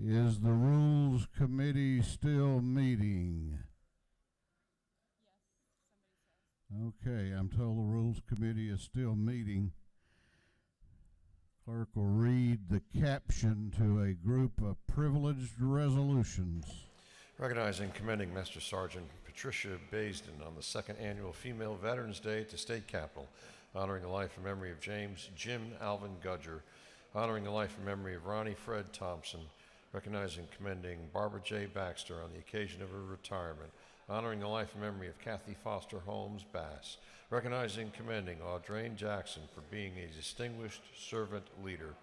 Is the Rules Committee still meeting? Okay, I'm told the Rules Committee is still meeting. Clerk will read the caption to a group of privileged resolutions. Recognizing and commending Master Sergeant Patricia Baisden on the second annual Female Veterans Day at the State Capitol, honoring the life and memory of James Jim Alvin Gudger, honoring the life and memory of Ronnie Fred Thompson, recognizing and commending Barbara J. Baxter on the occasion of her retirement, honoring the life and memory of Kathy Foster Holmes Bass, recognizing and commending Audrain Jackson for being a distinguished servant leader,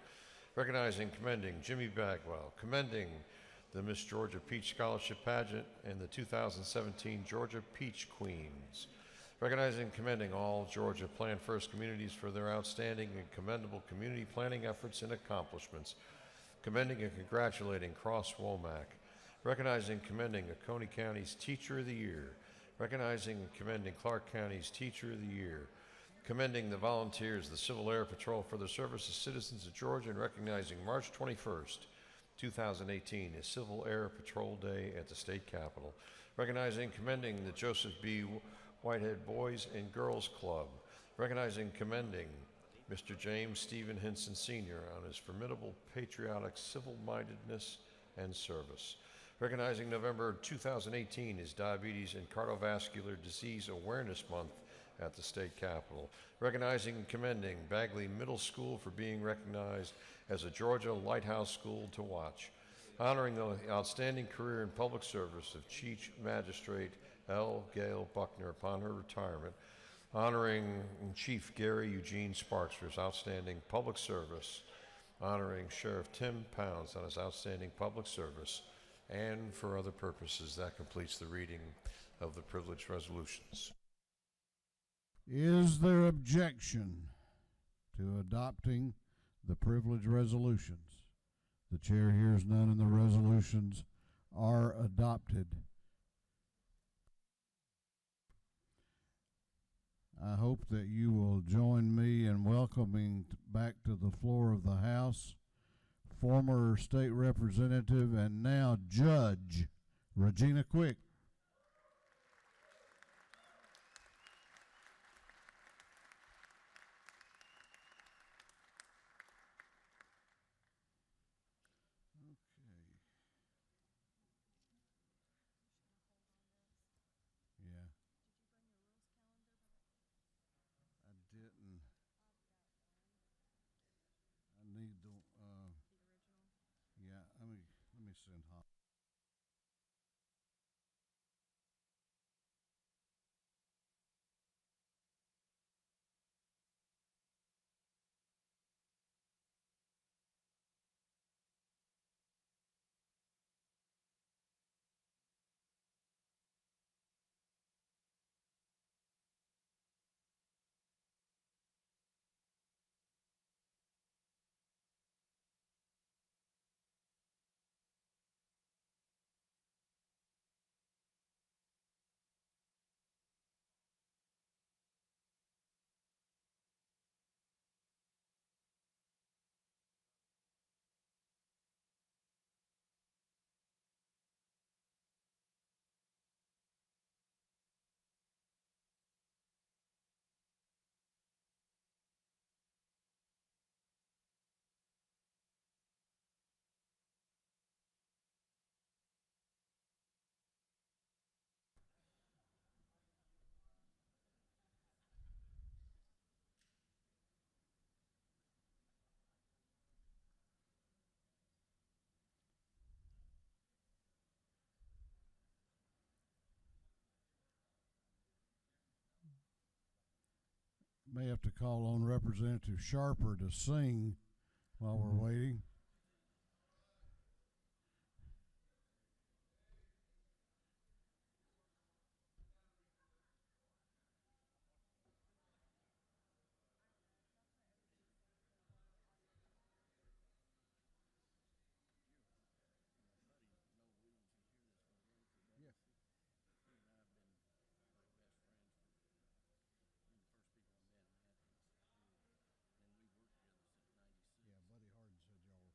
recognizing and commending Jimmy Bagwell, commending the Miss Georgia Peach Scholarship Pageant and the 2017 Georgia Peach Queens, recognizing and commending all Georgia Plan First communities for their outstanding and commendable community planning efforts and accomplishments, commending and congratulating Cross Womack, recognizing and commending Oconee County's Teacher of the Year, recognizing and commending Clark County's Teacher of the Year, commending the volunteers of the Civil Air Patrol for their service to citizens of Georgia, and recognizing March 21st, 2018 is Civil Air Patrol Day at the State Capitol, recognizing and commending the Joseph B. Whitehead Boys and Girls Club, recognizing and commending Mr. James Stephen Hinson Sr. on his formidable patriotic civil-mindedness and service. Recognizing November 2018 is Diabetes and Cardiovascular Disease Awareness Month at the State Capitol. Recognizing and commending Bagley Middle School for being recognized as a Georgia Lighthouse School to watch. Honoring the outstanding career in public service of Chief Magistrate L. Gail Buckner upon her retirement, honoring Chief Gary Eugene Sparks for his outstanding public service, honoring Sheriff Tim Pounds on his outstanding public service, and for other purposes. That completes the reading of the privileged resolutions. Is there objection to adopting the privileged resolutions? The chair hears none and the resolutions are adopted. I hope that you will join me in welcoming back to the floor of the House former state representative and now Judge Regina Quick. Okay. Yeah. I didn't. I need the original. Yeah, let me send hot. May have to call on Representative Sharper to sing while we're waiting. Yes. He and I have been like best friends for the first people I met in Athens. And we've worked together since '96. Yeah, Buddy Harden said y'all were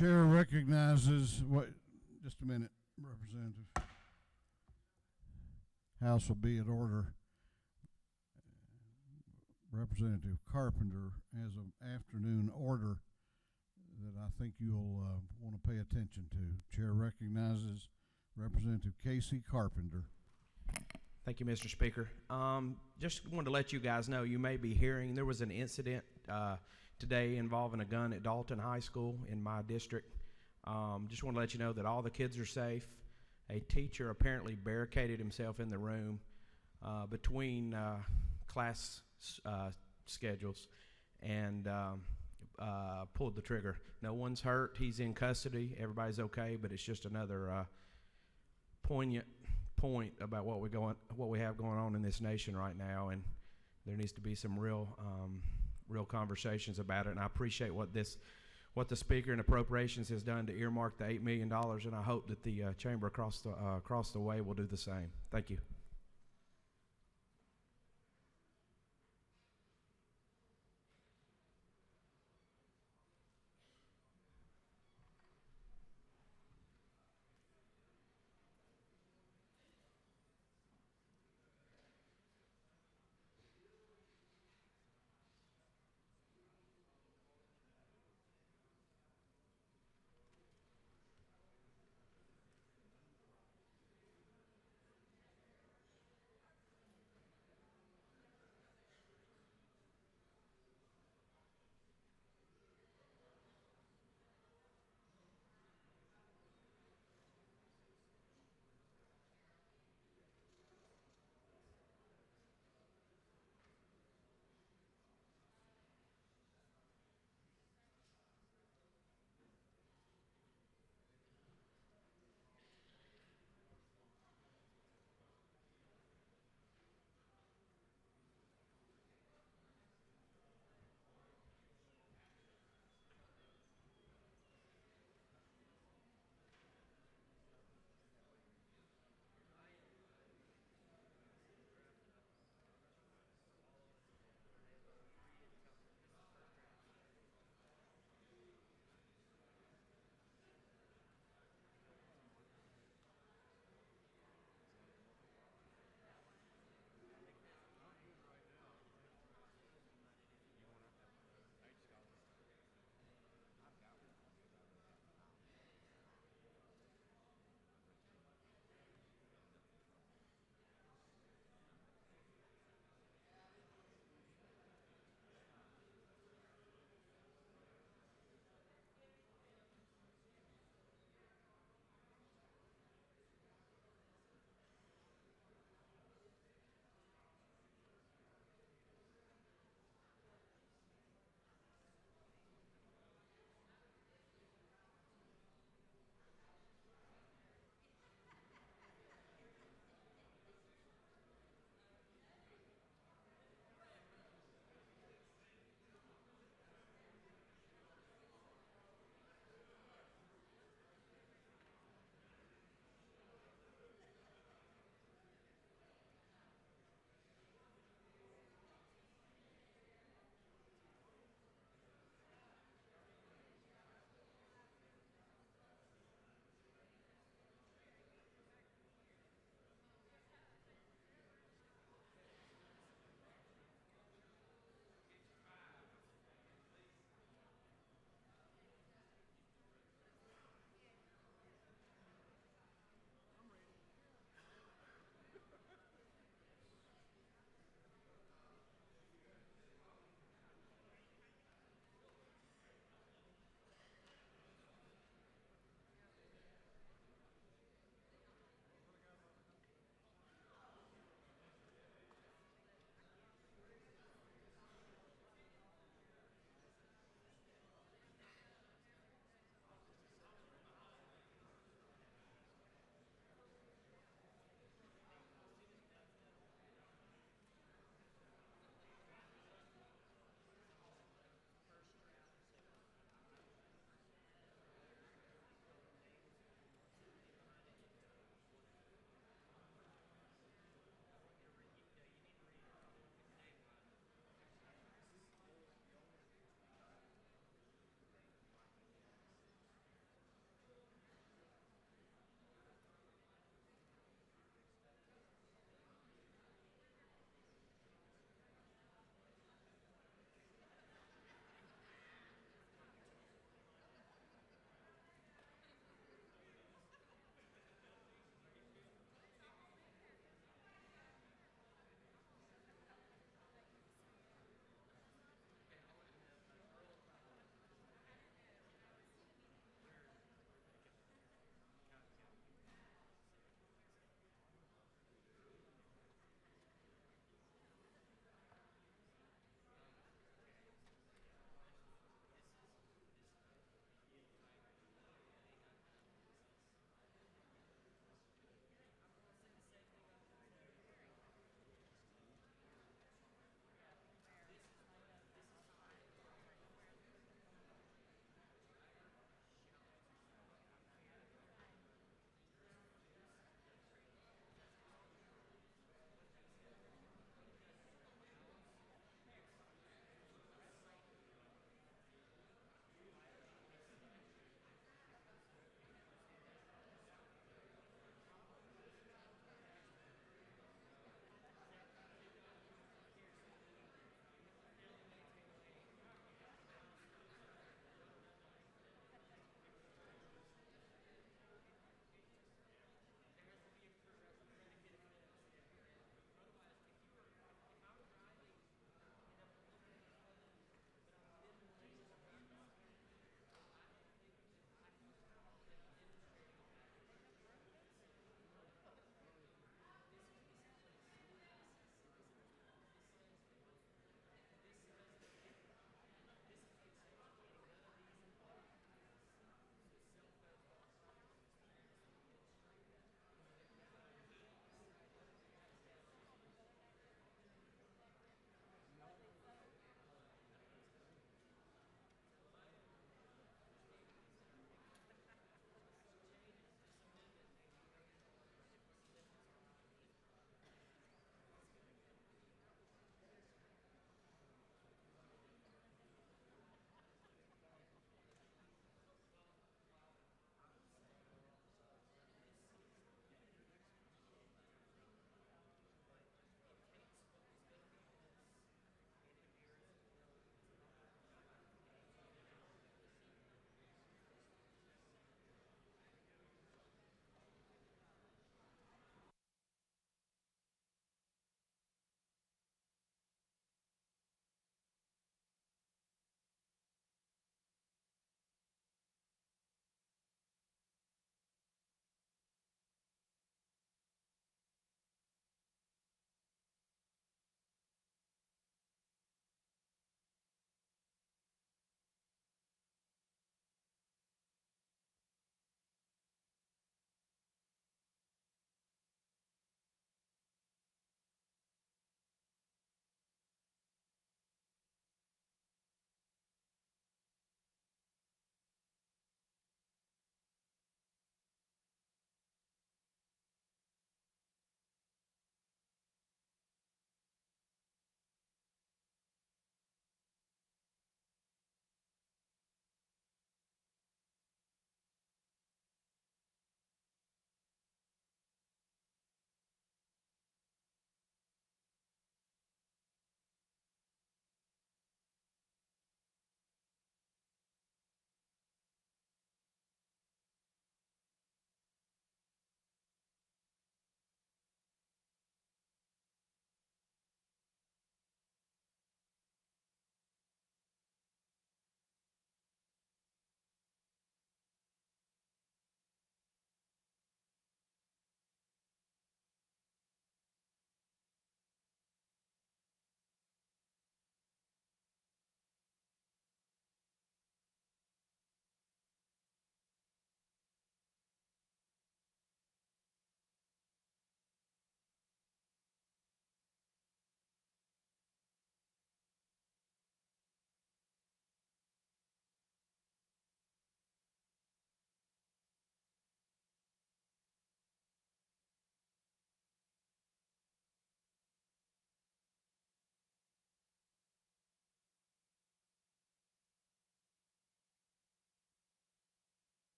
Chair recognizes just a minute, Representative. House will be in order. Representative Carpenter has an afternoon order that I think you'll want to pay attention to. Chair recognizes Representative Casey Carpenter. Thank you, Mr. Speaker. Just wanted to let you guys know, you may be hearing there was an incident today involving a gun at Dalton High School in my district. Just want to let you know that all the kids are safe. A teacher apparently barricaded himself in the room between class schedules and pulled the trigger. No one's hurt. He's in custody. Everybody's okay, but it's just another poignant point about what we have going on in this nation right now, and there needs to be some real conversations about it. And I appreciate what the Speaker and Appropriations has done to earmark the $8 million, and I hope that the chamber across the way will do the same. Thank you.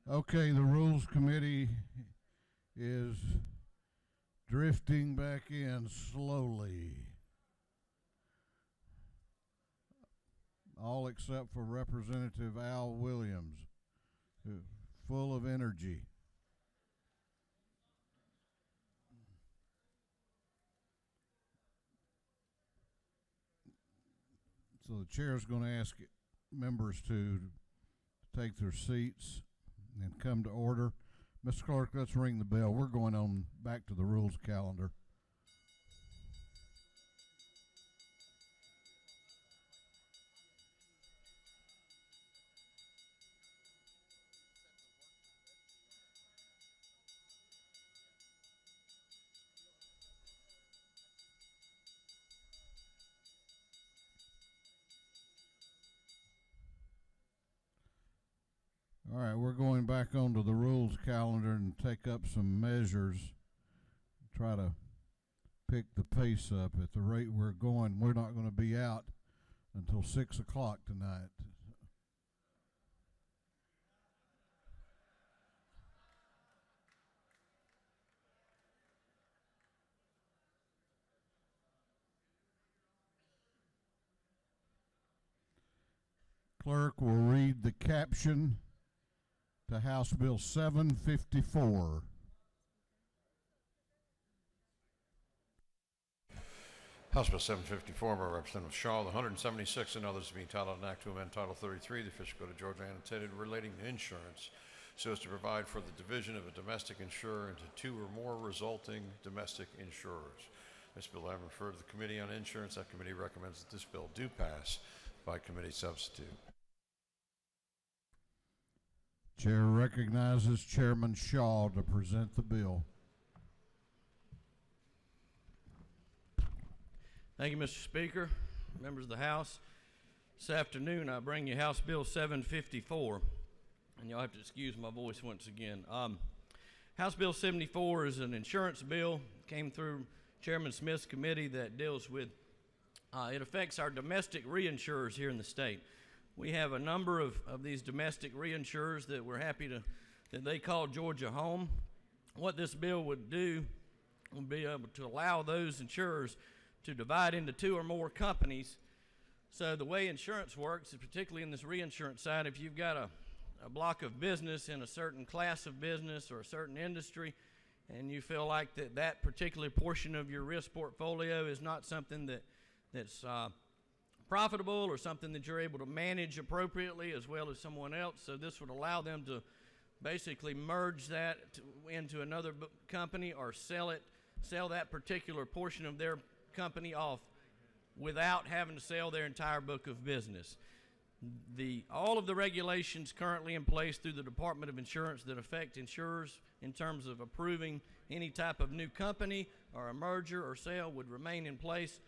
Okay, the Rules Committee is drifting back in slowly. All except for Representative Al Williams, full of energy. So the chair is going to ask members to take their seats and come to order. Mr. Clerk, let's ring the bell. We're going on back to the rules calendar. All right, we're going back onto the rules calendar and take up some measures. Try to pick the pace up. At the rate we're going, we're not going to be out until 6 o'clock tonight. Clerk will read the caption to House Bill 754. House Bill 754 by Representative Shaw, the 176 and others being titled an act to amend Title 33 of the official code of Georgia annotated relating to insurance so as to provide for the division of a domestic insurer into two or more resulting domestic insurers. This bill having referred to the Committee on Insurance, that committee recommends that this bill do pass by committee substitute. Chair recognizes Chairman Shaw to present the bill. Thank you, Mr. Speaker, members of the House. This afternoon, I bring you House Bill 754, and you'll have to excuse my voice once again. House Bill 74 is an insurance bill. It came through Chairman Smith's committee that deals with, it affects our domestic reinsurers here in the state. We have a number of these domestic reinsurers that we're happy that they call Georgia home. What this bill would do would be able to allow those insurers to divide into two or more companies. So the way insurance works, particularly in this reinsurance side, if you've got a block of business in a certain class of business or a certain industry, and you feel like that particular portion of your risk portfolio is not something that's profitable or something that you're able to manage appropriately as well as someone else, so this would allow them to basically merge that into another company or sell that particular portion of their company off without having to sell their entire book of business. All of the regulations currently in place through the Department of Insurance that affect insurers in terms of approving any type of new company or a merger or sale would remain in place.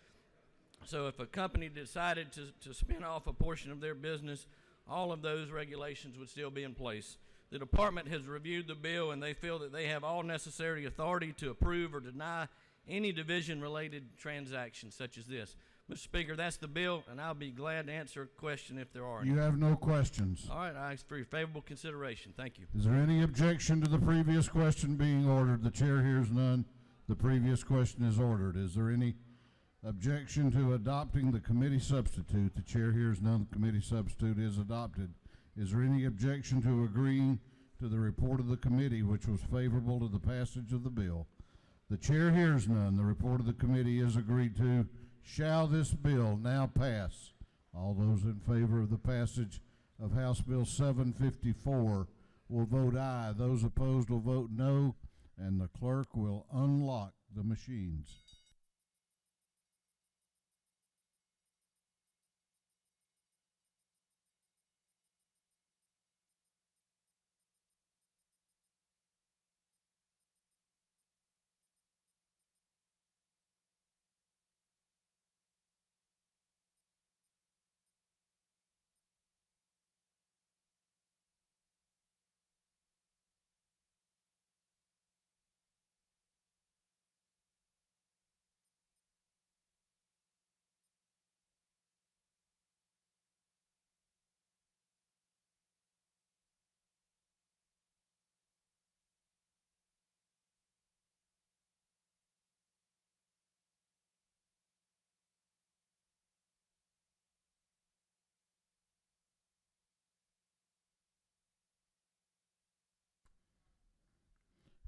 So if a company decided to spin off a portion of their business, all of those regulations would still be in place. The department has reviewed the bill, and they feel that they have all necessary authority to approve or deny any division-related transactions such as this. Mr. Speaker, that's the bill, and I'll be glad to answer a question if there are any. You have no questions. All right, I ask for your favorable consideration. Thank you. Is there any objection to the previous question being ordered? The chair hears none. The previous question is ordered. Is there any objection to adopting the committee substitute? The chair hears none. The committee substitute is adopted. Is there any objection to agreeing to the report of the committee, which was favorable to the passage of the bill? The chair hears none. The report of the committee is agreed to. Shall this bill now pass? All those in favor of the passage of House Bill 754 will vote aye. Those opposed will vote no, and the clerk will unlock the machines.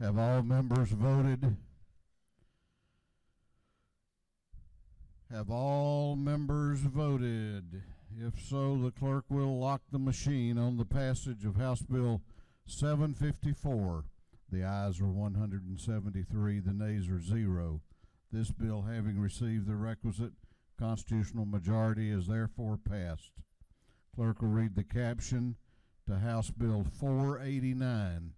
Have all members voted? Have all members voted? If so, the clerk will lock the machine on the passage of House Bill 754. The ayes are 173, the nays are 0. This bill, having received the requisite constitutional majority, is therefore passed. Clerk will read the caption to House Bill 489.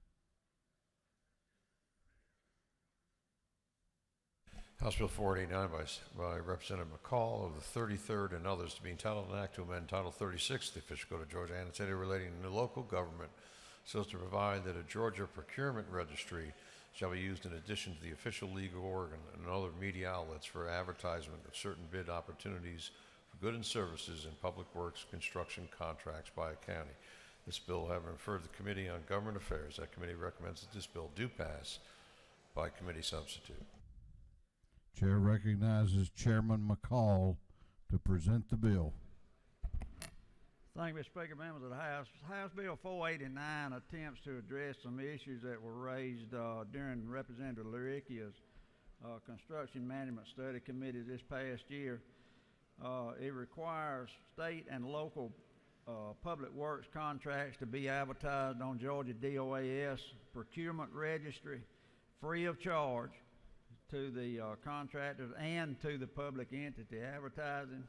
House Bill 489 by Representative McCall of the 33rd and others to be entitled an act to amend Title 36 of the official code of Georgia annotated relating to local government so as to provide that a Georgia procurement registry shall be used in addition to the official legal organ and other media outlets for advertisement of certain bid opportunities for goods and services in public works construction contracts by a county. This bill having referred to the Committee on Government Affairs, that committee recommends that this bill do pass by committee substitute. Chair recognizes Chairman McCall to present the bill. Thank you, Mr. Speaker, members of the House. House Bill 489 attempts to address some issues that were raised during Representative Laricchia's Construction Management Study Committee this past year. It requires state and local public works contracts to be advertised on Georgia DOAS procurement registry free of charge to the contractors and to the public entity advertising.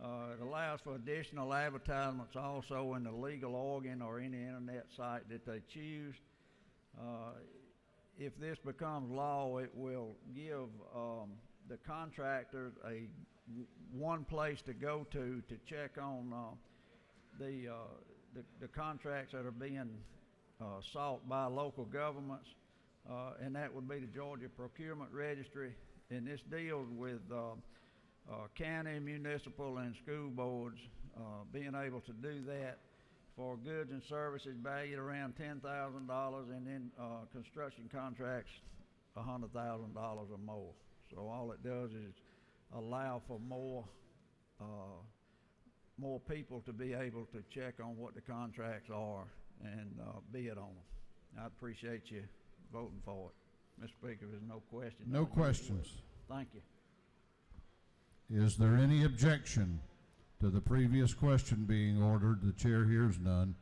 It allows for additional advertisements also in the legal organ or any internet site that they choose. If this becomes law, it will give the contractors one place to go to check on the contracts that are being sought by local governments. And that would be the Georgia Procurement Registry, and this deals with county, municipal, and school boards being able to do that for goods and services valued around $10,000, and then construction contracts $100,000 or more. So all it does is allow for more people to be able to check on what the contracts are and bid on them. I appreciate you voting for it. Mr. Speaker, there's no questions. No questions. Thank you. Is there any objection to the previous question being ordered? The chair hears none.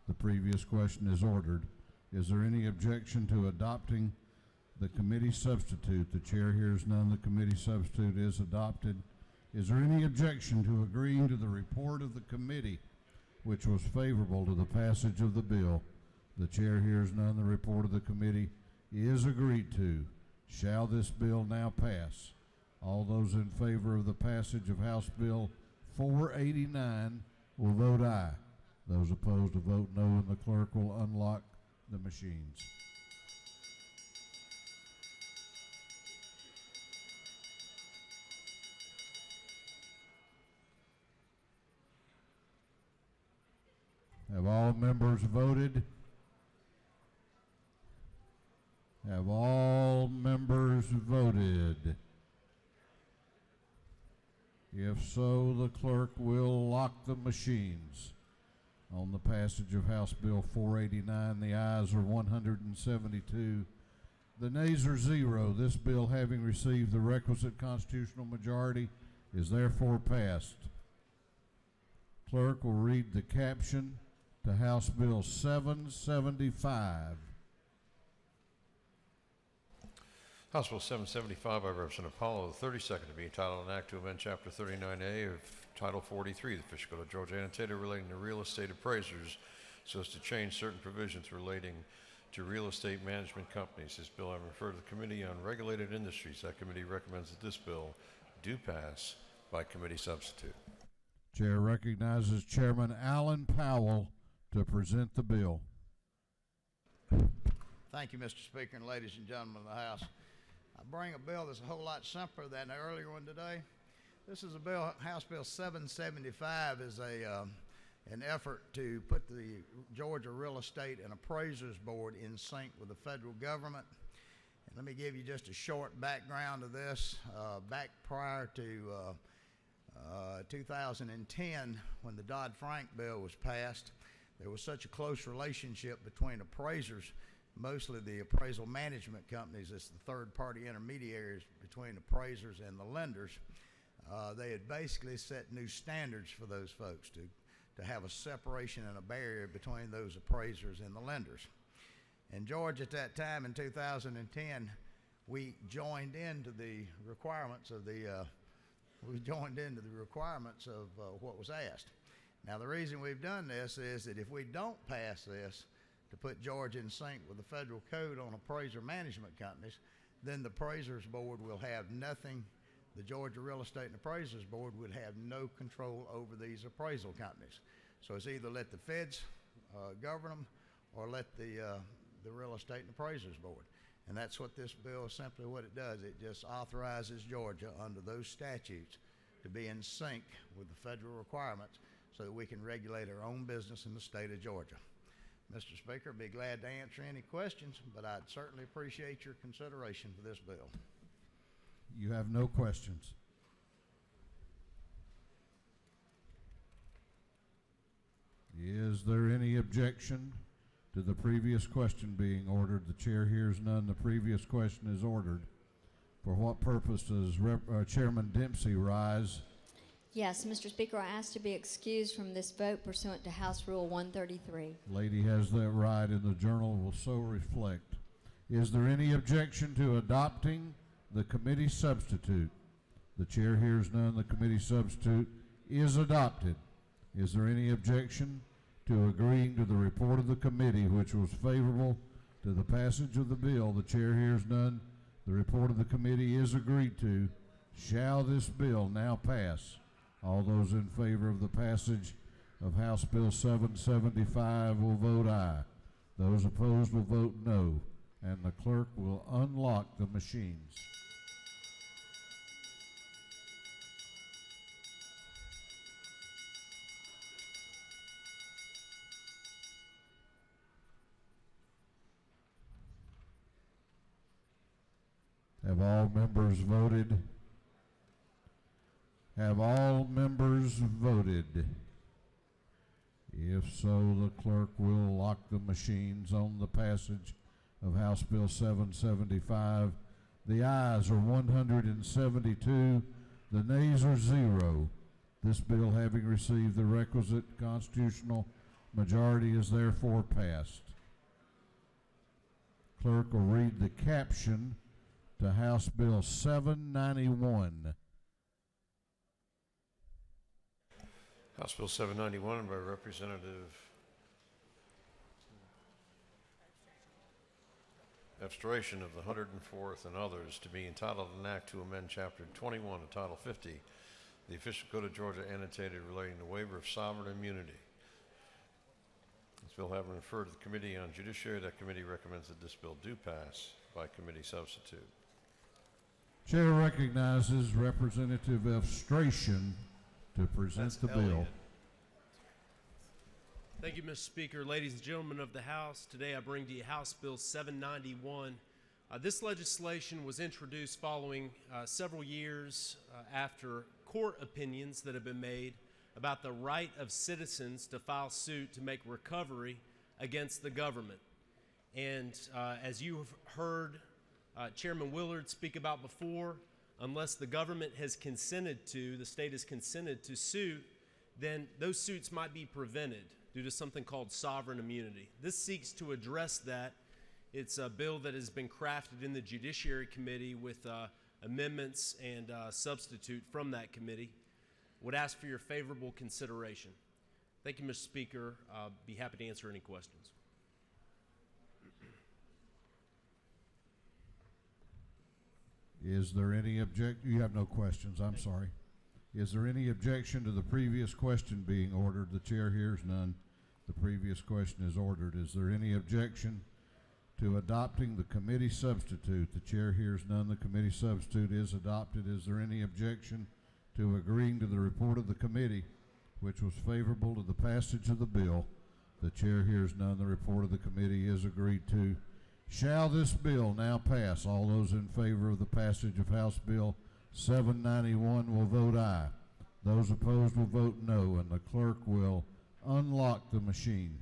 The previous question is ordered. Is there any objection to adopting the committee substitute? The chair hears none. The committee substitute is adopted. Is there any objection to agreeing to the report of the committee, which was favorable to the passage of the bill? The chair hears none. The report of the committee is agreed to. Shall this bill now pass? All those in favor of the passage of House Bill 489 will vote aye. Those opposed will vote no, and the clerk will unlock the machines. Have all members voted? Have all members voted? If so, the clerk will lock the machines. On the passage of House Bill 489, the ayes are 172. The nays are 0. This bill, having received the requisite constitutional majority, is therefore passed. Clerk will read the caption to House Bill 775. House Bill 775 by Representative Paulo, the 32nd, to be entitled an act to amend Chapter 39A of Title 43 of the official code of Georgia annotated relating to real estate appraisers so as to change certain provisions relating to real estate management companies. This bill having referred to the Committee on Regulated Industries. That committee recommends that this bill do pass by committee substitute. Chair recognizes Chairman Alan Powell to present the bill. Thank you, Mr. Speaker, and ladies and gentlemen of the House. I bring a bill that's a whole lot simpler than the earlier one today. This is a bill, House Bill 775 is an effort to put the Georgia Real Estate and Appraisers Board in sync with the federal government. And let me give you just a short background of this. Back prior to 2010, when the Dodd-Frank bill was passed, there was such a close relationship between appraisers mostly the appraisal management companies. It's the third-party intermediaries between appraisers and the lenders. They had basically set new standards for those folks to have a separation and a barrier between those appraisers and the lenders. In Georgia at that time in 2010, we joined into the requirements of what was asked. Now the reason we've done this is that if we don't pass this to put Georgia in sync with the federal code on appraiser management companies, then the appraisers board will have nothing. The Georgia Real Estate and Appraisers Board would have no control over these appraisal companies. So it's either let the feds govern them or let the Real Estate and Appraisers Board. And that's what this bill is simply what it does. It just authorizes Georgia under those statutes to be in sync with the federal requirements so that we can regulate our own business in the state of Georgia. Mr. Speaker, I'd be glad to answer any questions, but I'd certainly appreciate your consideration for this bill. You have no questions. Is there any objection to the previous question being ordered? The chair hears none. The previous question is ordered. For what purpose does Chairman Dempsey rise? Yes, Mr. Speaker, I ask to be excused from this vote pursuant to House Rule 133. Lady has that right, and the journal will so reflect. Is there any objection to adopting the committee substitute? The chair hears none. The committee substitute is adopted. Is there any objection to agreeing to the report of the committee, which was favorable to the passage of the bill? The chair hears none. The report of the committee is agreed to. Shall this bill now pass? All those in favor of the passage of House Bill 775 will vote aye. Those opposed will vote no. And the clerk will unlock the machines. Have all members voted? Have all members voted? If so, the clerk will lock the machines on the passage of House Bill 775. The ayes are 172, the nays are 0. This bill, having received the requisite constitutional majority, is therefore passed. Clerk will read the caption to House Bill 791. House Bill 791 by Representative Abstration of the 104th and others, to be entitled an act to amend Chapter 21 of Title 50, the Official Code of Georgia annotated relating to waiver of sovereign immunity. This bill having referred to the Committee on Judiciary, that committee recommends that this bill do pass by committee substitute. Chair recognizes Representative Abstration to present the bill. Thank you, Mr. Speaker. Ladies and gentlemen of the House, today I bring to you House Bill 791. This legislation was introduced following several years after court opinions that have been made about the right of citizens to file suit to make recovery against the government. And as you have heard Chairman Willard speak about before, unless the government has consented to, the state has consented to suit, then those suits might be prevented due to something called sovereign immunity. This seeks to address that. It's a bill that has been crafted in the Judiciary Committee with amendments and substitute from that committee. Would ask for your favorable consideration. Thank you, Mr. Speaker. I'll be happy to answer any questions. Is there any objection? You have no questions, I'm sorry. Is there any objection to the previous question being ordered? The chair hears none. The previous question is ordered. Is there any objection to adopting the committee substitute? The chair hears none. The committee substitute is adopted. Is there any objection to agreeing to the report of the committee, which was favorable to the passage of the bill? The chair hears none. The report of the committee is agreed to. Shall this bill now pass? All those in favor of the passage of House Bill 791 will vote aye. Those opposed will vote no, and the clerk will unlock the machine.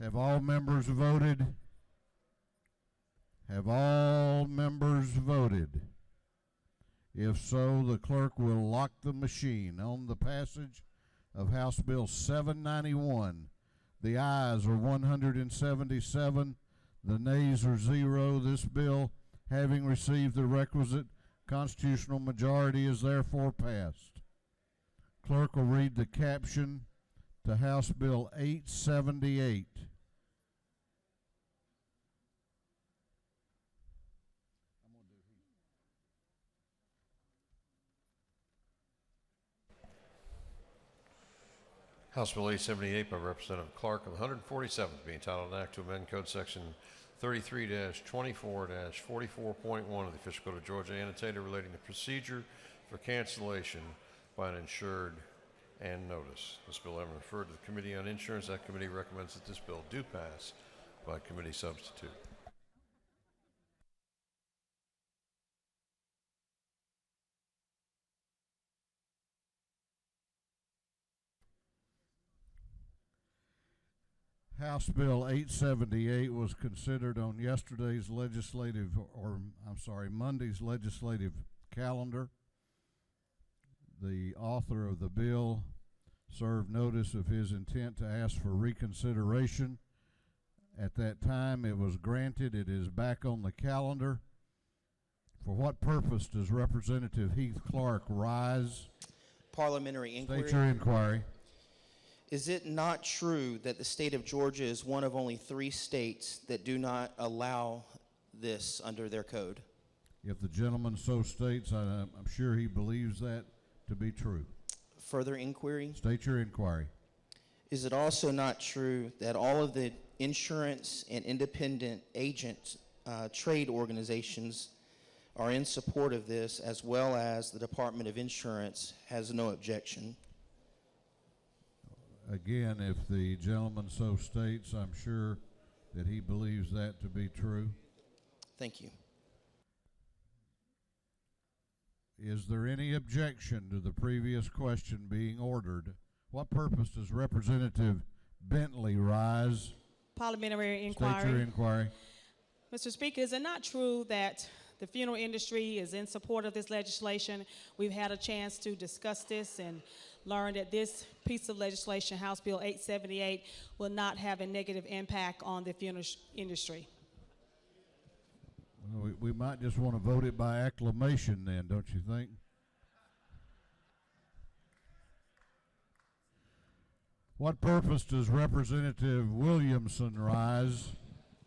Have all members voted? Have all members voted? If so, the clerk will lock the machine. On the passage of House Bill 791, the ayes are 177, the nays are 0. This bill, having received the requisite constitutional majority, is therefore passed. Clerk will read the caption to House Bill 878. House Bill 878 by Representative Clark of the 147th, being entitled an act to amend Code Section 33-24-44.1 of the Official Code of Georgia, annotated relating to procedure for cancellation by an insured and notice. This bill having referred to the Committee on Insurance, that committee recommends that this bill do pass by committee substitute. House Bill 878 was considered on yesterday's Monday's legislative calendar. The author of the bill served notice of his intent to ask for reconsideration. At that time, it was granted. It is back on the calendar. For what purpose does Representative Heath Clark rise? Parliamentary inquiry. State your inquiry. Is it not true that the state of Georgia is one of only 3 states that do not allow this under their code? If the gentleman so states, I'm sure he believes that to be true. Further inquiry. State your inquiry. Is it also not true that all of the insurance and independent agent trade organizations are in support of this, as well as the Department of Insurance has no objection? Again, if the gentleman so states, I'm sure that he believes that to be true. Thank you. Is there any objection to the previous question being ordered? What purpose does Representative Bentley rise? Parliamentary inquiry. State your inquiry. Mr. Speaker, is it not true that the funeral industry is in support of this legislation? We've had a chance to discuss this and learn that this piece of legislation, House Bill 878, will not have a negative impact on the funeral industry. Well, we might just want to vote it by acclamation then, don't you think? What purpose does Representative Williamson rise?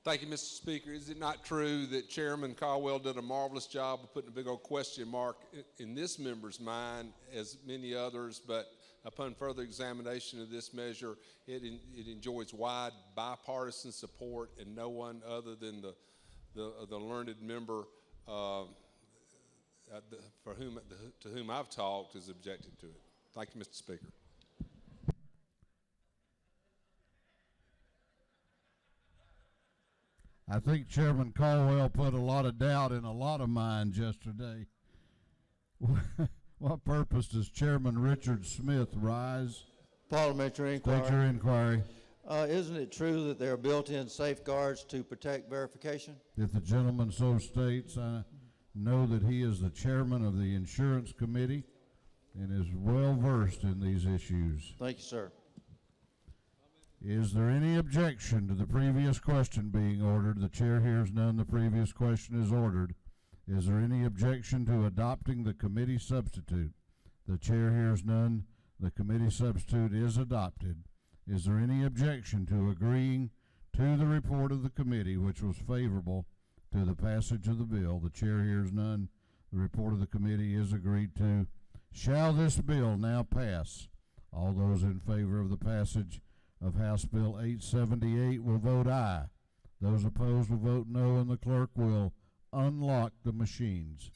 Thank you, Mr. Speaker. Is it not true that Chairman Caldwell did a marvelous job of putting a big old question mark in this member's mind, as many others, but upon further examination of this measure, it enjoys wide bipartisan support, and no one other than the learned member to whom I've talked is objected to it. Thank you, Mr. Speaker. I think Chairman Caldwell put a lot of doubt in a lot of minds yesterday. What purpose does Chairman Richard Smith rise? Parliamentary inquiry. State your inquiry. Isn't it true that there are built-in safeguards to protect verification? If the gentleman so states, I know that he is the chairman of the Insurance Committee and is well versed in these issues. Thank you, sir. Is there any objection to the previous question being ordered? The chair hears none. The previous question is ordered. Is there any objection to adopting the committee substitute? The chair hears none. The committee substitute is adopted. Is there any objection to agreeing to the report of the committee, which was favorable to the passage of the bill? The chair hears none. The report of the committee is agreed to. Shall this bill now pass? All those in favor of the passage of House Bill 878 will vote aye. Those opposed will vote no, and the clerk will unlock the machines.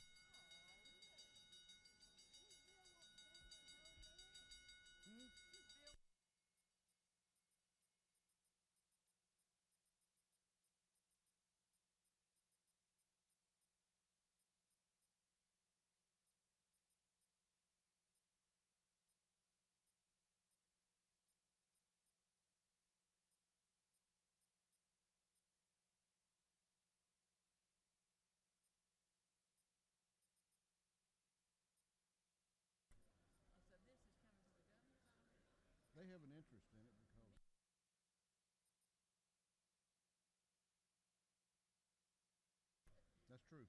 they have an interest in it because that's true.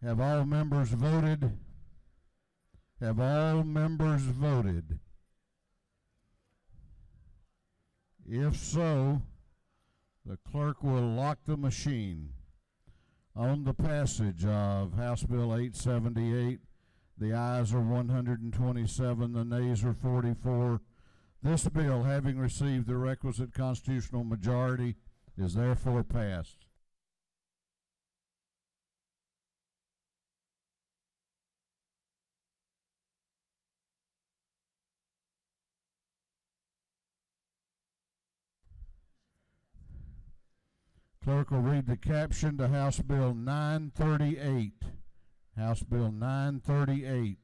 Have all members voted? Have all members voted? If so, the clerk will lock the machine. On the passage of House Bill 878, the ayes are 127, the nays are 44. This bill, having received the requisite constitutional majority, is therefore passed. Clerk will read the caption to House Bill 938. House Bill 938.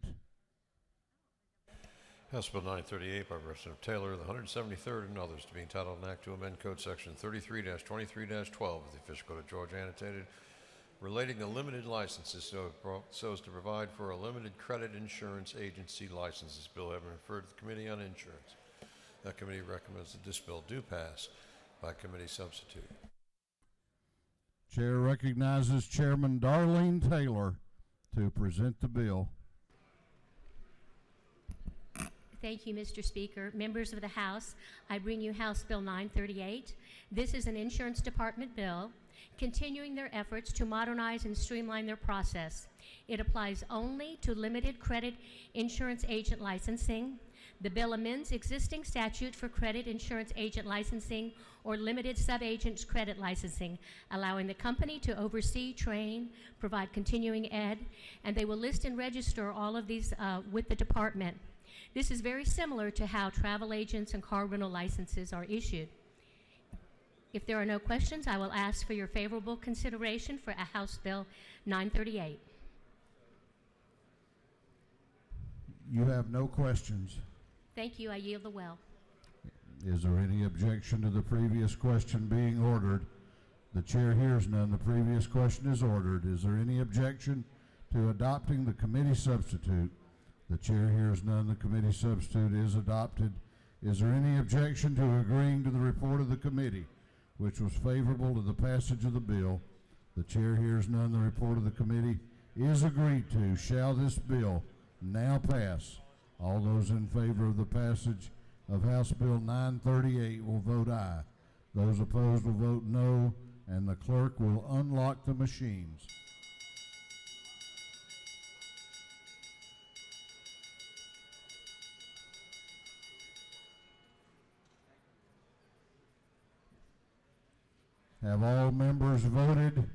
House Bill 938 by Representative Taylor, the 173rd and others, to be entitled an act to amend Code Section 33-23-12 of the Official Code of Georgia annotated, relating to limited licenses so as to provide for a limited credit insurance agency license. This bill having referred to the Committee on Insurance. That committee recommends that this bill do pass by committee substitute. Chair recognizes Chairman Darlene Taylor to present the bill. Thank you, Mr. Speaker. Members of the House, I bring you House Bill 938. This is an insurance department bill continuing their efforts to modernize and streamline their process. It applies only to limited credit insurance agent licensing. The bill amends existing statute for credit insurance agent licensing or limited sub-agent credit licensing, allowing the company to oversee, train, provide continuing ed, and they will list and register all of these with the department. This is very similar to how travel agents and car rental licenses are issued. If there are no questions, I will ask for your favorable consideration for House Bill 938. You have no questions. Thank you. I yield the well. Is there any objection to the previous question being ordered? The chair hears none. The previous question is ordered. Is there any objection to adopting the committee substitute? The chair hears none. The committee substitute is adopted. Is there any objection to agreeing to the report of the committee, which was favorable to the passage of the bill? The chair hears none. The report of the committee is agreed to. Shall this bill now pass? All those in favor of the passage of House Bill 938 will vote aye. Those opposed will vote no, and the clerk will unlock the machines. Have all members voted?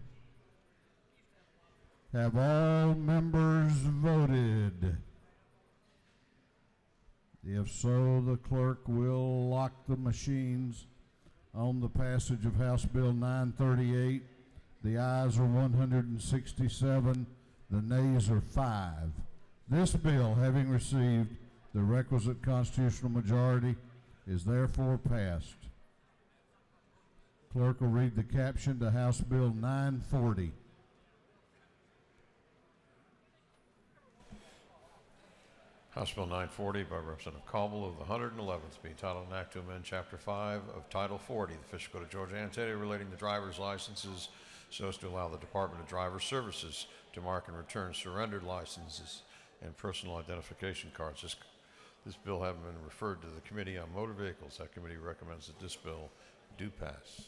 Have all members voted? If so, the clerk will lock the machines on the passage of House Bill 938. The ayes are 167, the nays are 5. This bill, having received the requisite constitutional majority, is therefore passed. Clerk will read the caption to House Bill 940. House Bill 940 by Representative Caldwell of the 111th, be entitled an act to amend Chapter 5 of Title 40, the Official Code of Georgia annotated, relating to driver's licenses so as to allow the Department of Driver Services to mark and return surrendered licenses and personal identification cards. This bill having been referred to the Committee on Motor Vehicles, that committee recommends that this bill do pass.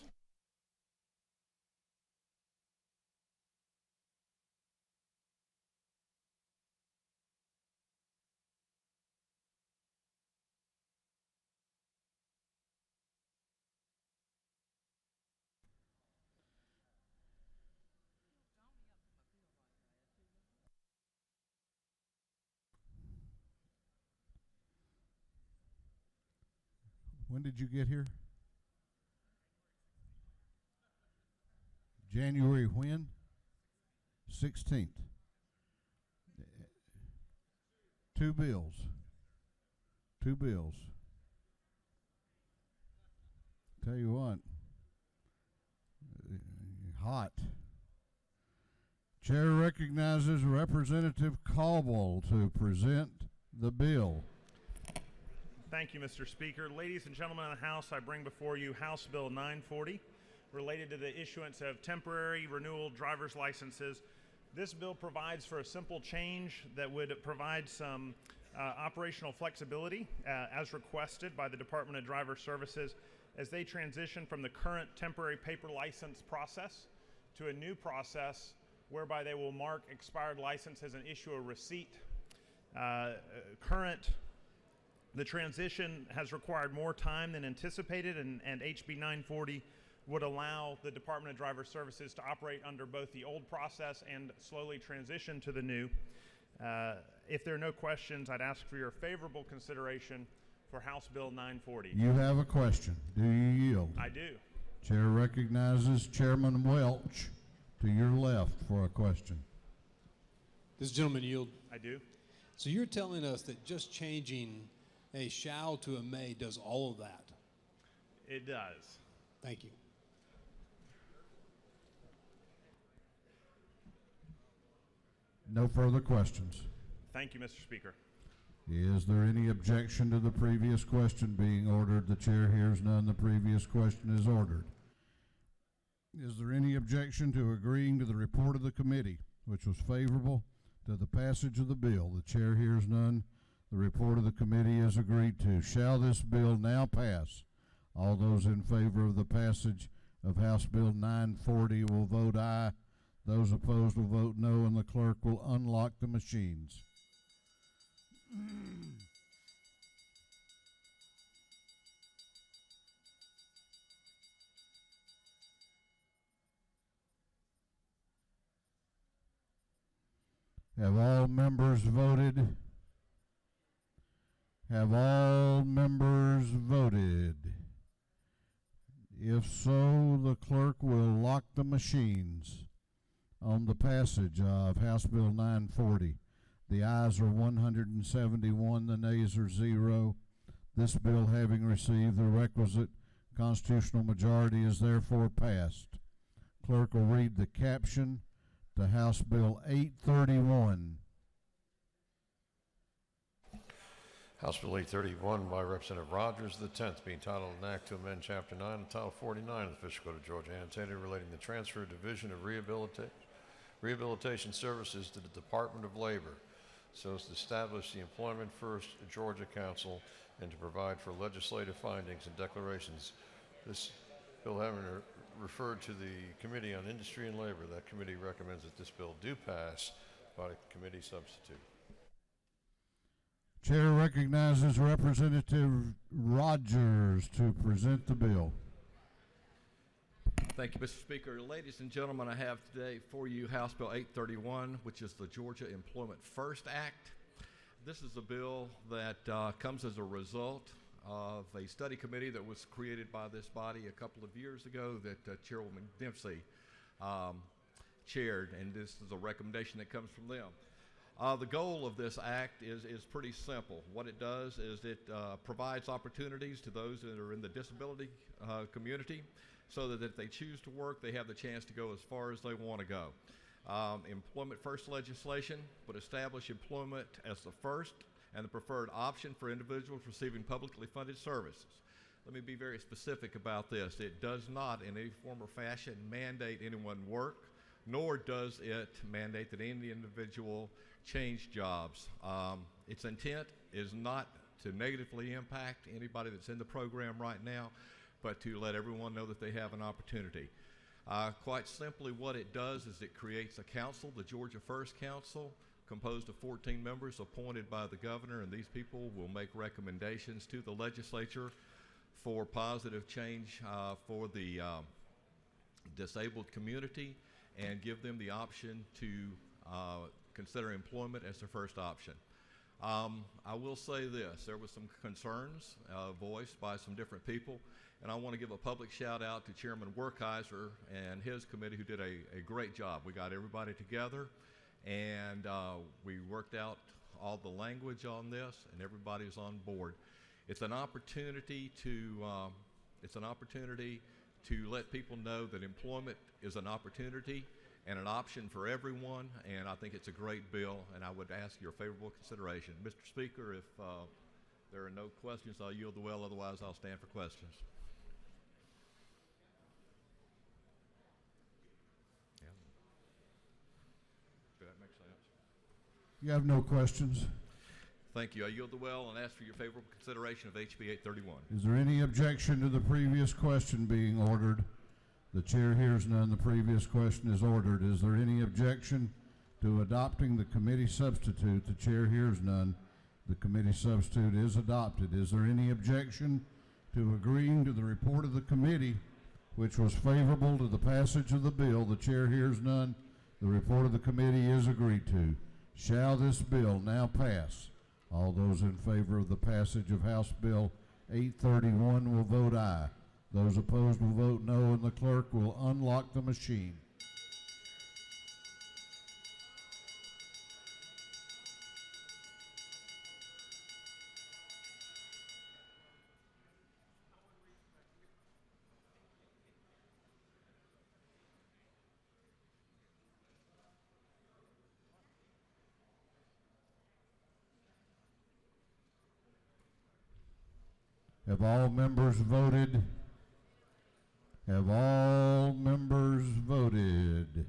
When did you get here? January when? 16th. Two bills. Two bills. Tell you what, hot. Chair recognizes Representative Caldwell to present the bill. Thank you, Mr. Speaker. Ladies and gentlemen of the House, I bring before you House Bill 940, related to the issuance of temporary renewal driver's licenses. This bill provides for a simple change that would provide some operational flexibility as requested by the Department of Driver Services as they transition from the current temporary paper license process to a new process whereby they will mark expired licenses and issue a receipt. The transition has required more time than anticipated, and HB 940 would allow the Department of Driver Services to operate under both the old process and slowly transition to the new. If there are no questions, I'd ask for your favorable consideration for House Bill 940. You have a question. Do you yield? I do. Chair recognizes Chairman Welch to your left for a question. Does the gentleman yield? I do. So you're telling us that just changing a shall to a may does all of that? It does. Thank you. No further questions. Thank you, Mr. Speaker. Is there any objection to the previous question being ordered? The chair hears none. The previous question is ordered. Is there any objection to agreeing to the report of the committee, which was favorable to the passage of the bill? The chair hears none. The report of the committee is agreed to. Shall this bill now pass? All those in favor of the passage of House Bill 940 will vote aye. Those opposed will vote no, and the clerk will unlock the machines. Have all members voted? Have all members voted? If so, the clerk will lock the machines on the passage of House Bill 940. The ayes are 171, the nays are 0. This bill, having received the requisite constitutional majority, is therefore passed. Clerk will read the caption to House Bill 831. House Bill 831 by Representative Rogers, the 10th, being titled an act to amend Chapter 9 and Title 49 of the Official Code of Georgia, annotated, relating the transfer division of rehabilitation services to the Department of Labor, so as to establish the Employment First Georgia Council and to provide for legislative findings and declarations. This bill having referred to the Committee on Industry and Labor, that committee recommends that this bill do pass by committee substitute. Chair recognizes Representative Rogers to present the bill. Thank you, Mr. Speaker. Ladies and gentlemen, I have today for you House Bill 831, which is the Georgia Employment First Act. This is a bill that comes as a result of a study committee that was created by this body a couple of years ago that Chairwoman Dempsey chaired, and this is a recommendation that comes from them. The goal of this act is pretty simple. What it does is it provides opportunities to those that are in the disability community, so that if they choose to work, they have the chance to go as far as they want to go. Employment First legislation would establish employment as the first and the preferred option for individuals receiving publicly funded services. Let me be very specific about this. It does not in any form or fashion mandate anyone work, nor does it mandate that any individual change jobs. Its intent is not to negatively impact anybody that's in the program right now, but to let everyone know that they have an opportunity. Quite simply, what it does is it creates a council, the Georgia First Council, composed of 14 members appointed by the governor, and these people will make recommendations to the legislature for positive change for the disabled community, and give them the option to consider employment as their first option. I will say this, there was some concerns voiced by some different people, and I want to give a public shout out to Chairman Werkheiser and his committee, who did a great job. We got everybody together, and we worked out all the language on this, and everybody's on board. It's an opportunity to let people know that employment is an opportunity and an option for everyone, and I think it's a great bill, and I would ask your favorable consideration. Mr. Speaker, if There are no questions. I'll yield the well. Otherwise, I'll stand for questions. Yeah. Does that make sense? You have no questions. Thank you. I yield the well and ask for your favorable consideration of HB 831. Is there any objection to the previous question being ordered? The chair hears none. The previous question is ordered. Is there any objection to adopting the committee substitute? The chair hears none. The committee substitute is adopted. Is there any objection to agreeing to the report of the committee, which was favorable to the passage of the bill? The chair hears none. The report of the committee is agreed to. Shall this bill now pass? All those in favor of the passage of House Bill 831 will vote aye. Those opposed will vote no, and the clerk will unlock the machine. Have all members voted? Have all members voted?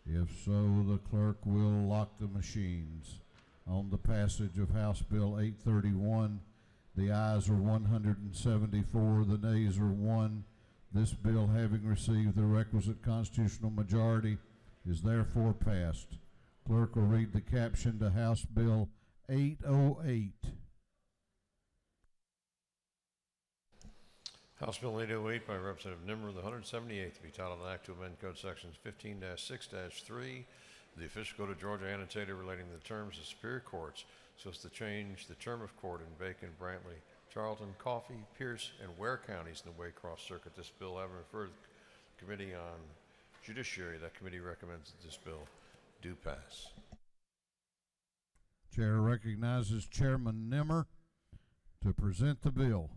If so, the clerk will lock the machines. On the passage of House Bill 831, the ayes are 174, the nays are 1. This bill, having received the requisite constitutional majority, is therefore passed. Clerk will read the caption to House Bill 808. House Bill 808 by Representative Nimmer, the 178th, to be titled an act to amend Code Sections 15-6-3, the official code of Georgia annotated relating to the terms of superior courts, so as to change the term of court in Bacon, Brantley, Charlton, Coffee, Pierce, and Ware counties in the Waycross Circuit. This bill having referred to the Committee on Judiciary, that committee recommends that this bill do pass. Chair recognizes Chairman Nimmer to present the bill.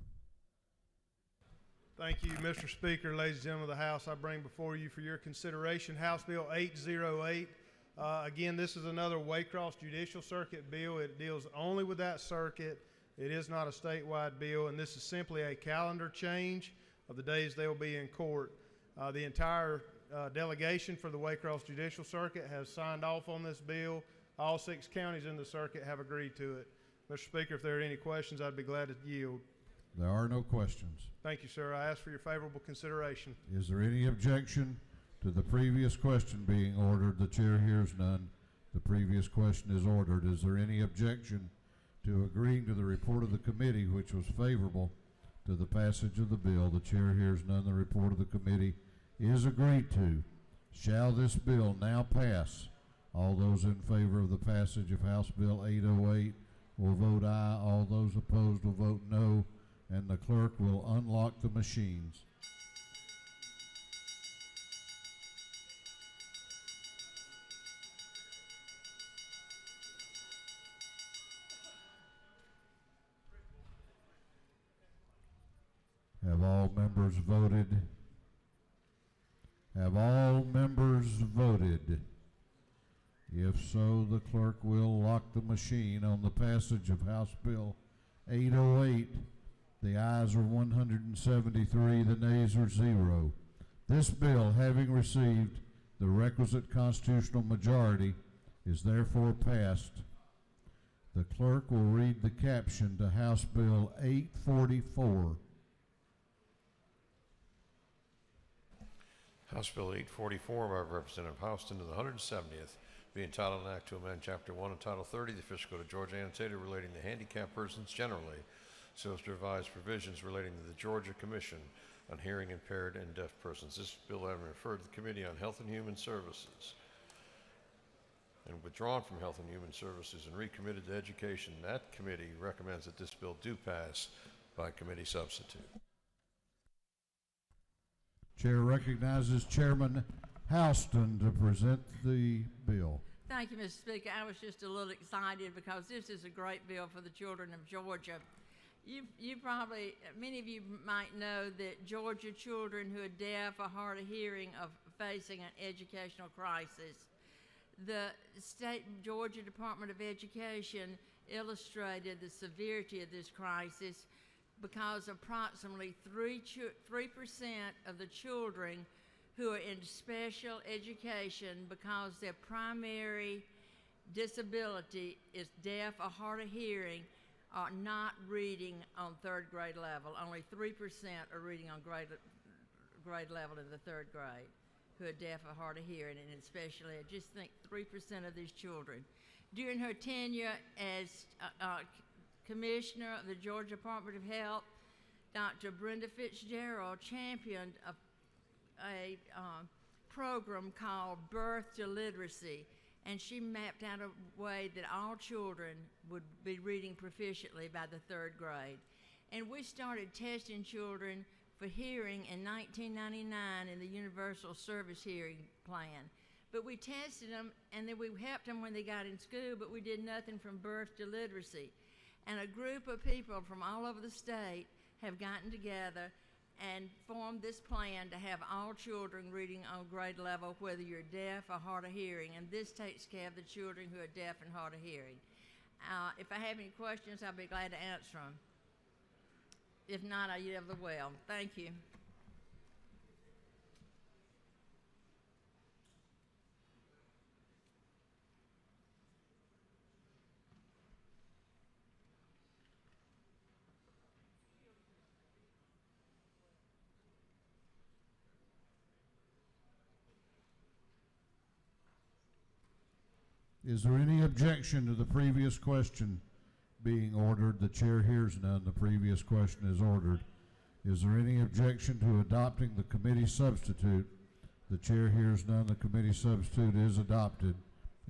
Thank you, Mr. Speaker. Ladies and gentlemen of the House, I bring before you for your consideration House Bill 808. Again, this is another Waycross Judicial Circuit bill. It deals only with that circuit. It is not a statewide bill, and this is simply a calendar change of the days they will be in court. The entire delegation for the Waycross Judicial Circuit has signed off on this bill. All 6 counties in the circuit have agreed to it. Mr. Speaker, if there are any questions, I'd be glad to yield. There are no questions. Thank you, sir. I ask for your favorable consideration. Is there any objection to the previous question being ordered? The chair hears none. The previous question is ordered. Is there any objection to agreeing to the report of the committee, which was favorable to the passage of the bill? The chair hears none. The report of the committee is agreed to. Shall this bill now pass? All those in favor of the passage of House Bill 808 will vote aye. All those opposed will vote no, and the clerk will unlock the machines. Have all members voted? Have all members voted? If so, the clerk will lock the machine. On the passage of House Bill 808, the ayes are 173, the nays are 0. This bill, having received the requisite constitutional majority, is therefore passed. The clerk will read the caption to House Bill 844. House Bill 844 by Representative Houston to the 170th, be entitled an act to amend Chapter 1 of Title 30 of the Official Code of Georgia annotated relating to handicapped persons generally, so as to revise provisions relating to the Georgia Commission on Hearing Impaired and Deaf Persons. This bill having referred to the Committee on Health and Human Services and withdrawn from Health and Human Services and recommitted to Education, that committee recommends that this bill do pass by committee substitute. Chair recognizes Chairman Houston to present the bill. Thank you, Mr. Speaker. I was just a little excited because this is a great bill for the children of Georgia. You probably, many of you might know that Georgia children who are deaf or hard of hearing are facing an educational crisis. The state Georgia Department of Education illustrated the severity of this crisis because approximately 3% of the children who are in special education because their primary disability is deaf or hard of hearing are not reading on third grade level. Only 3% are reading on grade level in the third grade who are deaf or hard of hearing, and especially, I just think 3% of these children. During her tenure as Commissioner of the Georgia Department of Health, Dr. Brenda Fitzgerald championed a program called Birth to Literacy, and she mapped out a way that all children would be reading proficiently by the third grade. And we started testing children for hearing in 1999 in the Universal Service Hearing Plan. But we tested them, and then we helped them when they got in school, but we did nothing from birth to literacy. And a group of people from all over the state have gotten together and formed this plan to have all children reading on grade level, whether you're deaf or hard of hearing, and this takes care of the children who are deaf and hard of hearing. If I have any questions, I'll be glad to answer them. If not, I yield the well. Thank you. Is there any objection to the previous question being ordered? The chair hears none. The previous question is ordered. Is there any objection to adopting the committee substitute? The chair hears none. The committee substitute is adopted.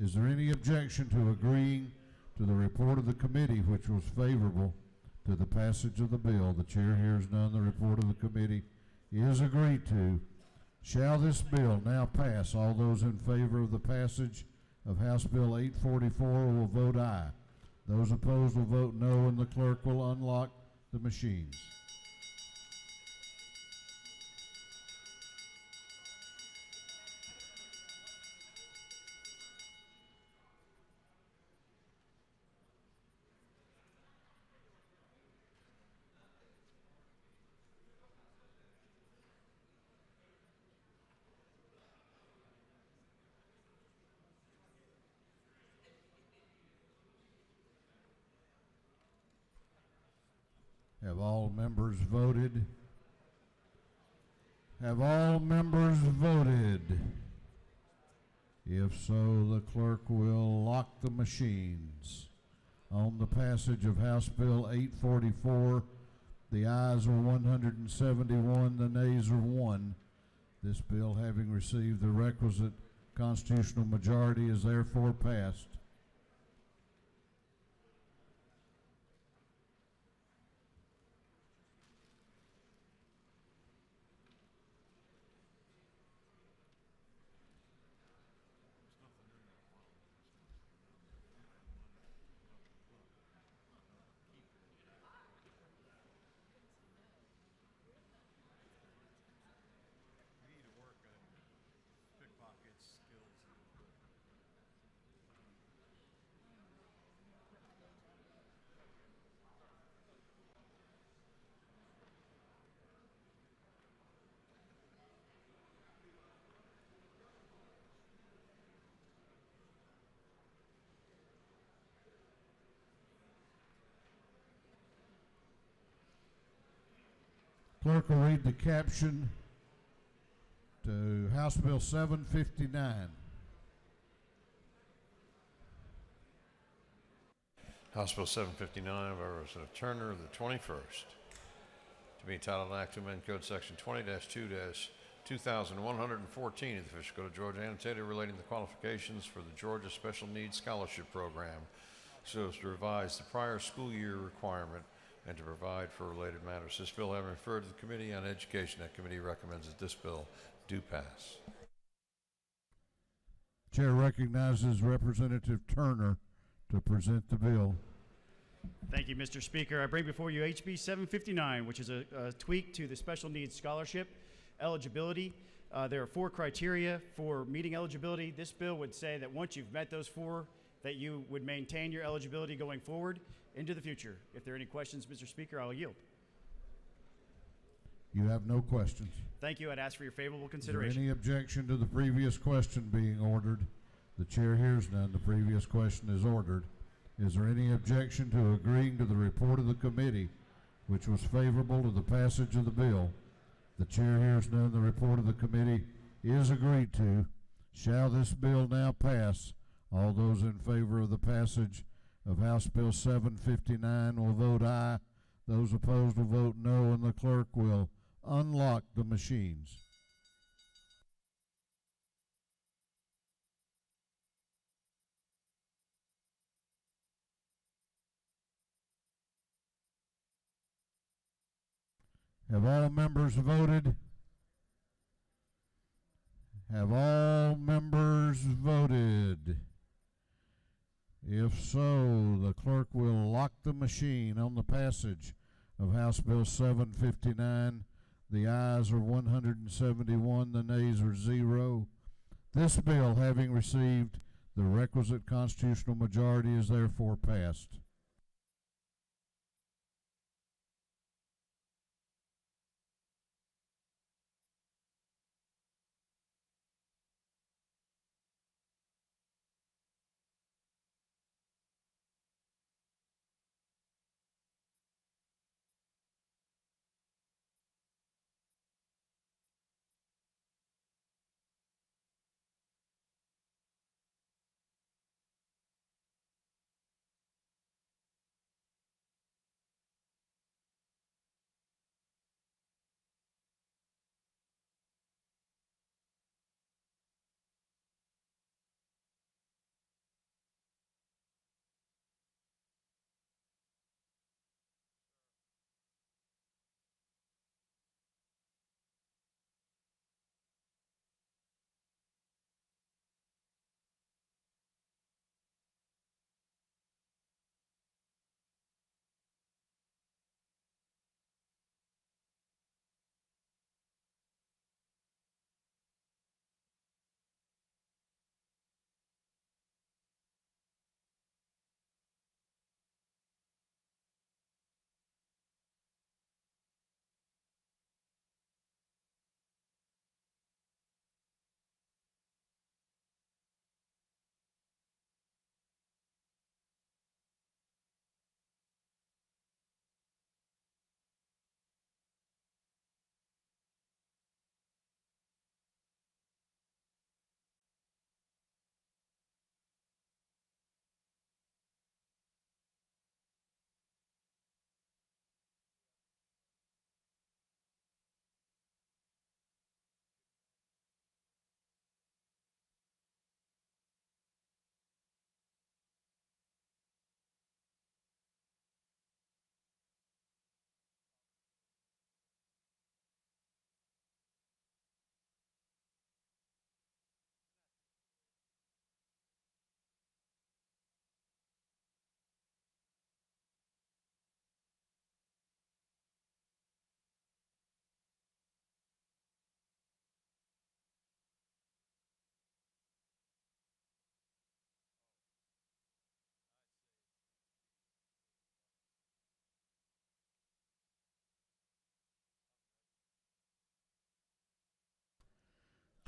Is there any objection to agreeing to the report of the committee, which was favorable to the passage of the bill? The chair hears none. The report of the committee is agreed to. Shall this bill now pass? All those in favor of the passage of House Bill 844 will vote aye. Those opposed will vote no, and the clerk will unlock the machines. Have all members voted? Have all members voted? If so, the clerk will lock the machines. On the passage of House Bill 844, the ayes are 171, the nays are 1. This bill, having received the requisite constitutional majority, is therefore passed. Clerk will read the caption to House Bill 759. House Bill 759 by Representative Turner of the 21st. To be entitled an act to amend Code Section 20-2-2114 of the Official Code of Georgia, annotated relating the qualifications for the Georgia Special Needs Scholarship Program so as to revise the prior school year requirement and to provide for related matters. This bill having referred to the Committee on Education, that committee recommends that this bill do pass. Chair recognizes Representative Turner to present the bill. Thank you, Mr. Speaker. I bring before you HB 759, which is a tweak to the Special Needs Scholarship eligibility. There are 4 criteria for meeting eligibility. This bill would say that once you've met those 4, that you would maintain your eligibility going forward into the future. If there are any questions, Mr. Speaker, I'll yield. You have no questions. Thank you. I'd ask for your favorable Is there consideration. any objection to the previous question being ordered? The chair hears none. The previous question is ordered. Is there any objection to agreeing to the report of the committee, which was favorable to the passage of the bill? The chair hears none. The report of the committee is agreed to. Shall this bill now pass? All those in favor of the passage of House Bill 759 will vote aye. Those opposed will vote no, and the clerk will unlock the machines. Have all members voted? Have all members voted? If so, the clerk will lock the machine on the passage of House Bill 759. The ayes are 171, the nays are 0. This bill, having received the requisite constitutional majority, is therefore passed.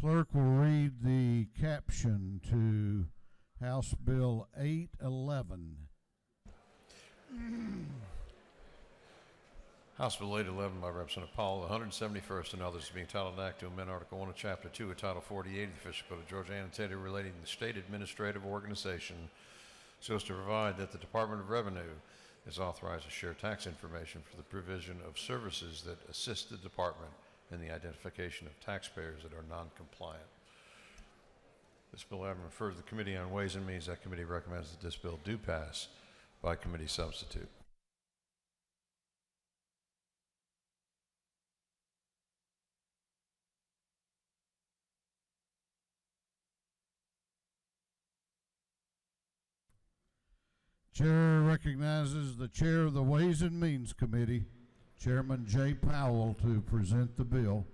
Clerk will read the caption to House Bill 811. House Bill 811 by Representative Powell, the 171st and others, being titled an act to amend Article 1 of Chapter 2 of Title 48 of the Official Code of Georgia annotated relating to the state administrative organization so as to provide that the Department of Revenue is authorized to share tax information for the provision of services that assist the department in the identification of taxpayers that are non-compliant. This bill having referred to the Committee on Ways and Means, that committee recommends that this bill do pass by committee substitute. Chair recognizes the chair of the Ways and Means Committee, Chairman Jay Powell, to present the bill.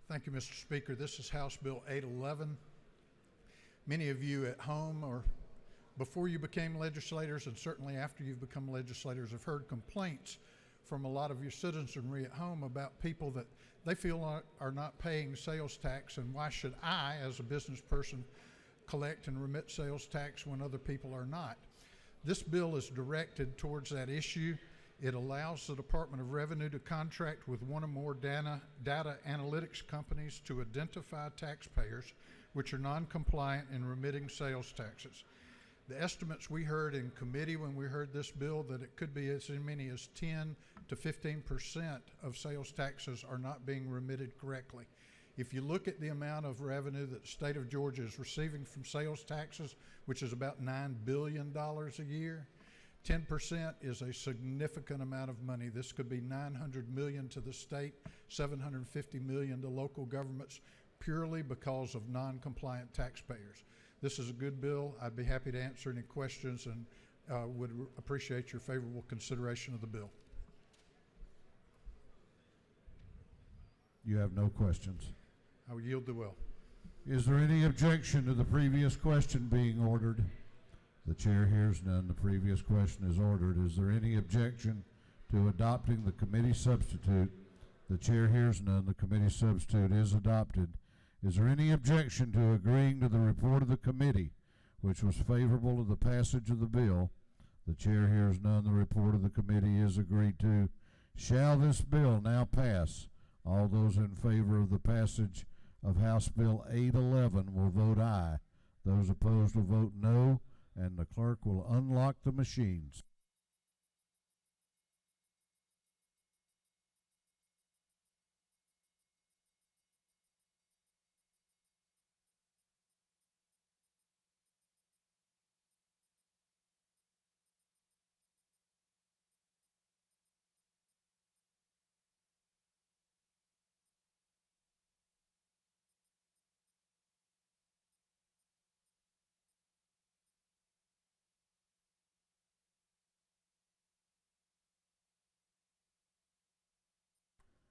Thank you, Mr. Speaker. This is House Bill 811. Many of you at home, or before you became legislators and certainly after you've become legislators, have heard complaints from a lot of your citizenry at home about people that they feel are not paying sales tax, and why should I, as a business person, collect and remit sales tax when other people are not? This bill is directed towards that issue. It allows the Department of Revenue to contract with one or more data analytics companies to identify taxpayers which are non-compliant in remitting sales taxes. The estimates we heard in committee when we heard this bill, that it could be as many as 10 to 15% of sales taxes are not being remitted correctly. If you look at the amount of revenue that the state of Georgia is receiving from sales taxes, which is about $9 billion a year, 10% is a significant amount of money. This could be $900 million to the state, $750 million to local governments, purely because of non-compliant taxpayers. This is a good bill. I'd be happy to answer any questions and would appreciate your favorable consideration of the bill. You have no questions. I will yield the will. Is there any objection to the previous question being ordered? The chair hears none. The previous question is ordered. Is there any objection to adopting the committee substitute? The chair hears none. The committee substitute is adopted. Is there any objection to agreeing to the report of the committee, which was favorable to the passage of the bill? The chair hears none. The report of the committee is agreed to. Shall this bill now pass? All those in favor of the passage of House Bill 811 will vote aye. Those opposed will vote no, and the clerk will unlock the machines.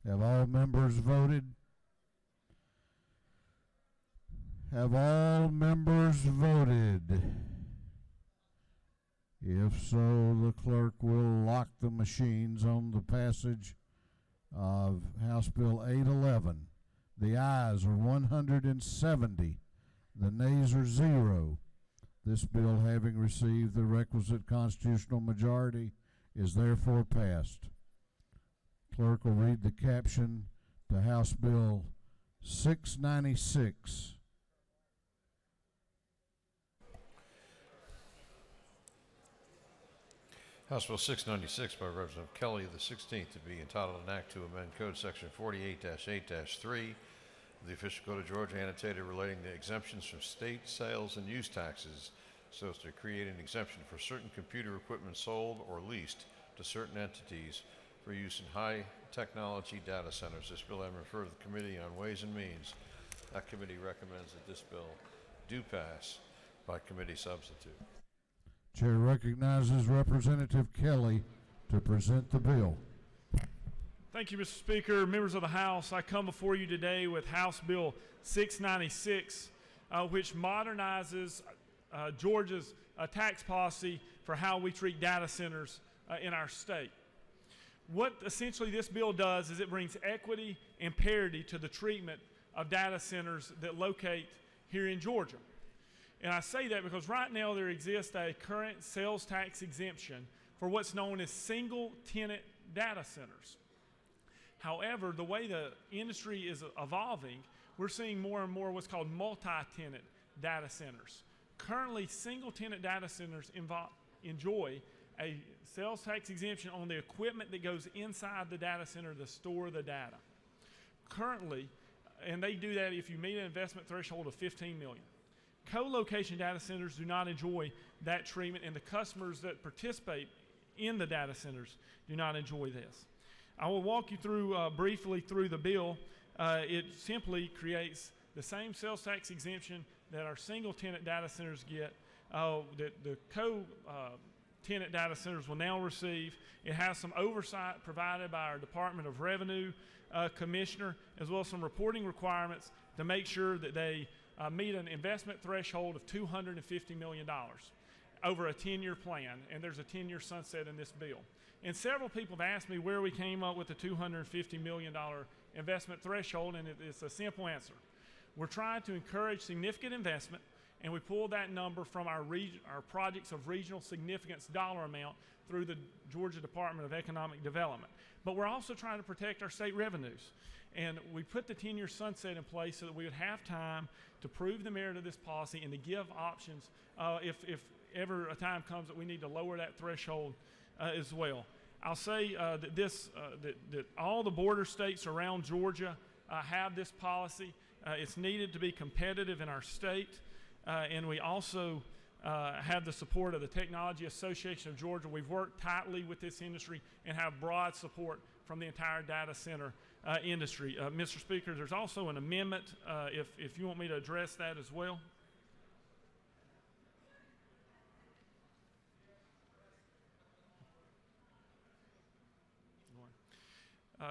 Have all members voted? Have all members voted? If so, the clerk will lock the machines on the passage of House Bill 811. The ayes are 170. The nays are 0. This bill, having received the requisite constitutional majority, is therefore passed. Clerk will read the caption to House Bill 696. House Bill 696 by Representative Kelly the 16th to be entitled an act to amend Code Section 48-8-3 of the official code of Georgia annotated relating to exemptions from state sales and use taxes so as to create an exemption for certain computer equipment sold or leased to certain entities for use in high technology data centers. This bill has been referred to the Committee on Ways and Means. That committee recommends that this bill do pass by committee substitute. Chair recognizes Representative Kelly to present the bill. Thank you, Mr. Speaker. Members of the House, I come before you today with House Bill 696, which modernizes Georgia's tax policy for how we treat data centers in our state. What essentially this bill does is it brings equity and parity to the treatment of data centers that locate here in Georgia. And I say that because right now there exists a current sales tax exemption for what's known as single tenant data centers. However, the way the industry is evolving, we're seeing more and more what's called multi-tenant data centers. Currently, single tenant data centers enjoy a sales tax exemption on the equipment that goes inside the data center to store the data. Currently, and they do that if you meet an investment threshold of $15 million. Co-location data centers do not enjoy that treatment, and the customers that participate in the data centers do not enjoy this. I will walk you through briefly through the bill. It simply creates the same sales tax exemption that our single tenant data centers get, that the tenant data centers will now receive. It has some oversight provided by our Department of Revenue commissioner, as well as some reporting requirements to make sure that they meet an investment threshold of $250 million over a 10-year plan, and there's a 10-year sunset in this bill. And several people have asked me where we came up with the $250 million investment threshold, and it's a simple answer. We're trying to encourage significant investment, and we pull that number from our projects of regional significance dollar amount through the Georgia Department of Economic Development. But we're also trying to protect our state revenues. And we put the 10-year sunset in place so that we would have time to prove the merit of this policy and to give options if ever a time comes that we need to lower that threshold as well. I'll say that all the border states around Georgia have this policy. It's needed to be competitive in our state, and we also have the support of the Technology Association of Georgia. We've worked tightly with this industry and have broad support from the entire data center industry. Mr. Speaker, there's also an amendment, if you want me to address that as well.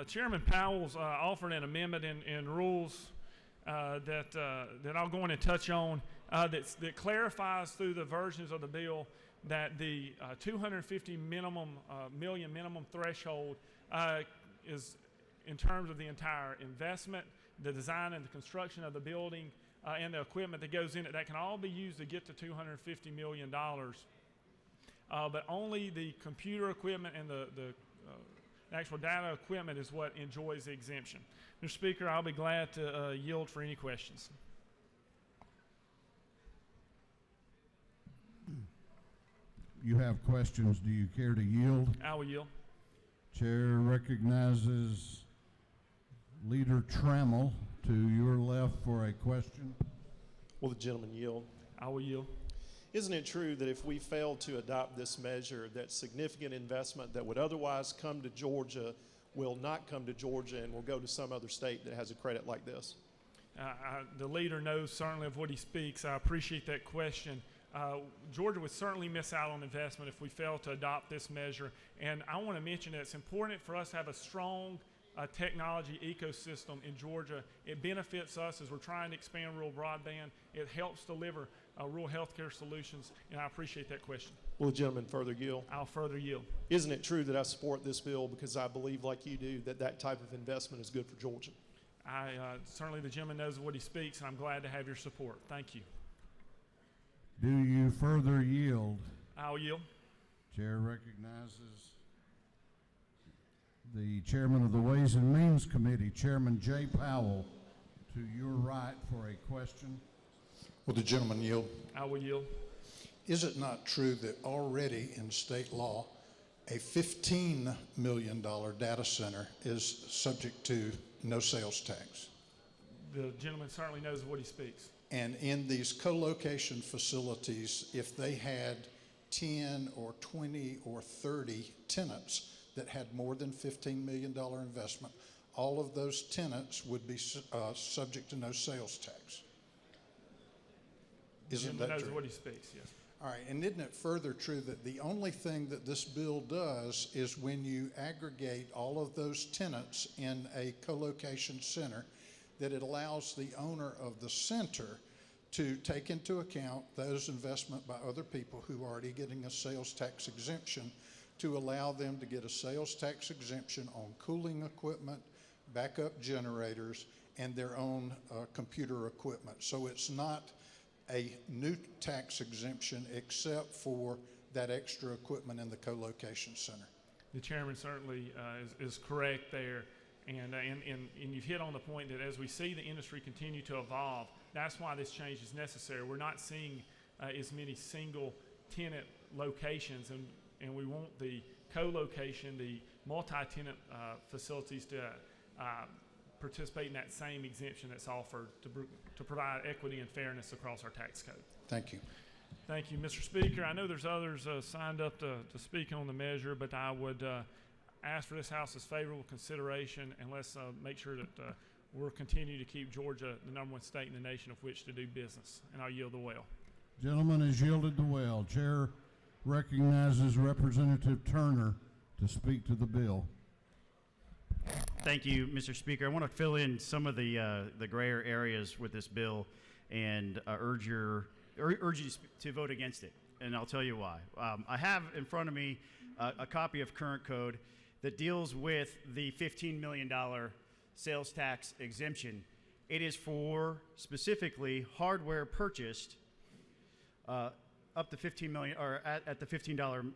Chairman Powell's offered an amendment in rules that I'll go in and touch on that clarifies through the versions of the bill that the 250 million minimum threshold is in terms of the entire investment, the design and the construction of the building, and the equipment that goes in it. That can all be used to get to $250 million. But only the computer equipment and the actual data equipment is what enjoys the exemption. Mr. Speaker, I'll be glad to yield for any questions. You have questions. Do you care to yield? I will yield. Chair recognizes Leader Trammell to your left for a question. Will the gentleman yield? I will yield. Isn't it true that if we fail to adopt this measure, that significant investment that would otherwise come to Georgia will not come to Georgia and will go to some other state that has a credit like this? The leader knows certainly of what he speaks. I appreciate that question. Georgia would certainly miss out on investment if we fail to adopt this measure. And I want to mention that it's important for us to have a strong technology ecosystem in Georgia. It benefits us as we're trying to expand rural broadband. It helps deliver rural health care solutions, and I appreciate that question. Will the gentleman further yield? I'll further yield. Isn't it true that I support this bill because I believe, like you do, that that type of investment is good for Georgia? Certainly the gentleman knows of what he speaks, and I'm glad to have your support. Thank you. Do you further yield? I'll yield. Chair recognizes the chairman of the Ways and Means Committee, Chairman Jay Powell, to your right for a question. Will the gentleman yield? I will yield. Is it not true that already in state law, a $15 million data center is subject to no sales tax? The gentleman certainly knows what he speaks. And in these co-location facilities, if they had 10 or 20 or 30 tenants that had more than $15 million investment, all of those tenants would be subject to no sales tax. Isn't that true? The gentleman knows what he speaks, yes. All right, and isn't it further true that the only thing that this bill does is when you aggregate all of those tenants in a co-location center, that it allows the owner of the center to take into account those investment by other people who are already getting a sales tax exemption, to allow them to get a sales tax exemption on cooling equipment, backup generators, and their own computer equipment. So it's not a new tax exemption except for that extra equipment in the co-location center. The chairman certainly is correct there. And you've hit on the point that as we see the industry continue to evolve, that's why this change is necessary. We're not seeing as many single tenant locations, and we want the co-location, the multi-tenant facilities to participate in that same exemption that's offered to provide equity and fairness across our tax code. Thank you. Thank you, Mr. Speaker. I know there's others signed up to speak on the measure, but I would ask for this House's favorable consideration, and let's make sure that we'll continue to keep Georgia the #1 state in the nation of which to do business. And I'll yield the well. Gentleman has yielded the well. Chair recognizes Representative Turner to speak to the bill. Thank you, Mr. Speaker. I want to fill in some of the grayer areas with this bill and urge you to vote against it, and I'll tell you why. I have in front of me a copy of current code that deals with the $15 million sales tax exemption. It is for specifically hardware purchased up to $15 million, or at the $15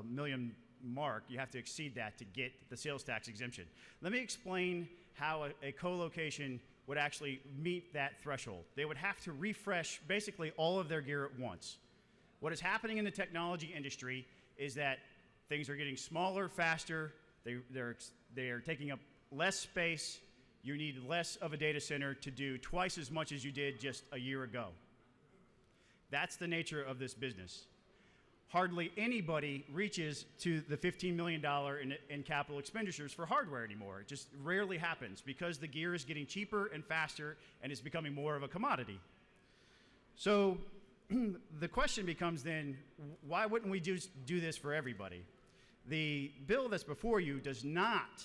million mark. You have to exceed that to get the sales tax exemption. Let me explain how a co-location would actually meet that threshold. They would have to refresh basically all of their gear at once. What is happening in the technology industry is that things are getting smaller, faster, they are taking up less space. You need less of a data center to do twice as much as you did just a year ago. That's the nature of this business. Hardly anybody reaches to the $15 million in capital expenditures for hardware anymore. It just rarely happens because the gear is getting cheaper and faster and is becoming more of a commodity. So the question becomes then, why wouldn't we just do this for everybody? The bill that's before you does not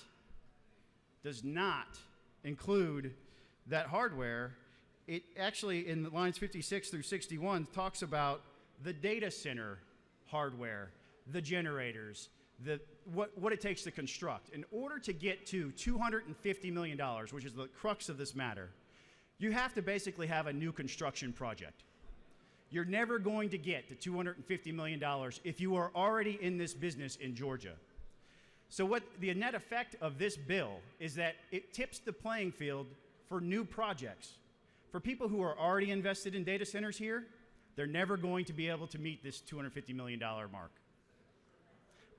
include that hardware. It actually, in lines 56 through 61, talks about the data center hardware, the generators, what it takes to construct. In order to get to $250 million, which is the crux of this matter, you have to basically have a new construction project. You're never going to get to $250 million if you are already in this business in Georgia. So what the net effect of this bill is that it tips the playing field for new projects. For people who are already invested in data centers here, they're never going to be able to meet this $250 million mark.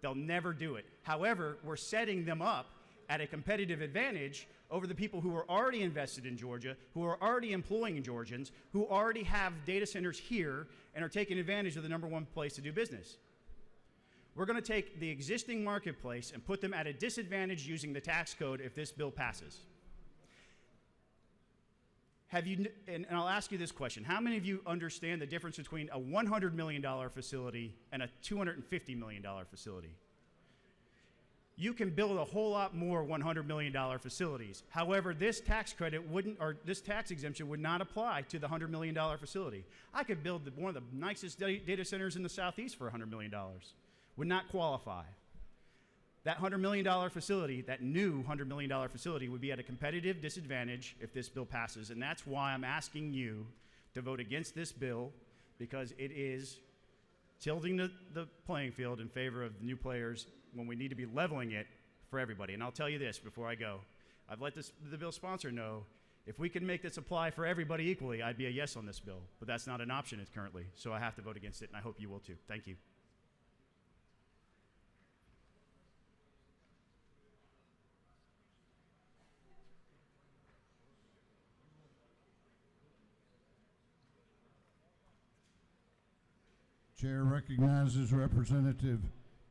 They'll never do it. However, we're setting them up at a competitive advantage over the people who are already invested in Georgia, who are already employing Georgians, who already have data centers here and are taking advantage of the #1 place to do business. We're going to take the existing marketplace and put them at a disadvantage using the tax code if this bill passes. And I'll ask you this question. How many of you understand the difference between a $100 million facility and a $250 million facility? You can build a whole lot more $100 million facilities. However, this tax credit wouldn't, or this tax exemption would not apply to the $100 million facility. I could build one of the nicest data centers in the Southeast for $100 million. Would not qualify. That $100 million facility, that new $100 million facility, would be at a competitive disadvantage if this bill passes, and that's why I'm asking you to vote against this bill, because it is tilting the playing field in favor of new players when we need to be leveling it for everybody. And I'll tell you this before I go. I've let the bill sponsor know, if we can make this apply for everybody equally, I'd be a yes on this bill, but that's not an option currently, so I have to vote against it, and I hope you will too. Thank you. Chair recognizes Representative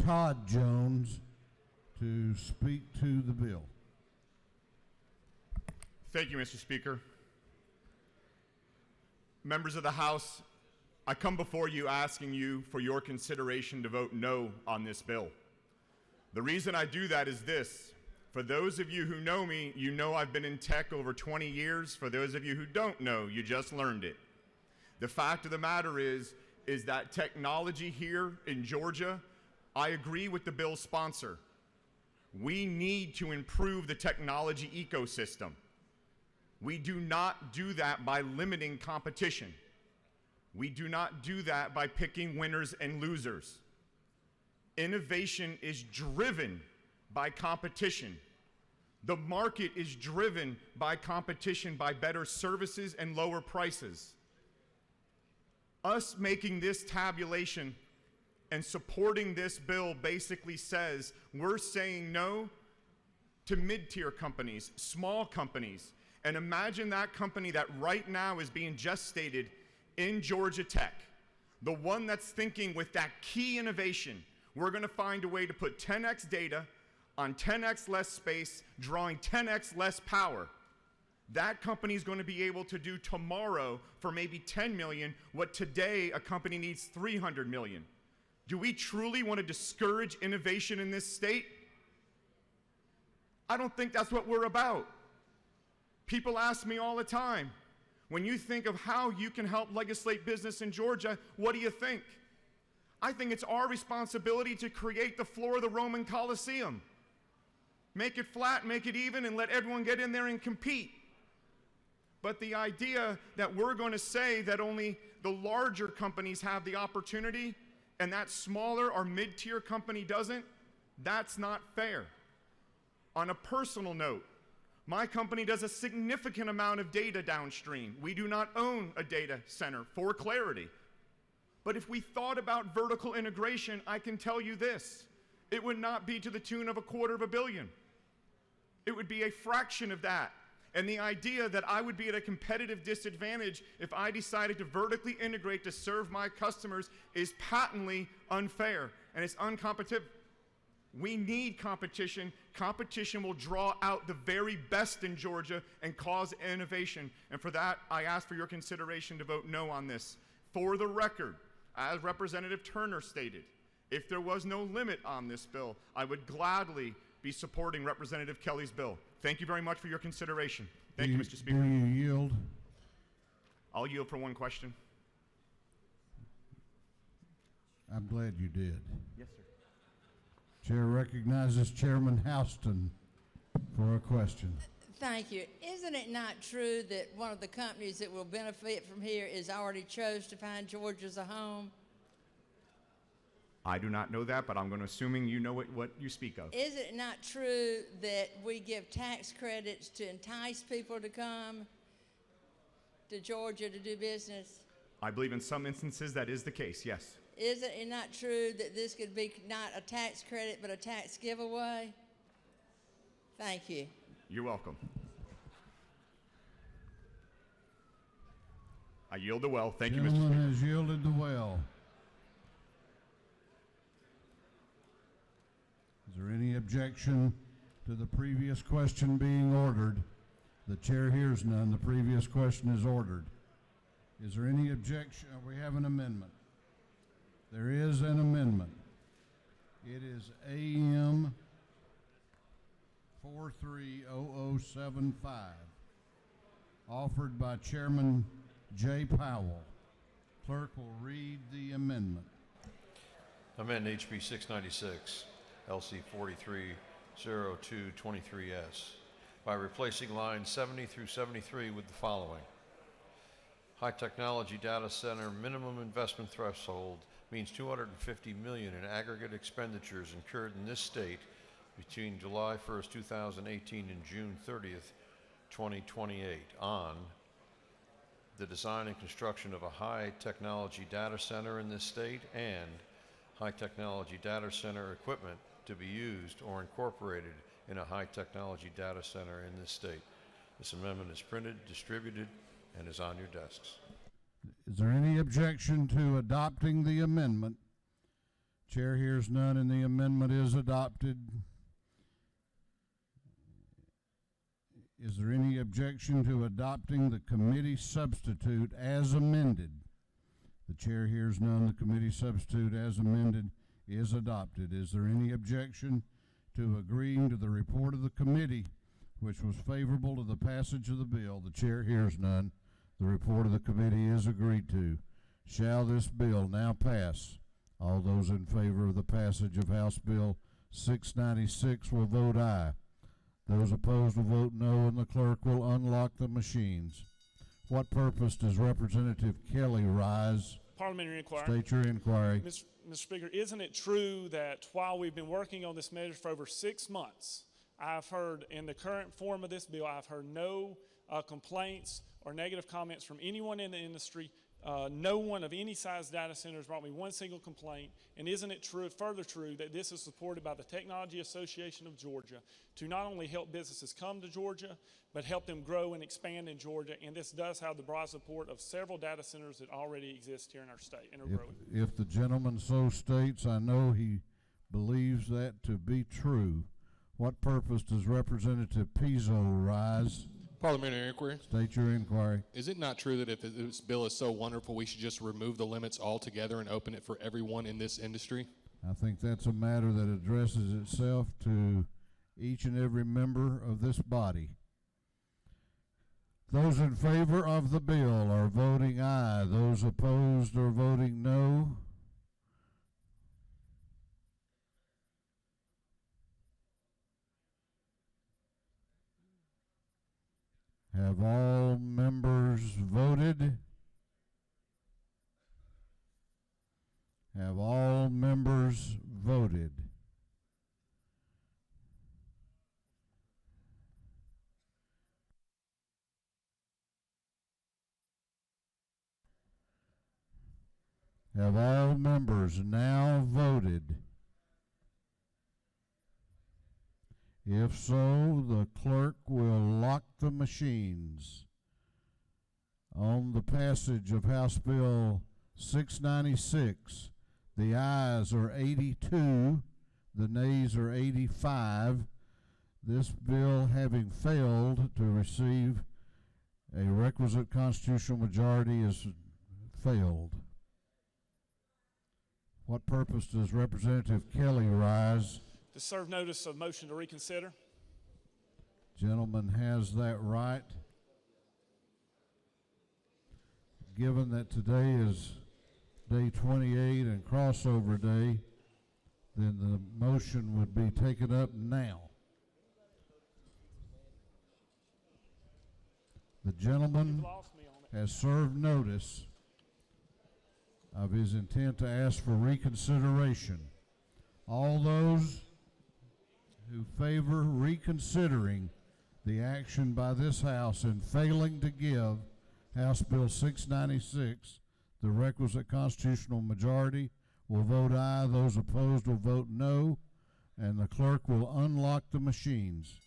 Todd Jones to speak to the bill. Thank you, Mr. Speaker. Members of the House, I come before you asking you for your consideration to vote no on this bill. The reason I do that is this. For those of you who know me, you know I've been in tech over 20 years. For those of you who don't know, you just learned it. The fact of the matter is that technology here in Georgia, I agree with the bill's sponsor. We need to improve the technology ecosystem. We do not do that by limiting competition. We do not do that by picking winners and losers. Innovation is driven by competition. The market is driven by competition, by better services and lower prices. Us making this tabulation and supporting this bill basically says we're saying no to mid-tier companies, small companies. And imagine that company that right now is being gestated in Georgia Tech, the one that's thinking with that key innovation, we're going to find a way to put 10x data on 10x less space, drawing 10x less power. That company is going to be able to do tomorrow for maybe 10 million what today a company needs 300 million. Do we truly want to discourage innovation in this state? I don't think that's what we're about. People ask me all the time, when you think of how you can help legislate business in Georgia, what do you think? I think it's our responsibility to create the floor of the Roman Colosseum. Make it flat, make it even, and let everyone get in there and compete. But the idea that we're going to say that only the larger companies have the opportunity and that smaller or mid-tier company doesn't, that's not fair. On a personal note, my company does a significant amount of data downstream. We do not own a data center, for clarity. But if we thought about vertical integration, I can tell you this, it would not be to the tune of $250 million. It would be a fraction of that. And the idea that I would be at a competitive disadvantage if I decided to vertically integrate to serve my customers is patently unfair, and it's uncompetitive. We need competition. Competition will draw out the very best in Georgia and cause innovation. And for that, I ask for your consideration to vote no on this. For the record, as Representative Turner stated, if there was no limit on this bill, I would gladly be supporting Representative Kelly's bill. Thank you very much for your consideration. Thank you, Mr. Speaker. Do you yield? I'll yield for one question. I'm glad you did. Yes, sir. Chair recognizes Chairman Houston for a question. Thank you. Isn't it not true that one of the companies that will benefit from here is already chose to find Georgia as a home? I do not know that, but I'm going to assuming you know what you speak of. Is it not true that we give tax credits to entice people to come to Georgia to do business? I believe in some instances that is the case, yes. Isn't it not true that this could be not a tax credit but a tax giveaway? Thank you. You're welcome. I yield the well. Thank you, Mr. Gentleman Speaker. has yielded the well. Is there any objection to the previous question being ordered? The chair hears none. The previous question is ordered. Is there any objection? We have an amendment. There is an amendment. It is AM 430075, offered by Chairman Jay Powell. Clerk will read the amendment. Amend HB 696, LC 430223S by replacing lines 70 through 73 with the following. High technology data center minimum investment threshold means $250 million in aggregate expenditures incurred in this state between July 1st, 2018 and June 30th, 2028 on the design and construction of a high technology data center in this state and high technology data center equipment to be used or incorporated in a high technology data center in this state. This amendment is printed, distributed, and is on your desks. Is there any objection to adopting the amendment? Chair hears none, and the amendment is adopted. Is there any objection to adopting the committee substitute as amended? The chair hears none. The committee substitute as amended is adopted. Is there any objection to agreeing to the report of the committee, which was favorable to the passage of the bill? The chair hears none. The report of the committee is agreed to. Shall this bill now pass? All those in favor of the passage of House Bill 696 will vote aye. Those opposed will vote no, and the clerk will unlock the machines. What purpose does Representative Kelly rise? Parliamentary inquiry. State your inquiry. Mr. Speaker, isn't it true that while we've been working on this measure for over 6 months, I've heard in the current form of this bill, I've heard no complaints or negative comments from anyone in the industry. No one of any size data center has brought me one single complaint. And isn't it true, further true, that this is supported by the Technology Association of Georgia to not only help businesses come to Georgia, but help them grow and expand in Georgia? And this does have the broad support of several data centers that already exist here in our state and are growing. If the gentleman so states, I know he believes that to be true. What purpose does Representative Pizzo rise? Parliamentary inquiry. State your inquiry. Is it not true that if this bill is so wonderful, we should just remove the limits altogether and open it for everyone in this industry? I think that's a matter that addresses itself to each and every member of this body. Those in favor of the bill are voting aye. Those opposed are voting no. Have all members voted? Have all members voted? Have all members now voted? If so, the clerk will lock the machines. On the passage of House Bill 696, the ayes are 82, the nays are 85. This bill having failed to receive a requisite constitutional majority is failed. What purpose does Representative Kelly rise? To serve notice of motion to reconsider. Gentleman has that right. Given that today is day 28 and crossover day, then the motion would be taken up now. The gentleman has served notice of his intent to ask for reconsideration. All those who favor reconsidering the action by this House in failing to give House Bill 696 the requisite constitutional majority will vote aye. Those opposed will vote no, and the clerk will unlock the machines.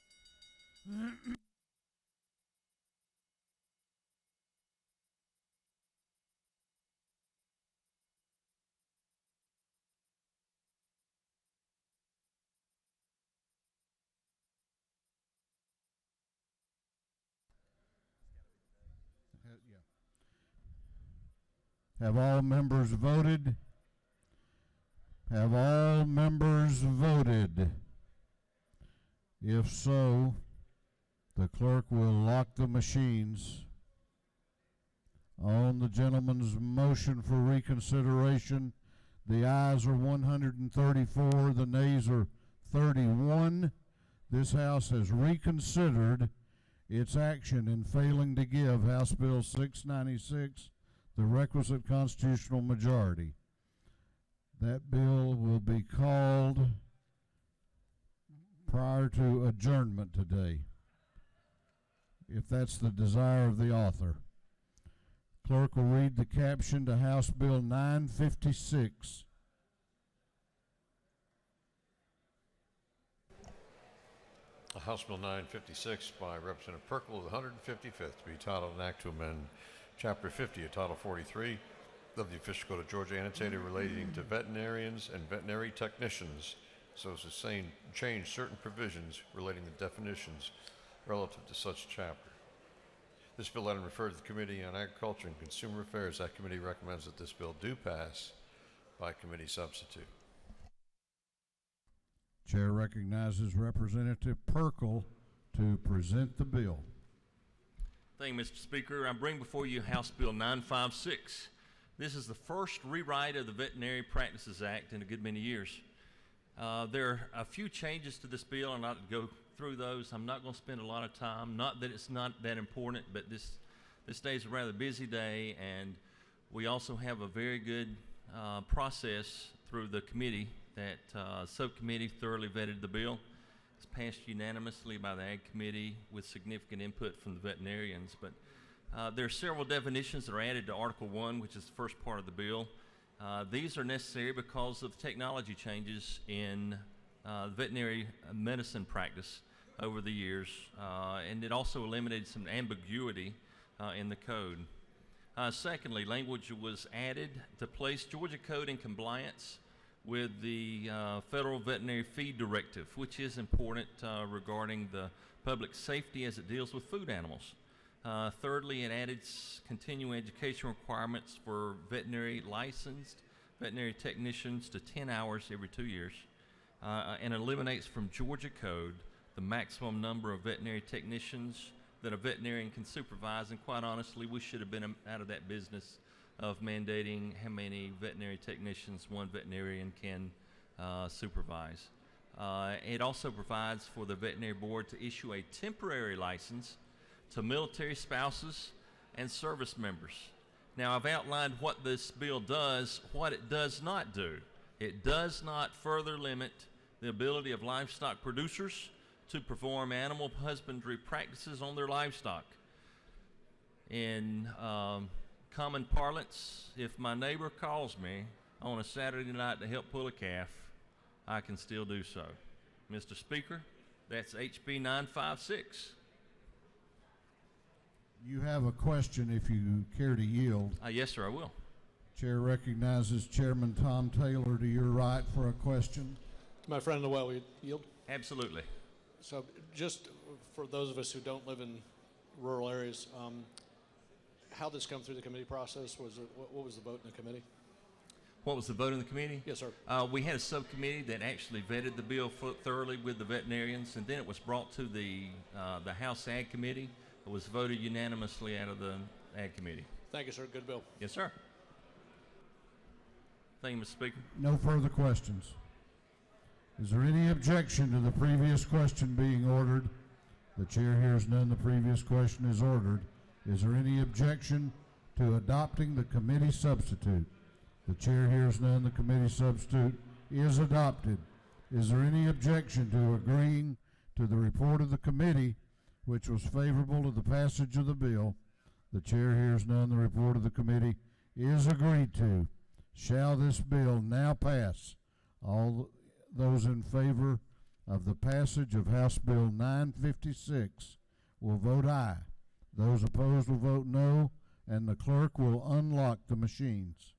Have all members voted? Have all members voted? If so, the clerk will lock the machines. On the gentleman's motion for reconsideration, the ayes are 134, the nays are 31. This House has reconsidered its action in failing to give House Bill 696 the requisite constitutional majority. That bill will be called prior to adjournment today, if that's the desire of the author. Clerk will read the caption to House Bill 956. House Bill 956 by Representative Perkle, the 155th, to be titled an act to amend Chapter 50 of Title 43 of the Official Code of Georgia, annotated relating to veterinarians and veterinary technicians, so as to change certain provisions relating to definitions relative to such chapter. This bill item referred to the Committee on Agriculture and Consumer Affairs. That committee recommends that this bill do pass by committee substitute. Chair recognizes Representative Perkle to present the bill. Thank you, Mr. Speaker. I bring before you House Bill 956. This is the first rewrite of the Veterinary Practices Act in a good many years. There are a few changes to this bill. I'm not going to go through those. I'm not going to spend a lot of time. Not that it's not that important, but this day is a rather busy day, and we also have a very good process through the committee. That subcommittee thoroughly vetted the bill. It's passed unanimously by the Ag Committee with significant input from the veterinarians. But there are several definitions that are added to Article 1, which is the first part of the bill. These are necessary because of technology changes in veterinary medicine practice over the years, and it also eliminated some ambiguity in the code. Secondly, language was added to place Georgia Code in compliance with the Federal Veterinary Feed Directive, which is important regarding the public safety as it deals with food animals. Thirdly, it added continuing education requirements for licensed veterinary technicians to 10 hours every 2 years, and eliminates from Georgia Code the maximum number of veterinary technicians that a veterinarian can supervise, and quite honestly, we should have been out of that business of mandating how many veterinary technicians one veterinarian can supervise. It also provides for the veterinary board to issue a temporary license to military spouses and service members. Now, I've outlined what this bill does. What it does not do: it does not further limit the ability of livestock producers to perform animal husbandry practices on their livestock. In common parlance, if my neighbor calls me on a Saturday night to help pull a calf, I can still do so. Mr. Speaker, that's HB 956. You have a question if you care to yield. Yes, sir, I will. Chair recognizes Chairman Tom Taylor to your right for a question. My friend Noel, will you yield? Absolutely. So just for those of us who don't live in rural areas, how did this come through the committee process? What was the vote in the committee? What was the vote in the committee? Yes, sir. We had a subcommittee that actually vetted the bill thoroughly with the veterinarians, and then it was brought to the House Ag Committee. It was voted unanimously out of the Ag Committee. Thank you, sir. Good bill. Yes, sir. Thank you, Mr. Speaker. No further questions. Is there any objection to the previous question being ordered? The chair hears none. The previous question is ordered. Is there any objection to adopting the committee substitute? The chair hears none. The committee substitute is adopted. Is there any objection to agreeing to the report of the committee, which was favorable to the passage of the bill? The chair hears none. The report of the committee is agreed to. Shall this bill now pass? All those in favor of the passage of House Bill 956 will vote aye. Those opposed will vote no, and the clerk will unlock the machines.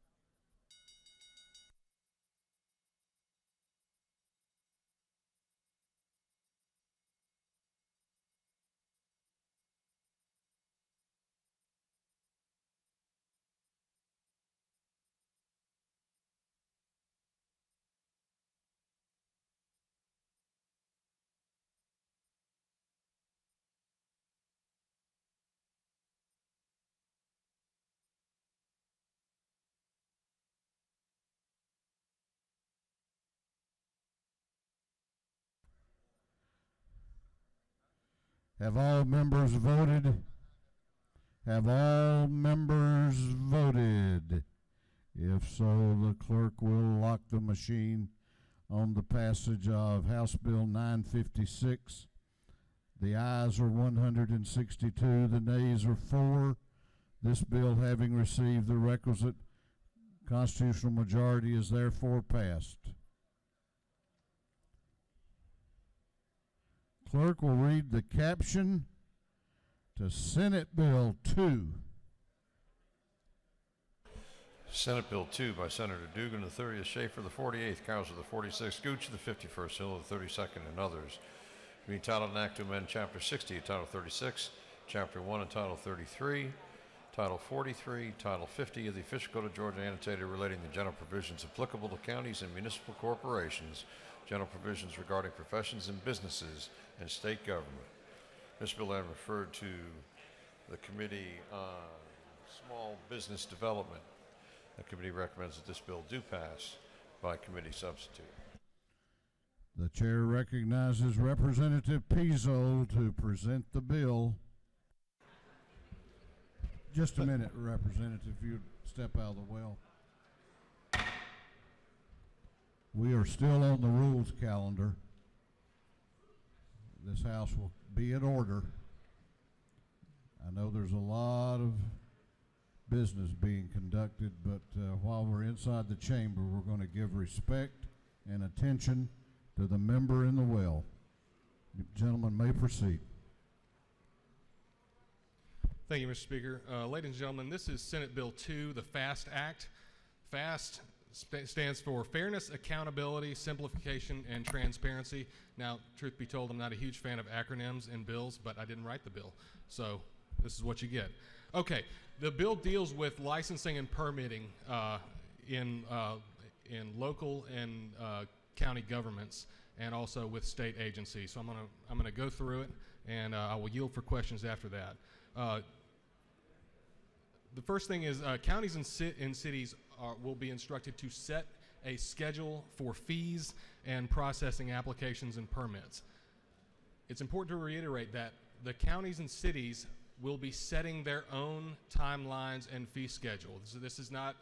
Have all members voted? Have all members voted? If so, the clerk will lock the machine on the passage of House Bill 956. The ayes are 162, the nays are 4. This bill, having received the requisite constitutional majority, is therefore passed. Clerk will read the caption to Senate Bill 2. Senate Bill 2 by Senator Dugan, the 30th, Schaefer, the 48th, Cowser, the 46th, Gooch, the 51st, Hill, the 32nd, and others. To be entitled an act to amend Chapter 60, Title 36, Chapter 1 and Title 33, Title 43, Title 50 of the Official Code of Georgia annotated relating the general provisions applicable to counties and municipal corporations, general provisions regarding professions and businesses, and state government. This bill has referred to the Committee on Small Business Development. The committee recommends that this bill do pass by committee substitute. The chair recognizes Representative Pizzo to present the bill. Just a minute, Representative, if you'd step out of the well. We are still on the rules calendar. This House will be in order. I know there's a lot of business being conducted, but while we're inside the chamber, we're going to give respect and attention to the member in the well. You gentlemen may proceed. Thank you, Mr. Speaker. Ladies and gentlemen, this is Senate Bill 2, the FAST Act. FAST stands for Fairness, Accountability, Simplification, and Transparency. Now, truth be told, I'm not a huge fan of acronyms in bills, but I didn't write the bill, so this is what you get. Okay, the bill deals with licensing and permitting in local and county governments and also with state agencies. So I'm gonna go through it, and I will yield for questions after that. The first thing is counties and cities will be instructed to set a schedule for fees and processing applications and permits. It's important to reiterate that the counties and cities will be setting their own timelines and fee schedule. This is not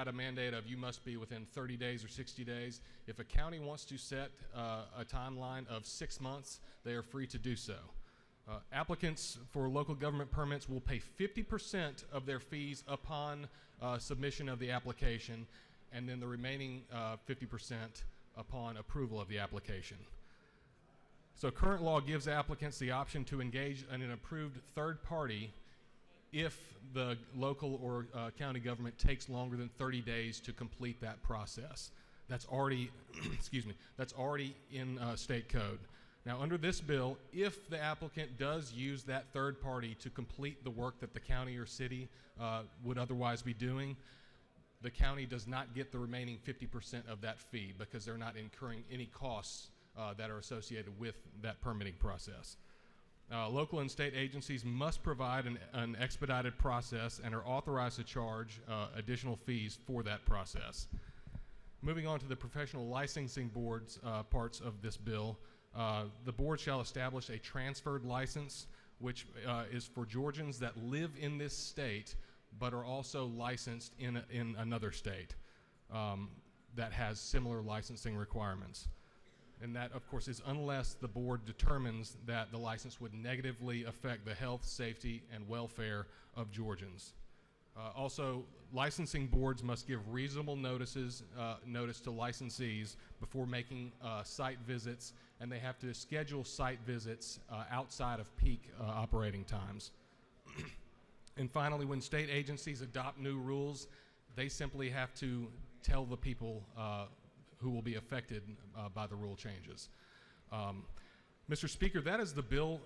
a mandate of you must be within 30 days or 60 days. If a county wants to set a timeline of 6 months, they are free to do so. Applicants for local government permits will pay 50% of their fees upon submission of the application, and then the remaining 50% upon approval of the application. So current law gives applicants the option to engage in an approved third party if the local or county government takes longer than 30 days to complete that process. That's already, excuse me, that's already in state code. Now under this bill, if the applicant does use that third party to complete the work that the county or city would otherwise be doing, the county does not get the remaining 50% of that fee because they're not incurring any costs that are associated with that permitting process. Local and state agencies must provide an expedited process and are authorized to charge additional fees for that process. Moving on to the professional licensing board's parts of this bill, the board shall establish a transferred license, which is for Georgians that live in this state but are also licensed in another state that has similar licensing requirements. And that, of course, is unless the board determines that the license would negatively affect the health, safety, and welfare of Georgians. Also, licensing boards must give reasonable notice to licensees before making site visits, and they have to schedule site visits outside of peak operating times. And finally, when state agencies adopt new rules, they simply have to tell the people who will be affected by the rule changes. Mr. Speaker, that is the bill.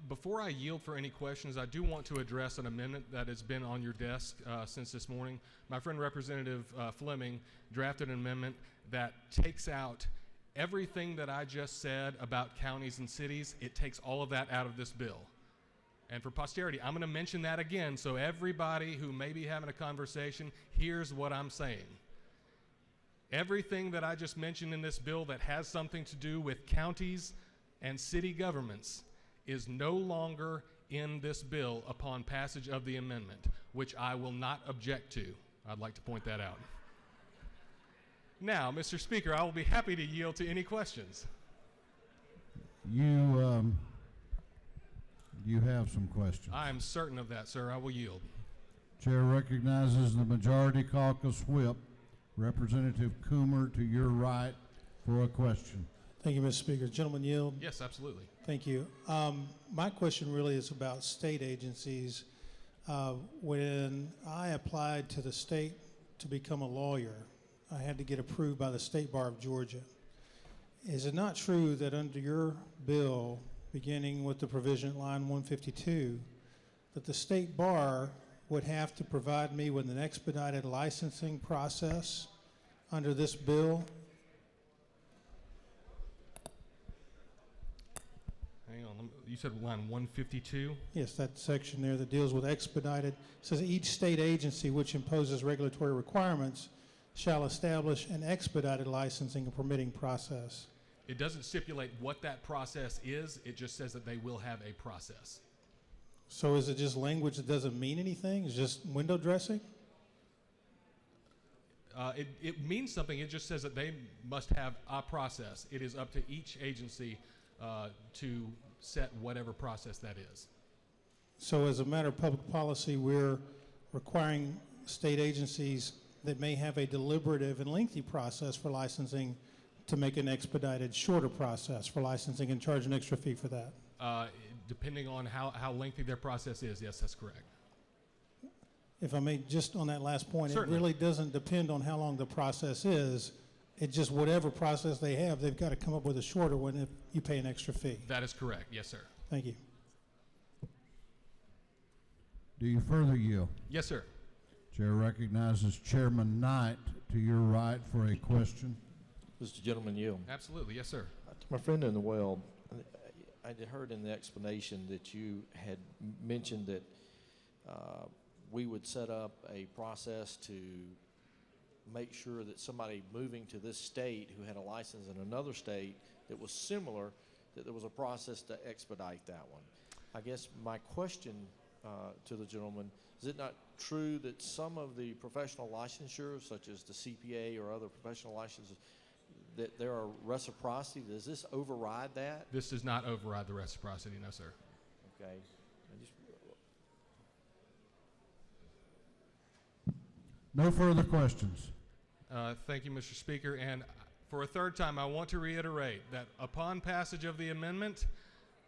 Before I yield for any questions, I do want to address an amendment that has been on your desk since this morning. My friend Representative Fleming drafted an amendment that takes out everything that I just said about counties and cities. It takes all of that out of this bill. And for posterity, I'm going to mention that again so everybody who may be having a conversation hears what I'm saying. Everything that I just mentioned in this bill that has something to do with counties and city governments is no longer in this bill upon passage of the amendment, which I will not object to. I'd like to point that out. Now, Mr. Speaker, I will be happy to yield to any questions. You have some questions. I am certain of that, sir. I will yield. Chair recognizes the Majority Caucus Whip, Representative Coomer, to your right for a question. Thank you, Mr. Speaker. Gentlemen, yield. Yes, absolutely. Thank you. My question really is about state agencies. When I applied to the state to become a lawyer, I had to get approved by the State Bar of Georgia. Is it not true that under your bill, beginning with the provision at line 152, that the State Bar would have to provide me with an expedited licensing process under this bill? Hang on, you said line 152? Yes, that section there that deals with expedited. It says each state agency which imposes regulatory requirements shall establish an expedited licensing and permitting process. It doesn't stipulate what that process is. It just says that they will have a process. So is it just language that doesn't mean anything? It's just window dressing? It means something. It just says that they must have a process. It is up to each agency to set whatever process that is. So as a matter of public policy, we're requiring state agencies that may have a deliberative and lengthy process for licensing to make an expedited, shorter process for licensing and charge an extra fee for that. Depending on how lengthy their process is, yes, that's correct. If I may, just on that last point, Certainly. It really doesn't depend on how long the process is. It's just whatever process they have, they've got to come up with a shorter one if you pay an extra fee. That is correct, yes, sir. Thank you. Do you further yield? Yes, sir. Chair recognizes Chairman Knight to your right for a question. Does the gentleman yield? Absolutely, yes, sir. To my friend in the well, I had heard in the explanation that you had mentioned that we would set up a process to make sure that somebody moving to this state who had a license in another state that was similar, that there was a process to expedite that one. I guess my question to the gentleman, is it not true that some of the professional licensures, such as the CPA or other professional licenses, that there are reciprocity? Does this override that? This does not override the reciprocity, no, sir. Okay. No further questions. Thank you, Mr. Speaker. And for a third time, I want to reiterate that upon passage of the amendment,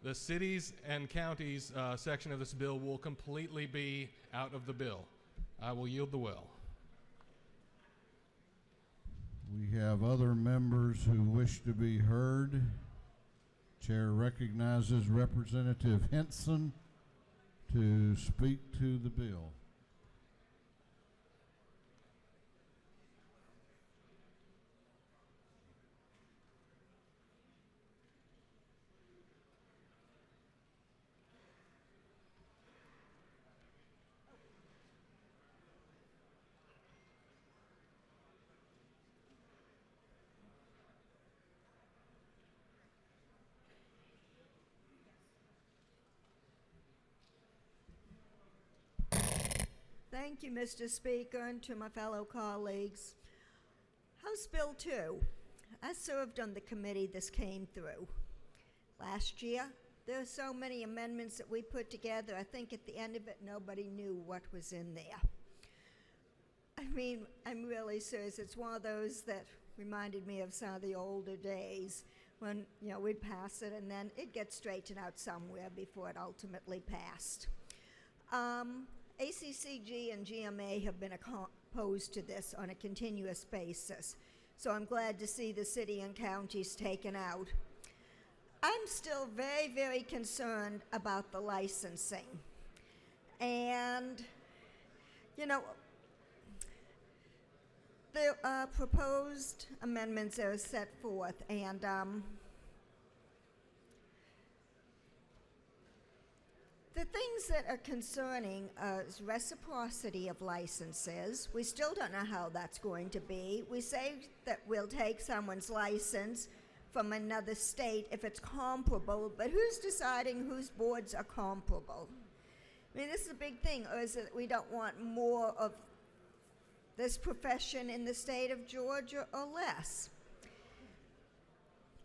the cities and counties section of this bill will completely be out of the bill. I will yield the well. We have other members who wish to be heard. Chair recognizes Representative Henson to speak to the bill. Thank you, Mr. Speaker, and to my fellow colleagues. House Bill 2. I served on the committee this came through. Last year, there were so many amendments that we put together, I think at the end of it, nobody knew what was in there. I mean, I'm really serious. It's one of those that reminded me of some of the older days when, you know, we'd pass it and then it'd get straightened out somewhere before it ultimately passed. ACCG and GMA have been opposed to this on a continuous basis, so I'm glad to see the city and counties taken out. I'm still very, very concerned about the licensing. And, you know, the proposed amendments that are set forth, and the things that are concerning is reciprocity of licenses. We still don't know how that's going to be. We say that we'll take someone's license from another state if it's comparable, but who's deciding whose boards are comparable? I mean, this is a big thing, or is it that we don't want more of this profession in the state of Georgia or less?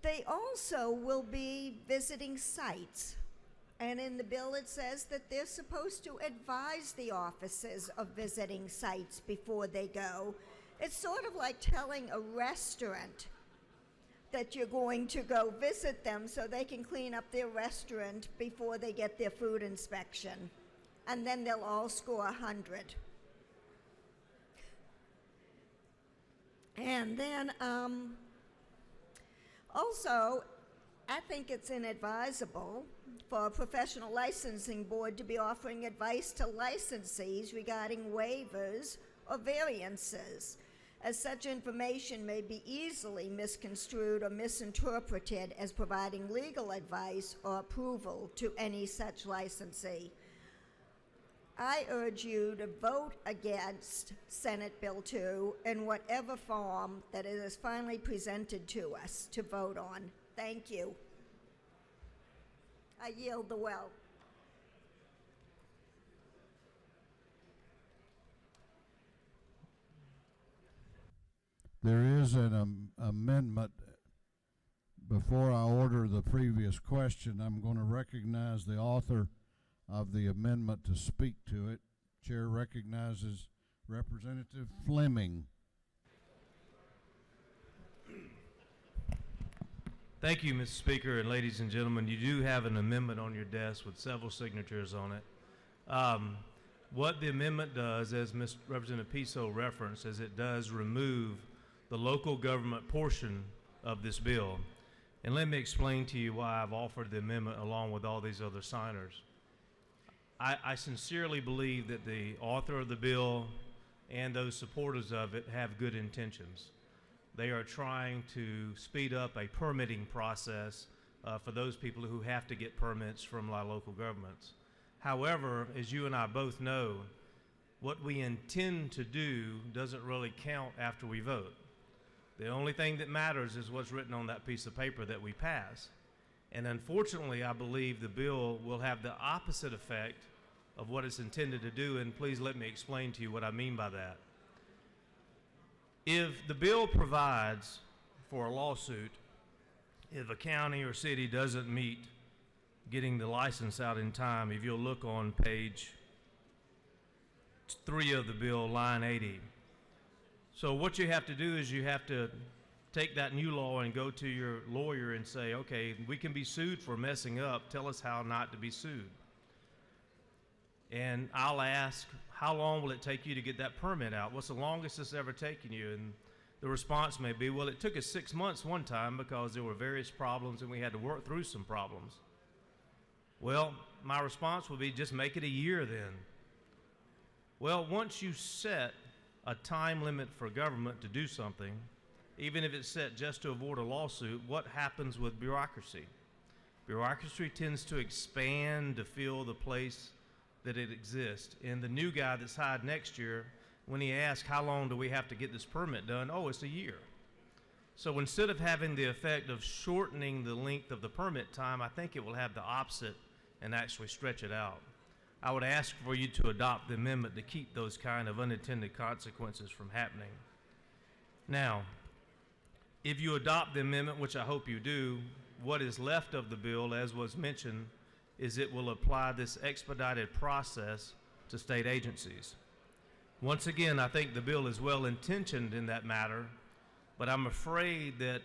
They also will be visiting sites. And in the bill it says that they're supposed to advise the officers of visiting sites before they go. It's sort of like telling a restaurant that you're going to go visit them so they can clean up their restaurant before they get their food inspection. And then they'll all score 100. And then also, I think it's inadvisable for a professional licensing board to be offering advice to licensees regarding waivers or variances, as such information may be easily misconstrued or misinterpreted as providing legal advice or approval to any such licensee. I urge you to vote against Senate Bill 2 in whatever form that it is finally presented to us to vote on. Thank you. I yield the well. There is an amendment. Before I order the previous question, I'm going to recognize the author of the amendment to speak to it. Chair recognizes Representative Fleming. Thank you, Mr. Speaker, and ladies and gentlemen. You do have an amendment on your desk with several signatures on it. What the amendment does, as Representative Piso referenced, is it does remove the local government portion of this bill. And let me explain to you why I've offered the amendment along with all these other signers. I sincerely believe that the author of the bill and those supporters of it have good intentions. they are trying to speed up a permitting process for those people who have to get permits from our local governments. However, as you and I both know, what we intend to do doesn't really count after we vote. The only thing that matters is what's written on that piece of paper that we pass. And unfortunately, I believe the bill will have the opposite effect of what it's intended to do, and please let me explain to you what I mean by that. If the bill provides for a lawsuit, if a county or city doesn't meet getting the license out in time, if you'll look on page 3 of the bill, line 80. So what you have to do is you have to take that new law and go to your lawyer and say, okay, we can be sued for messing up. Tell us how not to be sued. And I'll ask, how long will it take you to get that permit out? What's the longest it's ever taken you? And the response may be, well, it took us 6 months one time because there were various problems and we had to work through some problems. Well, my response would be, just make it a year then. Well, once you set a time limit for government to do something, even if it's set just to avoid a lawsuit, what happens with bureaucracy? Bureaucracy tends to expand to fill the place that it exists. And the new guy that's hired next year, when he asks, how long do we have to get this permit done? Oh, it's a year. So instead of having the effect of shortening the length of the permit time, I think it will have the opposite and actually stretch it out. I would ask for you to adopt the amendment to keep those kind of unintended consequences from happening. Now, if you adopt the amendment, which I hope you do, what is left of the bill, as was mentioned, is it will apply this expedited process to state agencies. Once again, I think the bill is well intentioned in that matter, but I'm afraid that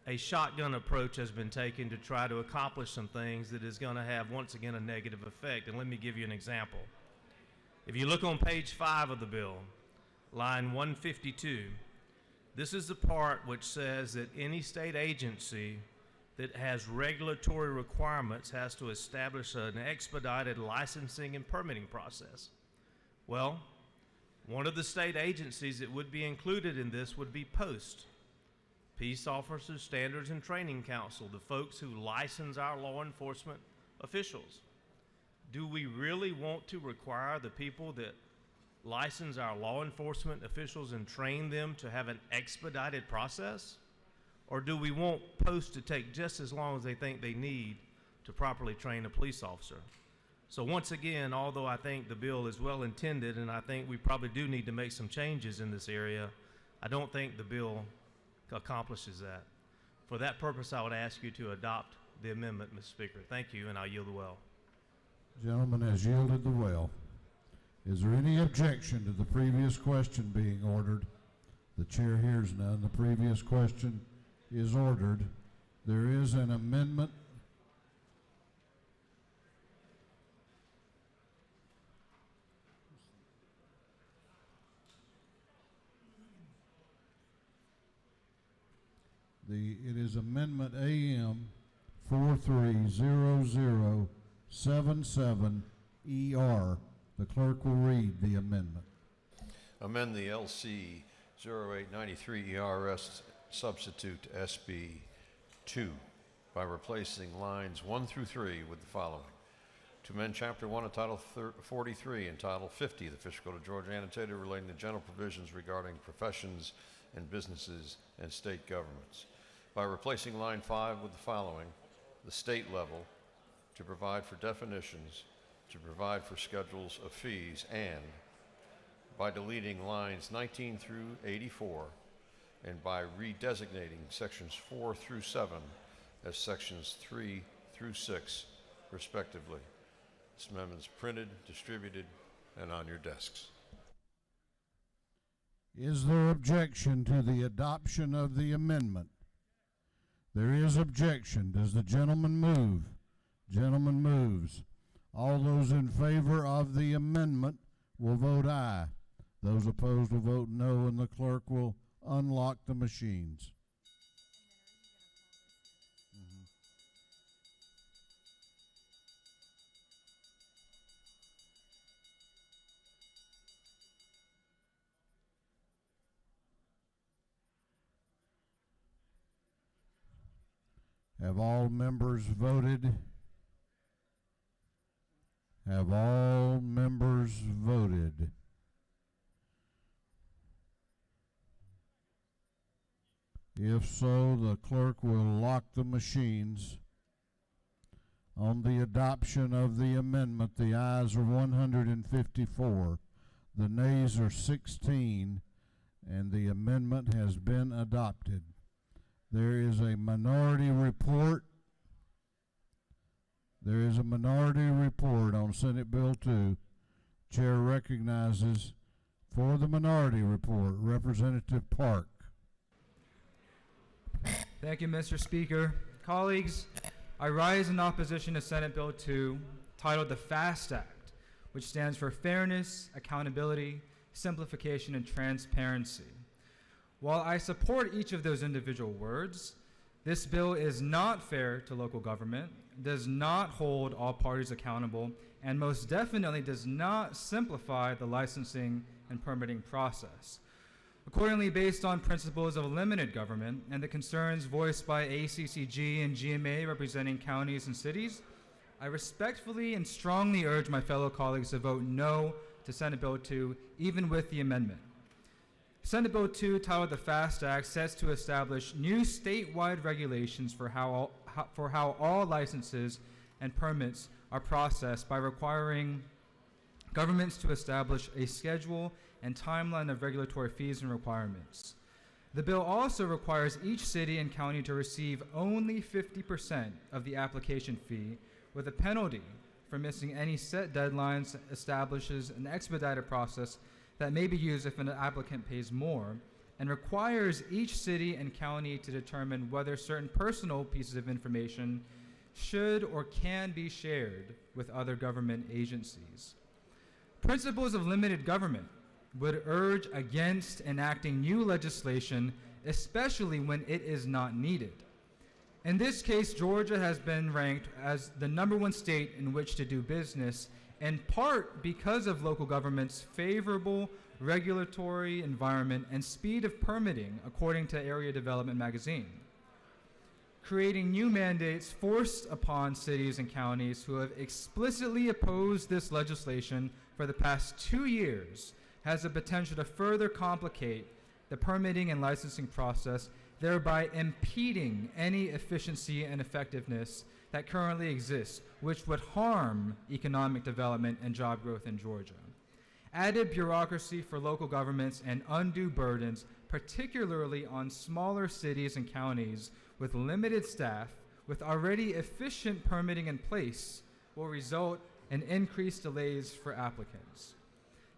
a shotgun approach has been taken to try to accomplish some things that is going to have, once again, a negative effect. And let me give you an example. If you look on page 5 of the bill, line 152, this is the part which says that any state agency that has regulatory requirements has to establish an expedited licensing and permitting process. Well, one of the state agencies that would be included in this would be POST, Peace Officers Standards and Training Council, the folks who license our law enforcement officials. Do we really want to require the people that license our law enforcement officials and train them to have an expedited process? Or do we want POST to take just as long as they think they need to properly train a police officer? So once again, although I think the bill is well intended and I think we probably do need to make some changes in this area, I don't think the bill accomplishes that. For that purpose, I would ask you to adopt the amendment, Mr. Speaker. Thank you, and I'll yield the well. Gentleman has yielded the well. Is there any objection to the previous question being ordered? The chair hears none. The previous question is ordered. There is an amendment. It is Amendment AM 430077ER. The clerk will read the amendment. Amend the LC 0893 ERS substitute SB 2 by replacing lines 1 through 3 with the following. To amend Chapter 1 of Title 43 and Title 50 of the Official Code of Georgia annotated relating to general provisions regarding professions and businesses and state governments. By replacing line 5 with the following, the state level, to provide for definitions, to provide for schedules of fees, and by deleting lines 19 through 84, and by redesignating sections 4 through 7 as sections 3 through 6, respectively. This amendment is printed, distributed, and on your desks. Is there objection to the adoption of the amendment? There is objection. Does the gentleman move? Gentleman moves. All those in favor of the amendment will vote aye. Those opposed will vote no, and the clerk will unlock the machines. Have all members voted? Have all members voted? If so, the clerk will lock the machines. On the adoption of the amendment, the ayes are 154, the nays are 16, and the amendment has been adopted. There is a minority report. There is a minority report on Senate Bill 2. Chair recognizes for the minority report Representative Park. Thank you, Mr. Speaker. Colleagues, I rise in opposition to Senate Bill 2, titled the FAST Act, which stands for Fairness, Accountability, Simplification, and Transparency. While I support each of those individual words, this bill is not fair to local government, does not hold all parties accountable, and most definitely does not simplify the licensing and permitting process. Accordingly, based on principles of limited government and the concerns voiced by ACCG and GMA representing counties and cities, I respectfully and strongly urge my fellow colleagues to vote no to Senate Bill 2, even with the amendment. Senate Bill 2, titled the FAST Act, sets to establish new statewide regulations for how all licenses and permits are processed by requiring governments to establish a schedule and timeline of regulatory fees and requirements. The bill also requires each city and county to receive only 50% of the application fee, with a penalty for missing any set deadlines, establishes an expedited process that may be used if an applicant pays more, and requires each city and county to determine whether certain personal pieces of information should or can be shared with other government agencies. Principles of limited government would urge against enacting new legislation, especially when it is not needed. In this case, Georgia has been ranked as the #1 state in which to do business, in part because of local government's favorable regulatory environment and speed of permitting, according to Area Development magazine. Creating new mandates forced upon cities and counties who have explicitly opposed this legislation for the past 2 years has the potential to further complicate the permitting and licensing process, thereby impeding any efficiency and effectiveness that currently exists, which would harm economic development and job growth in Georgia. Added bureaucracy for local governments and undue burdens, particularly on smaller cities and counties with limited staff, with already efficient permitting in place, will result in increased delays for applicants.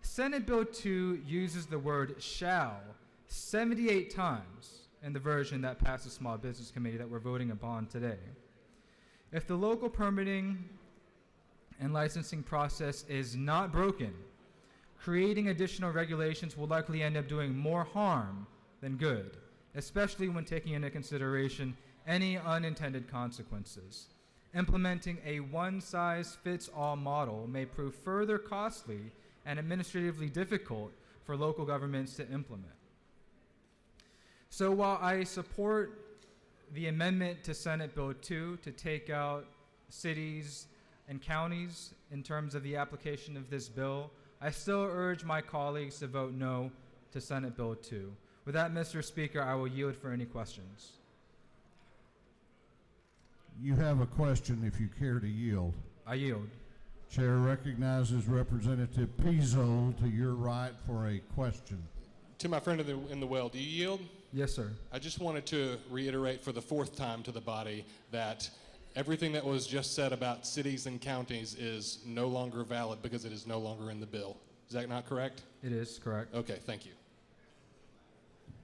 Senate Bill 2 uses the word shall 78 times in the version that passed the Small Business Committee that we're voting upon today. If the local permitting and licensing process is not broken, creating additional regulations will likely end up doing more harm than good, especially when taking into consideration any unintended consequences. Implementing a one-size-fits-all model may prove further costly and administratively difficult for local governments to implement. So while I support the amendment to Senate Bill 2 to take out cities and counties in terms of the application of this bill, I still urge my colleagues to vote no to Senate Bill 2. With that, Mr. Speaker, I will yield for any questions. You have a question if you care to yield. I yield. Chair recognizes Representative Pizzo to your right for a question. To my friend in the well, do you yield? Yes, sir. I just wanted to reiterate for the 4th time to the body that everything that was just said about cities and counties is no longer valid because it is no longer in the bill. Is that not correct? It is correct. Okay, thank you.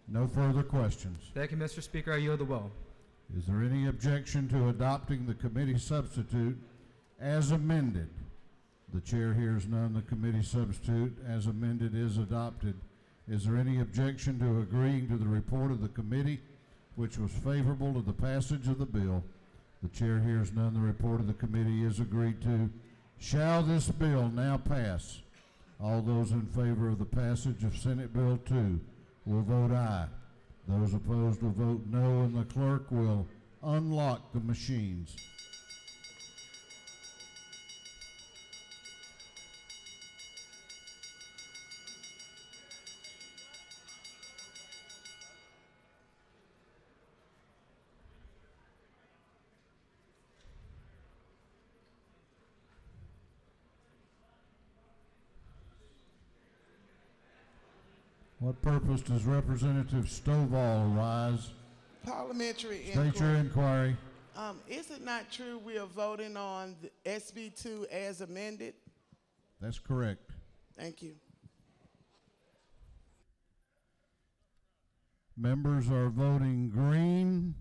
No further questions. Thank you, Mr. Speaker. I yield the will. Is there any objection to adopting the committee substitute as amended? The chair hears none. The committee substitute as amended is adopted. Is there any objection to agreeing to the report of the committee, which was favorable to the passage of the bill? The chair hears none. The report of the committee is agreed to. Shall this bill now pass? All those in favor of the passage of Senate Bill 2 will vote aye. Those opposed will vote no, and the clerk will unlock the machines. What purpose does Representative Stovall arise? Parliamentary State your inquiry. Is it not true we are voting on the SB 2 as amended? That's correct. Thank you. Members are voting green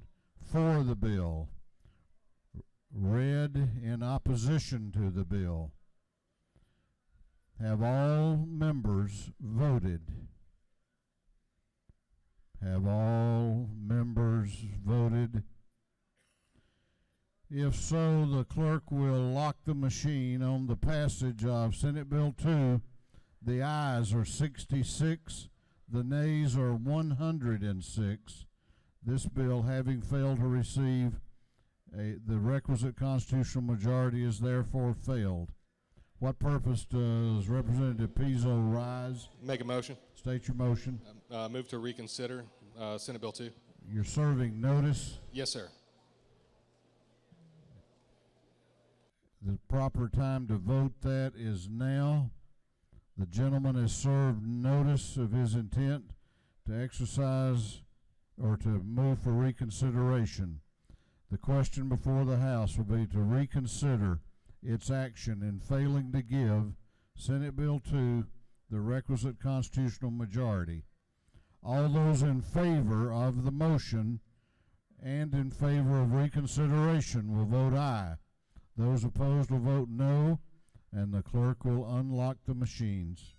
for the bill, red in opposition to the bill. Have all members voted? Have all members voted? If so, the clerk will lock the machine on the passage of Senate Bill 2. The ayes are 66, the nays are 106. This bill, having failed to receive the requisite constitutional majority, is therefore failed. What purpose does Representative Pizzo rise? Make a motion. State your motion. Move to reconsider Senate Bill 2. You're serving notice. Yes, sir. The proper time to vote that is now. The gentleman has served notice of his intent to exercise or to move for reconsideration. The question before the House will be to reconsider its action in failing to give Senate Bill 2 the requisite constitutional majority. All those in favor of the motion and in favor of reconsideration will vote aye. Those opposed will vote no, and the clerk will unlock the machines.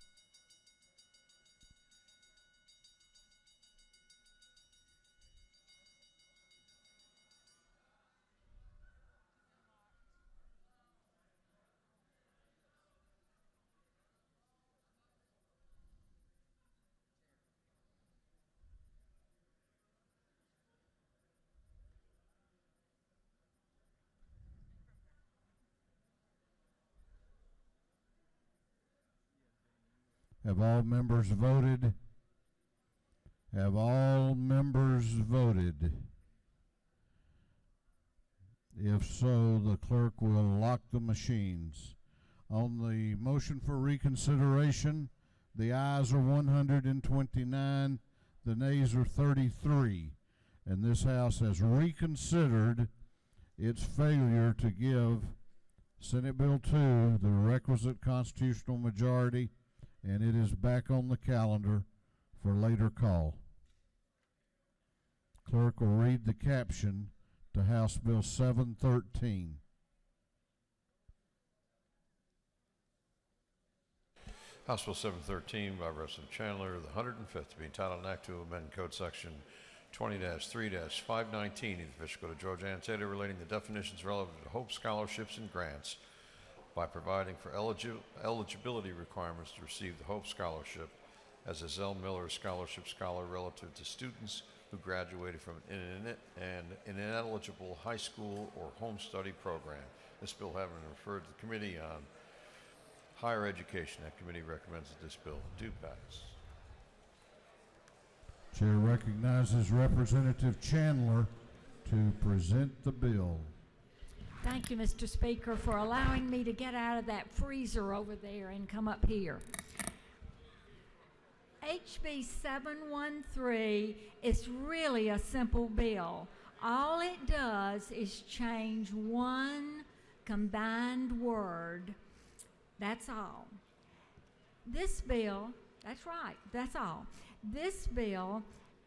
Have all members voted? Have all members voted? If so, the clerk will lock the machines. On the motion for reconsideration, the ayes are 129, the nays are 33, and this House has reconsidered its failure to give Senate Bill 2 the requisite constitutional majority, and it is back on the calendar for later call. Clerk will read the caption to House Bill 713. House Bill 713 by Representative Chandler, the 105th, to be entitled an act to amend Code Section 20-3-519 of the Official Code of Georgia Annotated relating the definitions relevant to Hope scholarships and grants by providing for eligibility requirements to receive the Hope Scholarship as a Zell Miller Scholarship Scholar relative to students who graduated from an ineligible high school or home study program. This bill having been referred to the Committee on Higher Education. That committee recommends that this bill do pass. Chair recognizes Representative Chandler to present the bill. Thank you, Mr. Speaker, for allowing me to get out of that freezer over there and come up here. HB 713 is really a simple bill. All it does is change one combined word. That's all. This bill, that's right, that's all. This bill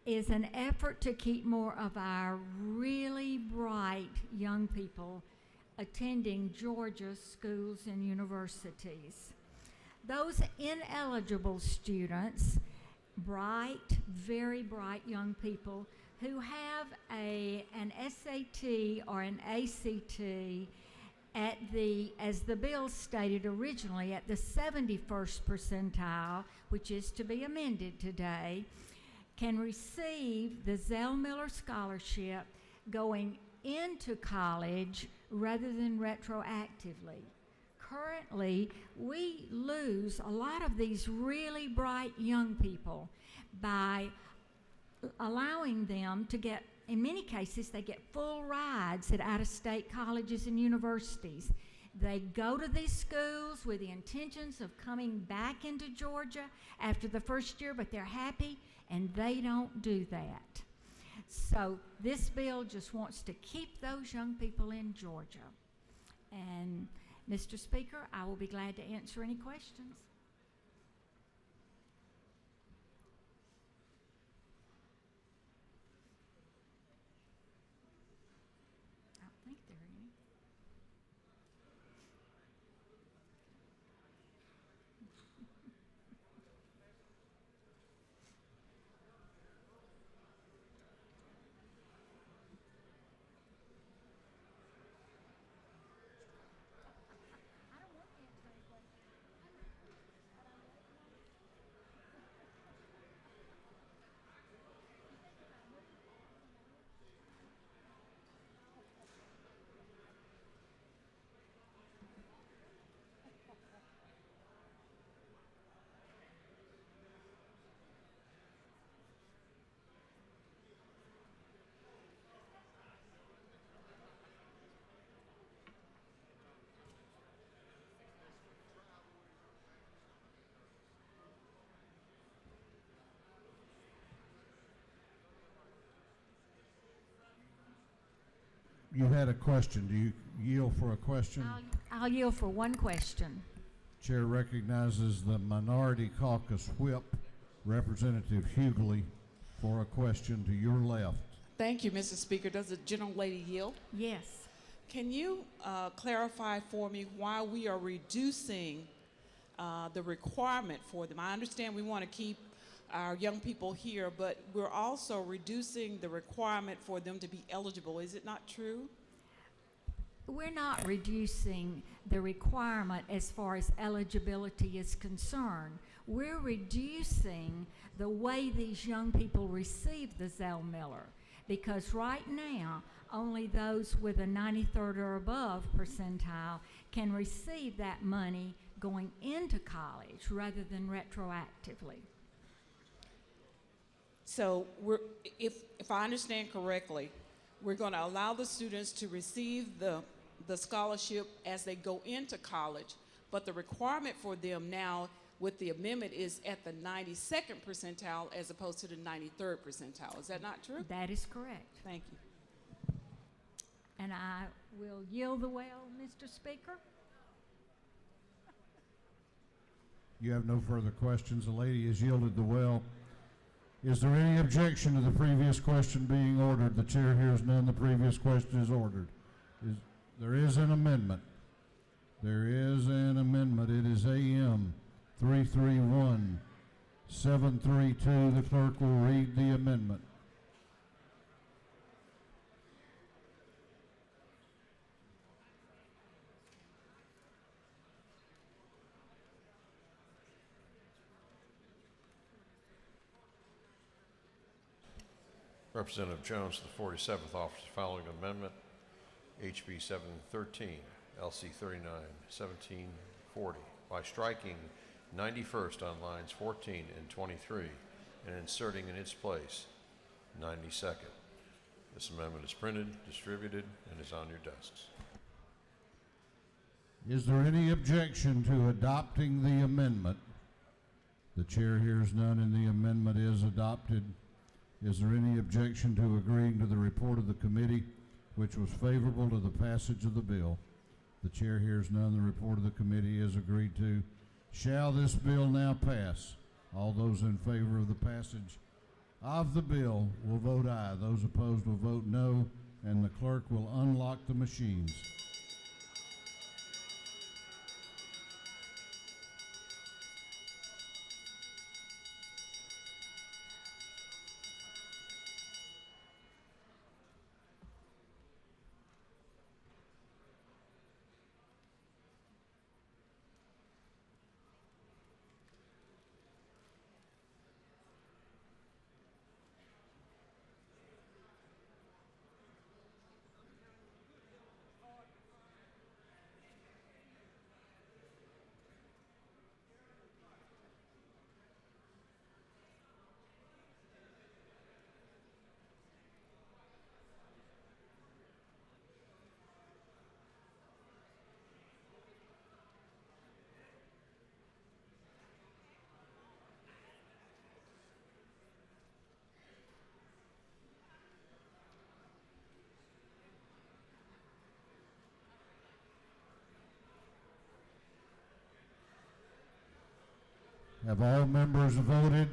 is an effort to keep more of our really bright young people attending Georgia schools and universities. Those ineligible students, bright, very bright young people who have an SAT or an ACT at as the bill stated originally, at the 71st percentile, which is to be amended today, can receive the Zell Miller Scholarship going into college rather than retroactively. Currently, we lose a lot of these really bright young people by allowing them to get, in many cases, they get full rides at out-of-state colleges and universities. They go to these schools with the intentions of coming back into Georgia after the first year, but they're happy, and they don't do that. So this bill just wants to keep those young people in Georgia. And Mr. Speaker, I will be glad to answer any questions. I don't think there are any. You had a question. Do you yield for a question? I'll yield for one question. Chair recognizes the Minority Caucus Whip, Representative Hughley, for a question to your left. Thank you, Mr. Speaker. Does the gentlelady yield? Yes. Can you clarify for me why we are reducing the requirement for them? I understand we want to keep our young people here, but we're also reducing the requirement for them to be eligible. Is it not true? We're not reducing the requirement as far as eligibility is concerned. We're reducing the way these young people receive the Zell Miller, because right now only those with a 93rd or above percentile can receive that money going into college rather than retroactively. So if I understand correctly, we're going to allow the students to receive the scholarship as they go into college, but the requirement for them now with the amendment is at the 92nd percentile as opposed to the 93rd percentile. Is that not true? That is correct. Thank you. And I will yield the well, Mr. Speaker. You have no further questions. The lady has yielded the well. Is there any objection to the previous question being ordered? The chair hears none. The previous question is ordered. There is an amendment. There is an amendment. It is AM 331732. The clerk will read the amendment. Representative Jones to the 47th Office, following amendment, HB 713, LC 39, 1740, by striking 91st on lines 14 and 23 and inserting in its place 92nd. This amendment is printed, distributed, and is on your desks. Is there any objection to adopting the amendment? The chair hears none, and the amendment is adopted. Is there any objection to agreeing to the report of the committee, which was favorable to the passage of the bill? The chair hears none. The report of the committee is agreed to. Shall this bill now pass? All those in favor of the passage of the bill will vote aye. Those opposed will vote no, and the clerk will unlock the machines. Have all members voted?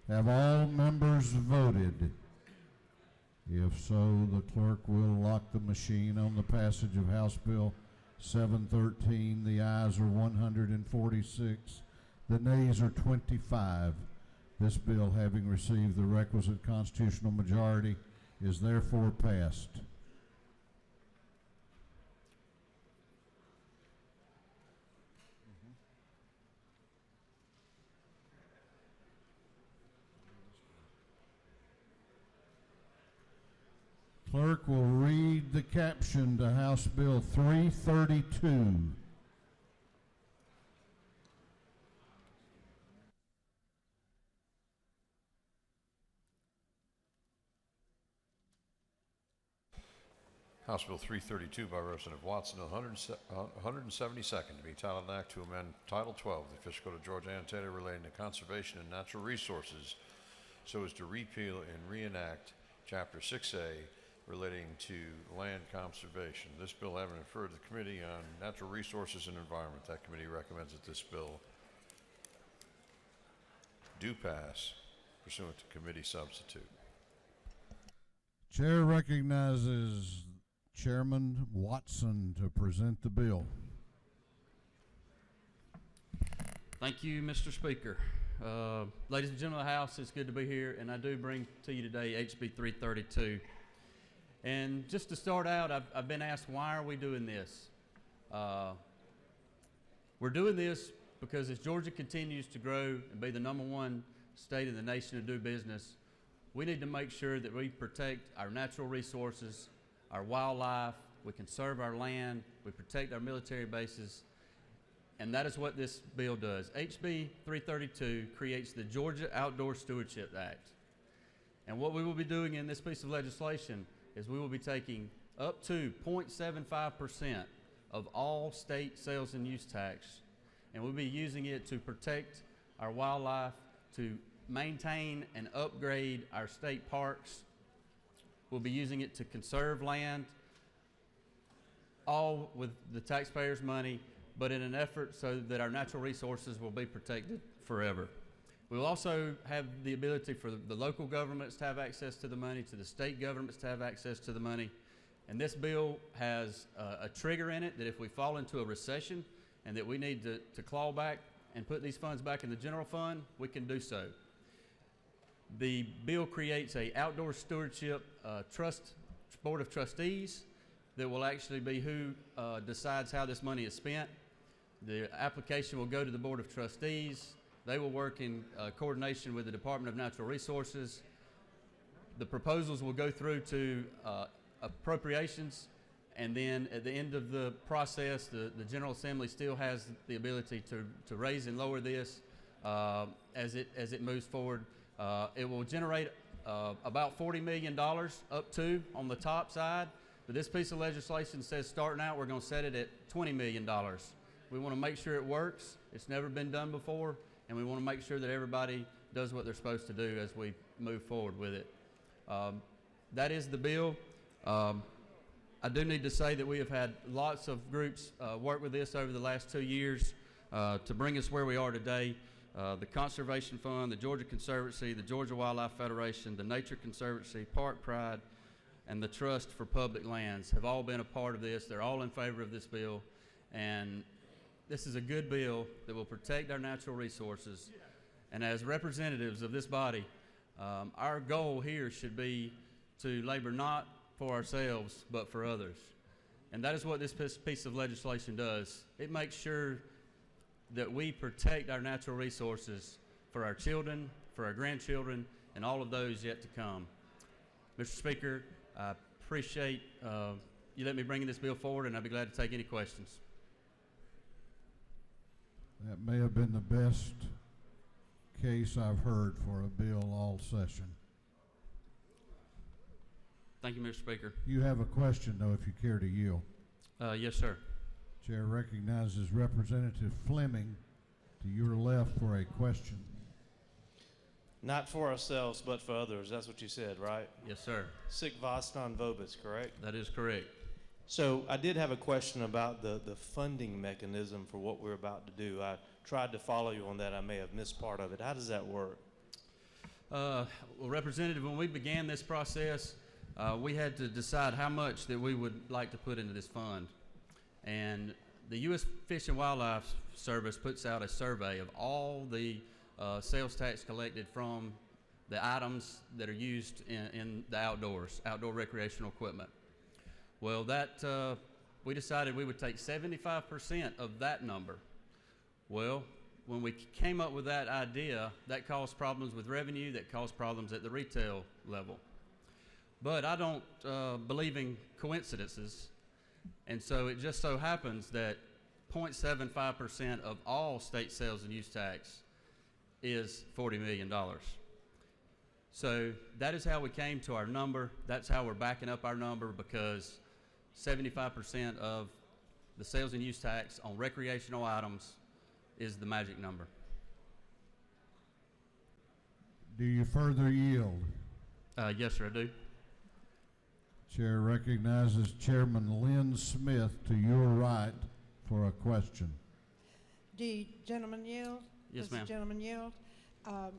Have all members voted? If so, the clerk will lock the machine on the passage of House Bill 713. The ayes are 146. The nays are 25. This bill, having received the requisite constitutional majority, is therefore passed. Clerk will read the caption to House Bill 332. House Bill 332 by Representative Watson, 172nd, to be titled an act to amend Title 12 of the Official Code of Georgia Annotated relating to conservation and natural resources so as to repeal and reenact Chapter 6A relating to land conservation. This bill having referred to the Committee on Natural Resources and Environment. That committee recommends that this bill do pass pursuant to committee substitute. Chair recognizes Chairman Watson to present the bill. Thank you, Mr. Speaker. Ladies and gentlemen of the House, it's good to be here, and I do bring to you today HB 332. And just to start out, I've been asked, why are we doing this? We're doing this because as Georgia continues to grow and be the #1 state in the nation to do business, we need to make sure that we protect our natural resources, our wildlife, we conserve our land, we protect our military bases, and that is what this bill does. HB 332 creates the Georgia Outdoor Stewardship Act. And what we will be doing in this piece of legislation is we will be taking up to 0.75% of all state sales and use tax, and we'll be using it to protect our wildlife, to maintain and upgrade our state parks. We'll be using it to conserve land, all with the taxpayers' money, but in an effort so that our natural resources will be protected forever. We'll also have the ability for the local governments to have access to the money, to the state governments to have access to the money. And this bill has a trigger in it that if we fall into a recession and that we need to claw back and put these funds back in the general fund, we can do so. The bill creates a outdoor stewardship trust board of trustees that will actually be who decides how this money is spent. The application will go to the board of trustees. They will work in coordination with the Department of Natural Resources. The proposals will go through to appropriations, and then at the end of the process, the General Assembly still has the ability to raise and lower this as it moves forward. It will generate about $40 million up to on the top side, but this piece of legislation says starting out we're going to set it at $20 million. We want to make sure it works. It's never been done before, and we want to make sure that everybody does what they're supposed to do as we move forward with it. That is the bill. I do need to say that we have had lots of groups work with this over the last 2 years to bring us where we are today. The Conservation Fund, the Georgia Conservancy, the Georgia Wildlife Federation, the Nature Conservancy, Park Pride, and the Trust for Public Lands have all been a part of this. They're all in favor of this bill, and this is a good bill that will protect our natural resources. And as representatives of this body, our goal here should be to labor not for ourselves, but for others. And that is what this piece of legislation does. It makes sure that we protect our natural resources for our children, for our grandchildren, and all of those yet to come. Mr. Speaker, I appreciate you letting me bring this bill forward, and I'd be glad to take any questions. That may have been the best case I've heard for a bill all session. Thank you, Mr. Speaker. You have a question, though, if you care to yield. Yes, sir. Chair recognizes Representative Fleming to your left for a question. Not for ourselves, but for others. That's what you said, right? Yes, sir. Sic vos non vobis, correct? That is correct. So I did have a question about the funding mechanism for what we're about to do. I tried to follow you on that. I may have missed part of it. How does that work? Well, Representative, when we began this process, we had to decide how much that we would like to put into this fund. And the U.S. Fish and Wildlife Service puts out a survey of all the sales tax collected from the items that are used in the outdoors, outdoor recreational equipment. Well, we decided we would take 75% of that number. Well, when we came up with that idea, that caused problems with revenue, that caused problems at the retail level. But I don't believe in coincidences, and so it just so happens that 0.75% of all state sales and use tax is $40 million. So that is how we came to our number. That's how we're backing up our number, because 75% of the sales and use tax on recreational items is the magic number. Do you further yield? Yes, sir, I do. Chair recognizes Chairman Lynn Smith to your right for a question. Do you gentlemen yield? Yes, Does ma'am. the gentleman yield? I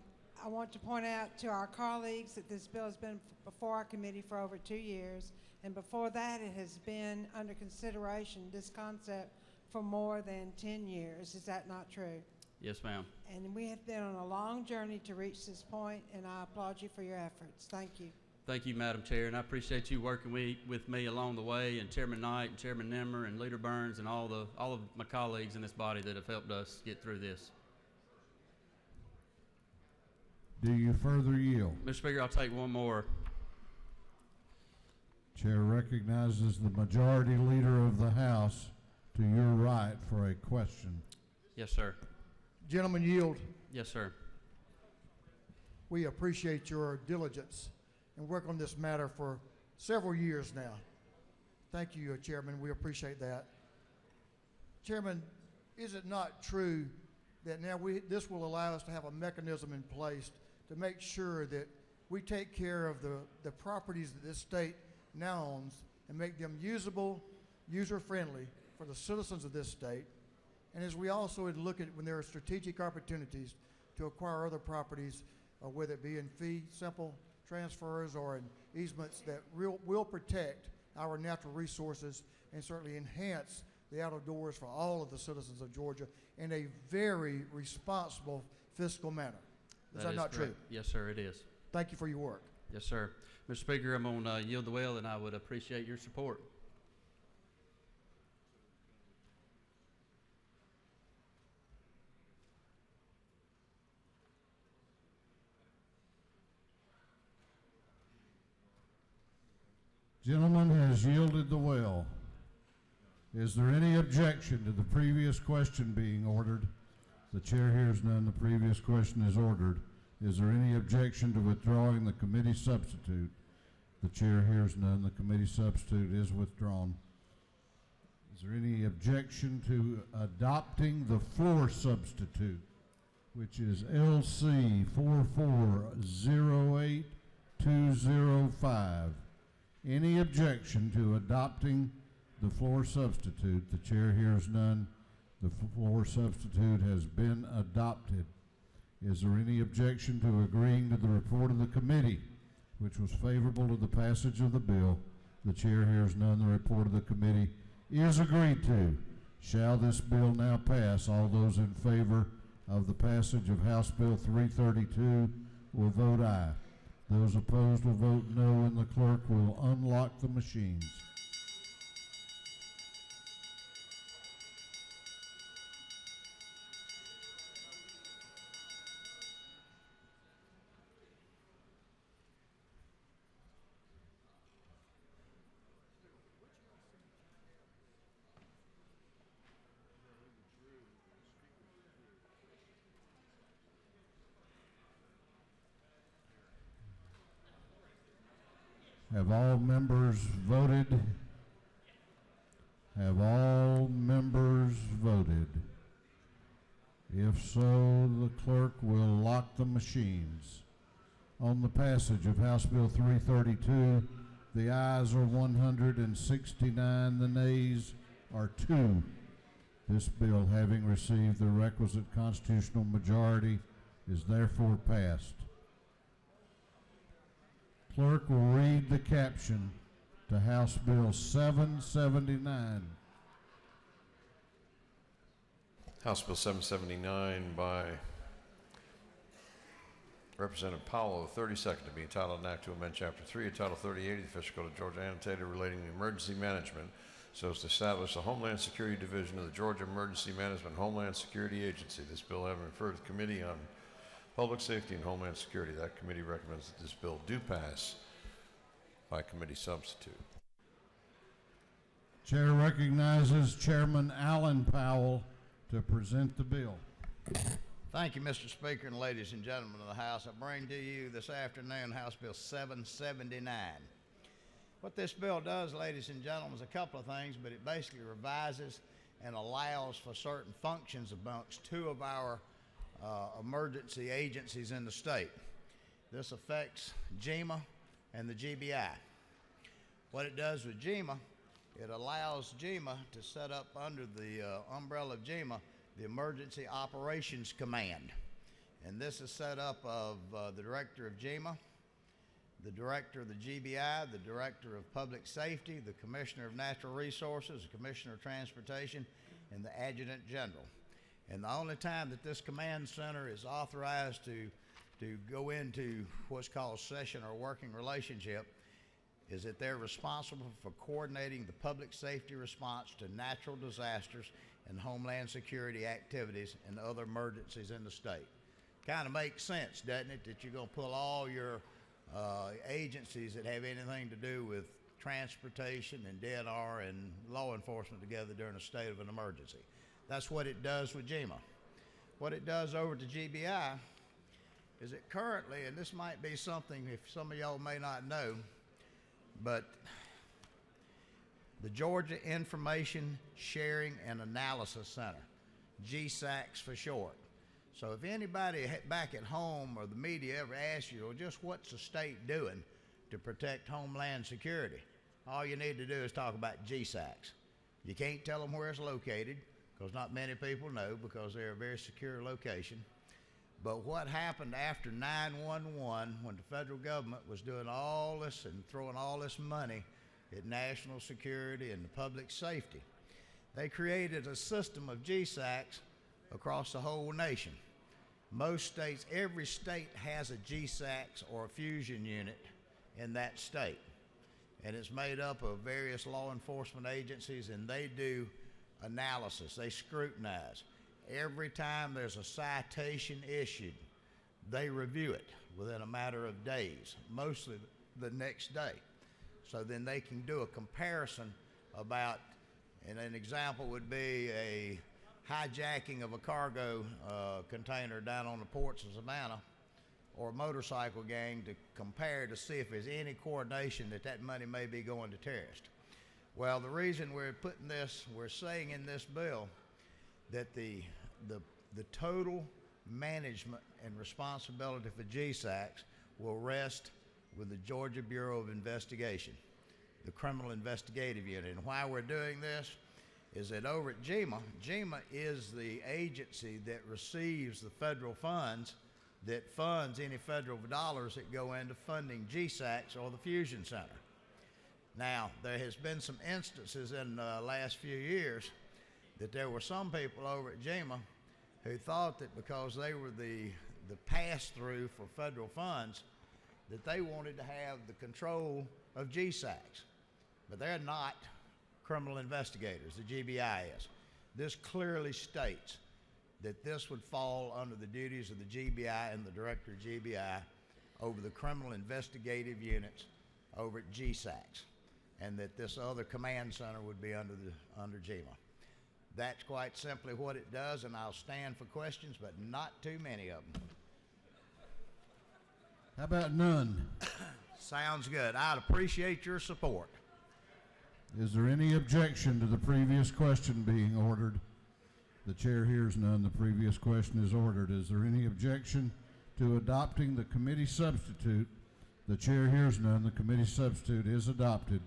want to point out to our colleagues that this bill has been before our committee for over 2 years, and before that it has been under consideration, this concept, for more than 10 years. Is that not true? Yes, ma'am. And we have been on a long journey to reach this point, and I applaud you for your efforts. Thank you. Thank you, Madam Chair, and I appreciate you working with me along the way, and Chairman Knight and Chairman Nimmer and Leader Burns and all of my colleagues in this body that have helped us get through this. Do you further yield? Mr. Speaker, I'll take one more. Chair recognizes the Majority Leader of the House to your right for a question. Yes, sir. Gentlemen, yield. Yes, sir. We appreciate your diligence and work on this matter for several years now. Thank you, Chairman. We appreciate that. Chairman, is it not true that now this will allow us to have a mechanism in place to make sure that we take care of the properties that this state now owns and make them usable, user-friendly for the citizens of this state? And as we also would look at when there are strategic opportunities to acquire other properties, whether it be in fee simple transfers or in easements that will protect our natural resources and certainly enhance the outdoors for all of the citizens of Georgia in a very responsible fiscal manner. Is that not true? Yes, sir, it is. Thank you for your work. Yes, sir. Mr. Speaker, I'm going to yield the well, and I would appreciate your support. Gentleman has yielded the well. Is there any objection to the previous question being ordered? The chair hears none. The previous question is ordered. Is there any objection to withdrawing the committee substitute? The chair hears none. The committee substitute is withdrawn. Is there any objection to adopting the floor substitute, which is LC 4408205? Any objection to adopting the floor substitute? The chair hears none. The floor substitute has been adopted. Is there any objection to agreeing to the report of the committee, which was favorable to the passage of the bill? The chair hears none. The report of the committee is agreed to. Shall this bill now pass? All those in favor of the passage of House Bill 332 will vote aye. Those opposed will vote no, and the clerk will unlock the machines. Have all members voted? Have all members voted? If so, the clerk will lock the machines. On the passage of House Bill 332, the ayes are 169, the nays are 2. This bill, having received the requisite constitutional majority, is therefore passed. Clerk will read the caption to House Bill 779. House Bill 779 by Representative Powell of the 32nd to be entitled an act to amend Chapter 3 of Title 38 of the Official Code of Georgia annotated relating to emergency management so as to establish the Homeland Security Division of the Georgia Emergency Management Homeland Security Agency. This bill having referred to the Committee on Public Safety and Homeland Security. That committee recommends that this bill do pass by committee substitute. Chair recognizes Chairman Alan Powell to present the bill. Thank you, Mr. Speaker, and ladies and gentlemen of the House. I bring to you this afternoon House Bill 779. What this bill does, ladies and gentlemen, is a couple of things, but it basically revises and allows for certain functions amongst two of our emergency agencies in the state. This affects GEMA and the GBI. What it does with GEMA, it allows GEMA to set up under the umbrella of GEMA the Emergency Operations Command. And this is set up of the Director of GEMA, the Director of the GBI, the Director of Public Safety, the Commissioner of Natural Resources, the Commissioner of Transportation, and the Adjutant General. And the only time that this command center is authorized to go into what's called session or working relationship is that they're responsible for coordinating the public safety response to natural disasters and homeland security activities and other emergencies in the state. Kind of makes sense, doesn't it, that you're going to pull all your agencies that have anything to do with transportation and DNR and law enforcement together during a state of an emergency. That's what it does with GEMA. What it does over to GBI is it currently, and this might be something if some of y'all may not know, but the Georgia Information Sharing and Analysis Center, GSACS for short. So if anybody back at home or the media ever asks you, well, just what's the state doing to protect homeland security, all you need to do is talk about GSACS. You can't tell them where it's located because not many people know because they're a very secure location. But what happened after 9/11 when the federal government was doing all this and throwing all this money at national security and the public safety, they created a system of GSACS across the whole nation. Most states, every state has a GSACS or a fusion unit in that state. And it's made up of various law enforcement agencies, and they do analysis, they scrutinize. Every time there's a citation issued, they review it within a matter of days, mostly the next day. So then they can do a comparison about, and an example would be a hijacking of a cargo container down on the ports of Savannah, or a motorcycle gang, to compare to see if there's any coordination that money may be going to terrorists. Well, the reason we're putting this, we're saying in this bill that the total management and responsibility for GSACS will rest with the Georgia Bureau of Investigation, the Criminal Investigative Unit. And why we're doing this is that over at GEMA, GEMA is the agency that receives the federal funds that funds any federal dollars that go into funding GSACS or the Fusion Center. Now, there has been some instances in the last few years that there were some people over at GEMA who thought that because they were the pass-through for federal funds, that they wanted to have the control of GSACS. But they're not criminal investigators, the GBI is. This clearly states that this would fall under the duties of the GBI and the director of GBI over the criminal investigative units over at GSACS, and that this other command center would be under GEMA. That's quite simply what it does, and I'll stand for questions, but not too many of them. How about none? Sounds good. I'd appreciate your support. Is there any objection to the previous question being ordered? The chair hears none. The previous question is ordered. Is there any objection to adopting the committee substitute? The chair hears none. The committee substitute is adopted.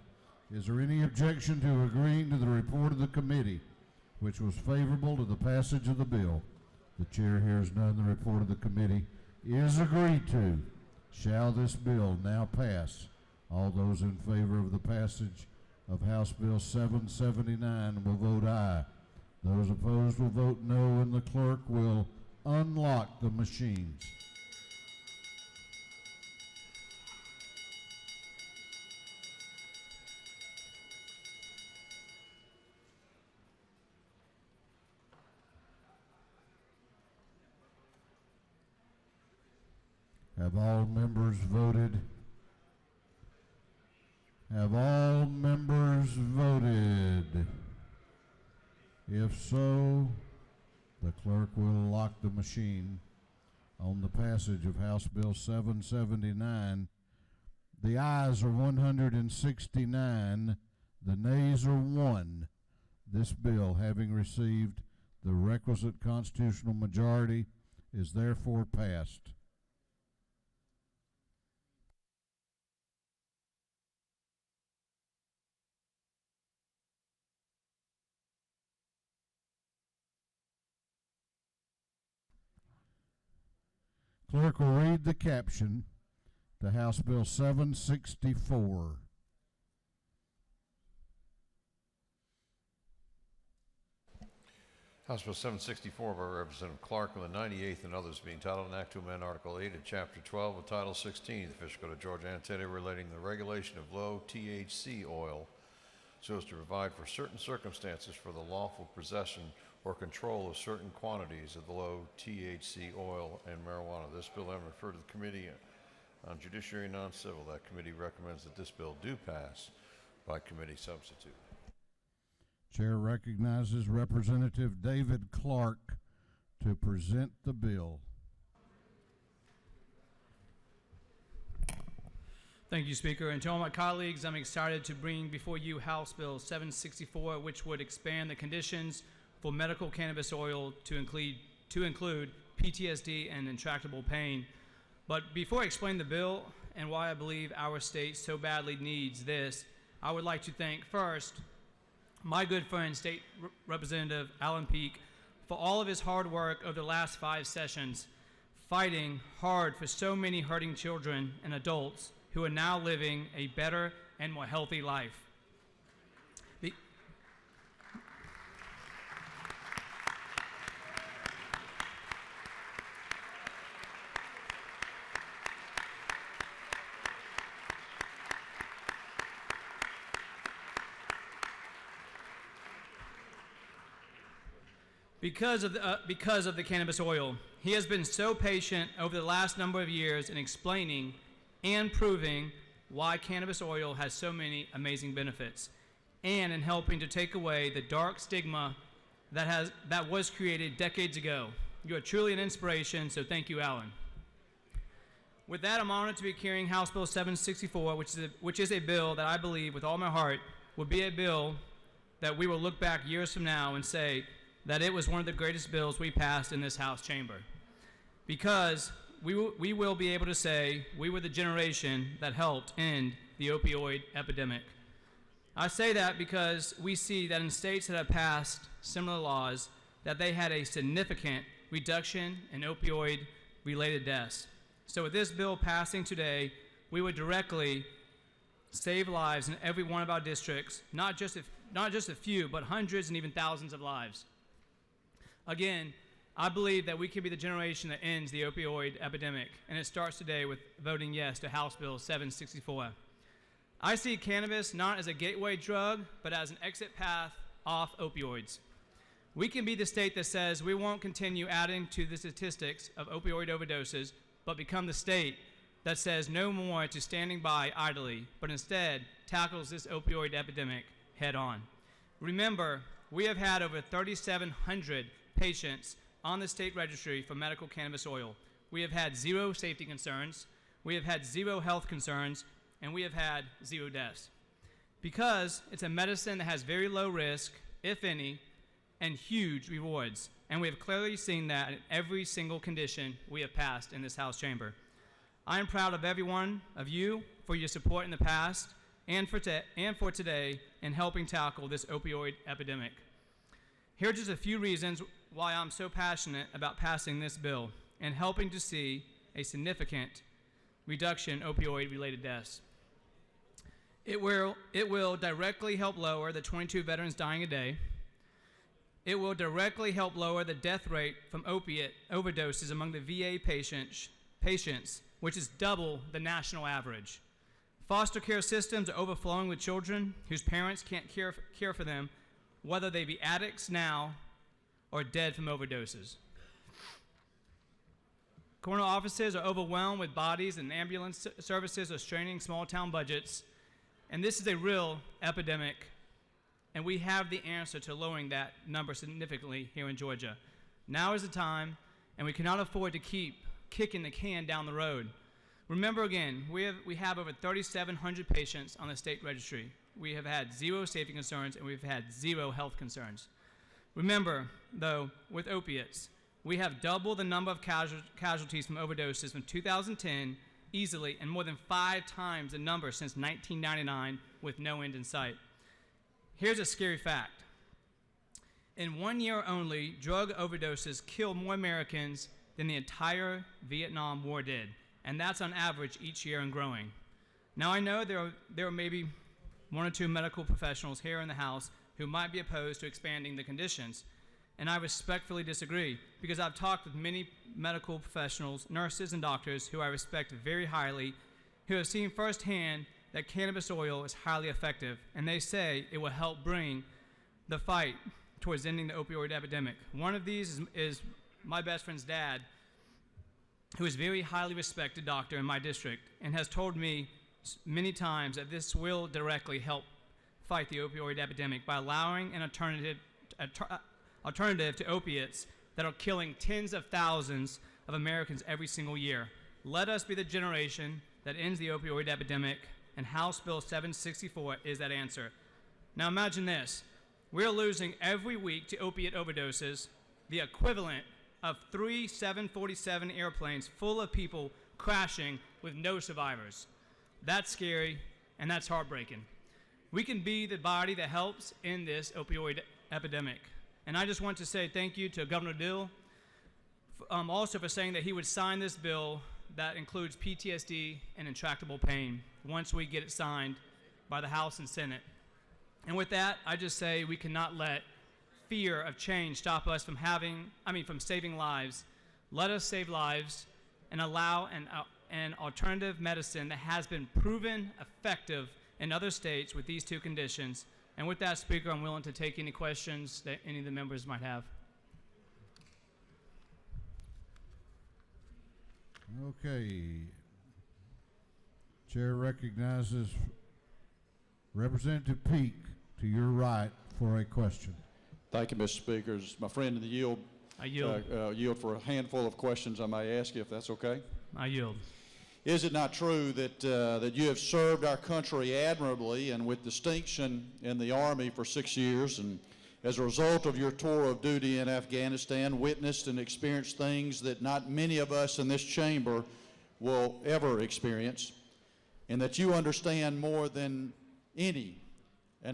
Is there any objection to agreeing to the report of the committee which was favorable to the passage of the bill. The chair hears none. The report of the committee is agreed to. Shall this bill now pass? All those in favor of the passage of House Bill 779 will vote aye. Those opposed will vote no, and the clerk will unlock the machines. Have all members voted? Have all members voted? If so, the clerk will lock the machine on the passage of House Bill 779. The ayes are 169, the nays are 1. This bill, having received the requisite constitutional majority, is therefore passed. Clerk will read the caption to House Bill 764. House Bill 764 by Representative Clark on the 98th and others being titled an act to amend Article 8 of Chapter 12 of Title 16 of the Official Code of Georgia Annotated relating the regulation of low THC oil so as to provide for certain circumstances for the lawful possession or control of certain quantities of the low THC oil and marijuana. This bill having referred to the Committee on Judiciary and Non-Civil. That committee recommends that this bill do pass by committee substitute. Chair recognizes Representative David Clark to present the bill. Thank you, Speaker. And to all my colleagues, I'm excited to bring before you House Bill 764, which would expand the conditions for medical cannabis oil to include PTSD and intractable pain. But before I explain the bill and why I believe our state so badly needs this, I would like to thank first my good friend, State Representative Alan Peake, for all of his hard work over the last 5 sessions, fighting hard for so many hurting children and adults who are now living a better and more healthy life. Because of the cannabis oil, he has been so patient over the last number of years in explaining and proving why cannabis oil has so many amazing benefits, and in helping to take away the dark stigma that was created decades ago. You are truly an inspiration, so thank you, Alan. With that, I'm honored to be carrying House Bill 764, which is a bill that I believe with all my heart will be a bill that we will look back years from now and say that it was one of the greatest bills we passed in this House chamber. Because we will be able to say we were the generation that helped end the opioid epidemic. I say that because we see that in states that have passed similar laws, that they had a significant reduction in opioid-related deaths. So with this bill passing today, we would directly save lives in every one of our districts, not just a few, but hundreds and even thousands of lives. Again, I believe that we can be the generation that ends the opioid epidemic, and it starts today with voting yes to House Bill 764. I see cannabis not as a gateway drug, but as an exit path off opioids. We can be the state that says we won't continue adding to the statistics of opioid overdoses, but become the state that says no more to standing by idly, but instead tackles this opioid epidemic head on. Remember, we have had over 3,700 patients on the state registry for medical cannabis oil. We have had 0 safety concerns, we have had 0 health concerns, and we have had 0 deaths. Because it's a medicine that has very low risk, if any, and huge rewards. And we have clearly seen that in every single condition we have passed in this House chamber. I am proud of every one of you for your support in the past and for today in helping tackle this opioid epidemic. Here are just a few reasons why I'm so passionate about passing this bill and helping to see a significant reduction in opioid-related deaths. It will directly help lower the 22 veterans dying a day. It will directly help lower the death rate from opiate overdoses among the VA patients, which is double the national average. Foster care systems are overflowing with children whose parents can't care for them, whether they be addicts now or dead from overdoses. Coroner offices are overwhelmed with bodies, and ambulance services are straining small town budgets. And this is a real epidemic, and we have the answer to lowering that number significantly here in Georgia. Now is the time, and we cannot afford to keep kicking the can down the road. Remember again, we have over 3,700 patients on the state registry. We have had 0 safety concerns, and we've had 0 health concerns. Remember, though, with opiates, we have double the number of casualties from overdoses from 2010 easily, and more than 5 times the number since 1999 with no end in sight. Here's a scary fact. In 1 year only, drug overdoses killed more Americans than the entire Vietnam War did, and that's on average each year and growing. Now I know there are maybe 1 or 2 medical professionals here in the House who might be opposed to expanding the conditions, and I respectfully disagree, because I've talked with many medical professionals, nurses and doctors who I respect very highly, who have seen firsthand that cannabis oil is highly effective, and they say it will help bring the fight towards ending the opioid epidemic. One of these is my best friend's dad, who is a very highly respected doctor in my district, and has told me many times that this will directly help fight the opioid epidemic by allowing an alternative to opiates that are killing tens of thousands of Americans every single year. Let us be the generation that ends the opioid epidemic, and House Bill 764 is that answer. Now imagine this. We're losing every week to opiate overdoses the equivalent of 3 747 airplanes full of people crashing with no survivors. That's scary, and that's heartbreaking. We can be the body that helps end this opioid epidemic. And I just want to say thank you to Governor Dill, also for saying that he would sign this bill that includes PTSD and intractable pain once we get it signed by the House and Senate. And with that, I just say we cannot let fear of change stop us from saving lives. Let us save lives and allow an alternative medicine that has been proven effective in other states with these 2 conditions. And with that, Speaker, I'm willing to take any questions that any of the members might have. Okay. Chair recognizes Representative Peak to your right for a question. Thank you, Mr. Speaker. As my friend in the yield, I yield. Yield for a handful of questions I may ask you, if that's okay. I yield. Is it not true that that you have served our country admirably and with distinction in the Army for 6 years, and as a result of your tour of duty in Afghanistan, witnessed and experienced things that not many of us in this chamber will ever experience, and that you understand more than any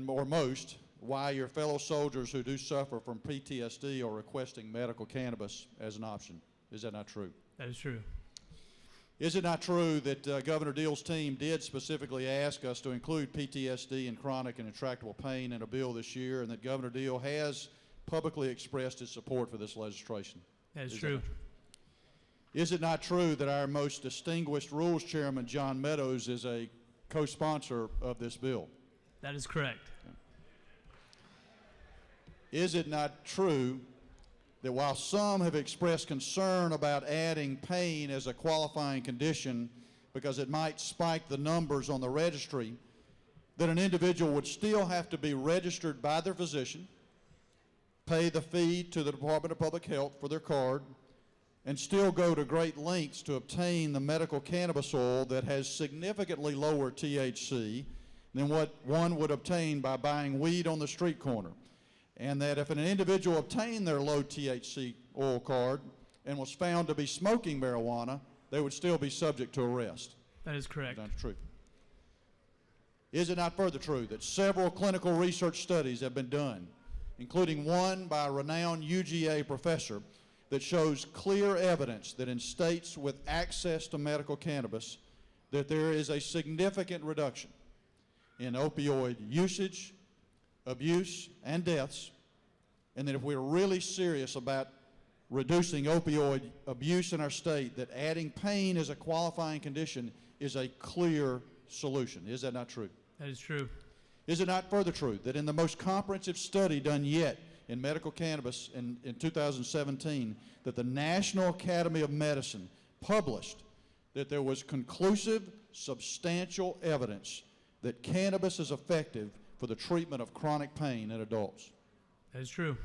or most why your fellow soldiers who do suffer from PTSD are requesting medical cannabis as an option? Is that not true? That is true. Is it not true that Governor Deal's team did specifically ask us to include PTSD and chronic and intractable pain in a bill this year, and that Governor Deal has publicly expressed his support for this legislation? That is true. Is it not true that our most distinguished Rules Chairman, John Meadows, is a co-sponsor of this bill? That is correct. Is it not true that while some have expressed concern about adding pain as a qualifying condition because it might spike the numbers on the registry, that an individual would still have to be registered by their physician, pay the fee to the Department of Public Health for their card, and still go to great lengths to obtain the medical cannabis oil that has significantly lower THC than what one would obtain by buying weed on the street corner? And that if an individual obtained their low THC oil card and was found to be smoking marijuana, they would still be subject to arrest. That is correct. That's true. Is it not further true that several clinical research studies have been done including one by a renowned UGA professor, that shows clear evidence that in states with access to medical cannabis, that there is a significant reduction in opioid usage, abuse, and deaths, and that if we're really serious about reducing opioid abuse in our state, that adding pain as a qualifying condition is a clear solution. Is that not true? That is true. Is it not further true that in the most comprehensive study done yet in medical cannabis in 2017, that the National Academy of Medicine published that there was conclusive, substantial evidence that cannabis is effective for the treatment of chronic pain in adults? That is true.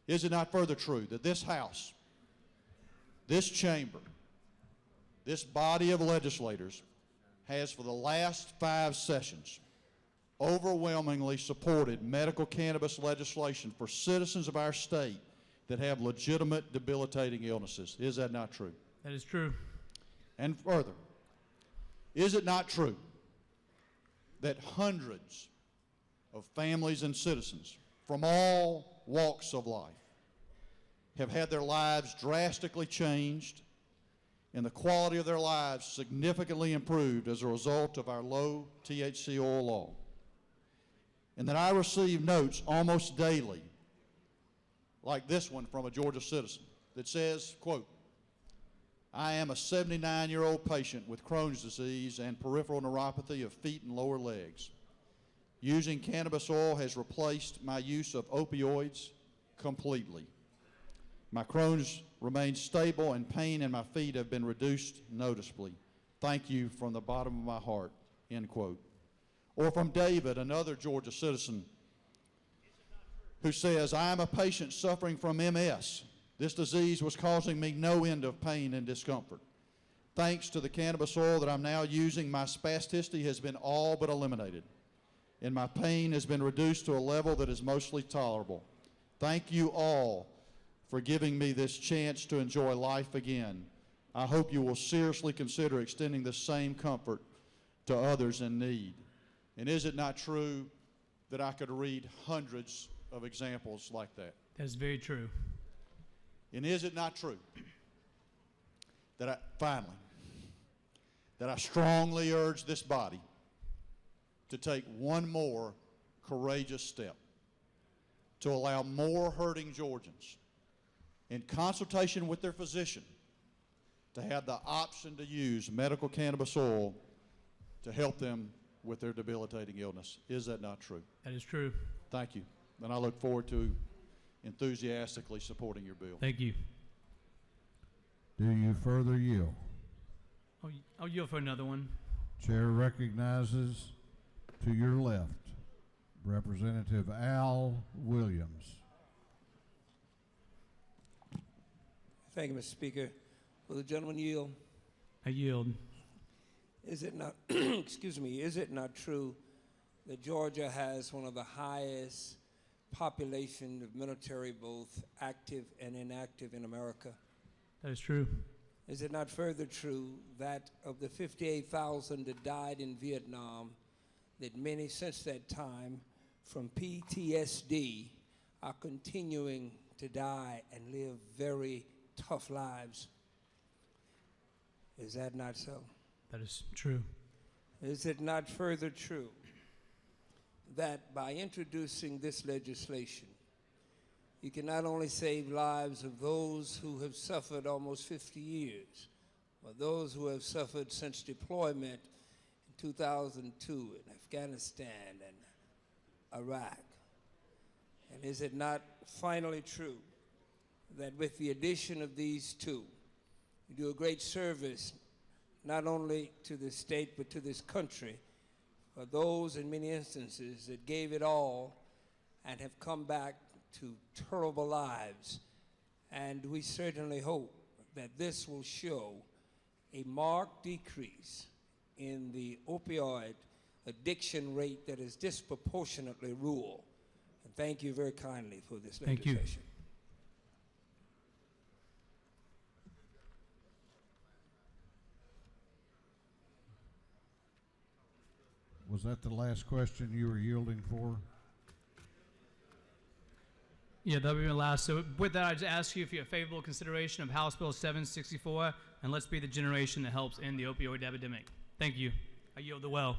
Is it not further true that this House, this chamber, this body of legislators has for the last 5 sessions overwhelmingly supported medical cannabis legislation for citizens of our state that have legitimate debilitating illnesses? Is that not true? That is true. And further, is it not true that hundreds of families and citizens from all walks of life have had their lives drastically changed and the quality of their lives significantly improved as a result of our low THC oil law? And that I receive notes almost daily, like this one from a Georgia citizen, that says, quote, "I am a 79-year-old patient with Crohn's disease and peripheral neuropathy of feet and lower legs. Using cannabis oil has replaced my use of opioids completely. My Crohn's remains stable and pain in my feet have been reduced noticeably. Thank you from the bottom of my heart," end quote. Or from David, another Georgia citizen, who says, "I am a patient suffering from MS. This disease was causing me no end of pain and discomfort. Thanks to the cannabis oil that I'm now using, my spasticity has been all but eliminated, and my pain has been reduced to a level that is mostly tolerable. Thank you all for giving me this chance to enjoy life again. I hope you will seriously consider extending the same comfort to others in need." And is it not true that I could read hundreds of examples like that? That's very true. And is it not true that I strongly urge this body to take one more courageous step to allow more hurting Georgians, in consultation with their physician, to have the option to use medical cannabis oil to help them with their debilitating illness? Is that not true? That is true. Thank you. And I look forward to enthusiastically supporting your bill. Thank you. Do you further yield? I'll yield for another one. Chair recognizes to your left Representative Al Williams. Thank you, Mr. Speaker. Will the gentleman yield? I yield. Is it not, excuse me, is it not true that Georgia has one of the highest population of military, both active and inactive, in America? That is true. Is it not further true that of the 58,000 that died in Vietnam, that many since that time from PTSD are continuing to die and live very tough lives? Is that not so? That is true. Is it not further true that by introducing this legislation, you can not only save lives of those who have suffered almost 50 years, but those who have suffered since deployment in 2002 in Afghanistan and Iraq? And is it not finally true that with the addition of these two, you do a great service not only to the state but to this country, for those in many instances that gave it all and have come back to terrible lives? And we certainly hope that this will show a marked decrease in the opioid addiction rate that is disproportionately rural. And thank you very kindly for this Thank you. legislation. Was that the last question you were yielding for? Yeah, that'll be my last. So with that, I just ask you if you have favorable consideration of House Bill 764, and let's be the generation that helps end the opioid epidemic. Thank you. I yield the well.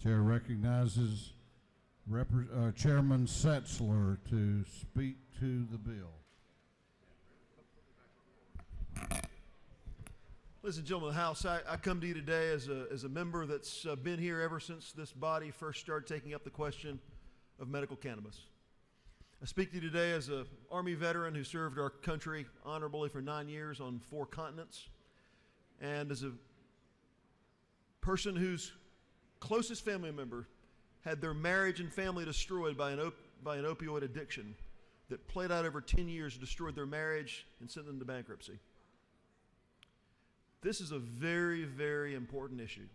Chair recognizes Chairman Setzler to speak to the bill. Ladies and gentlemen of the House, I come to you today as a member that's been here ever since this body first started taking up the question of medical cannabis. I speak to you today as an Army veteran who served our country honorably for 9 years on 4 continents, and as a person whose closest family member had their marriage and family destroyed by an opioid addiction that played out over 10 years, destroyed their marriage, and sent them to bankruptcy. This is a very, very important issue.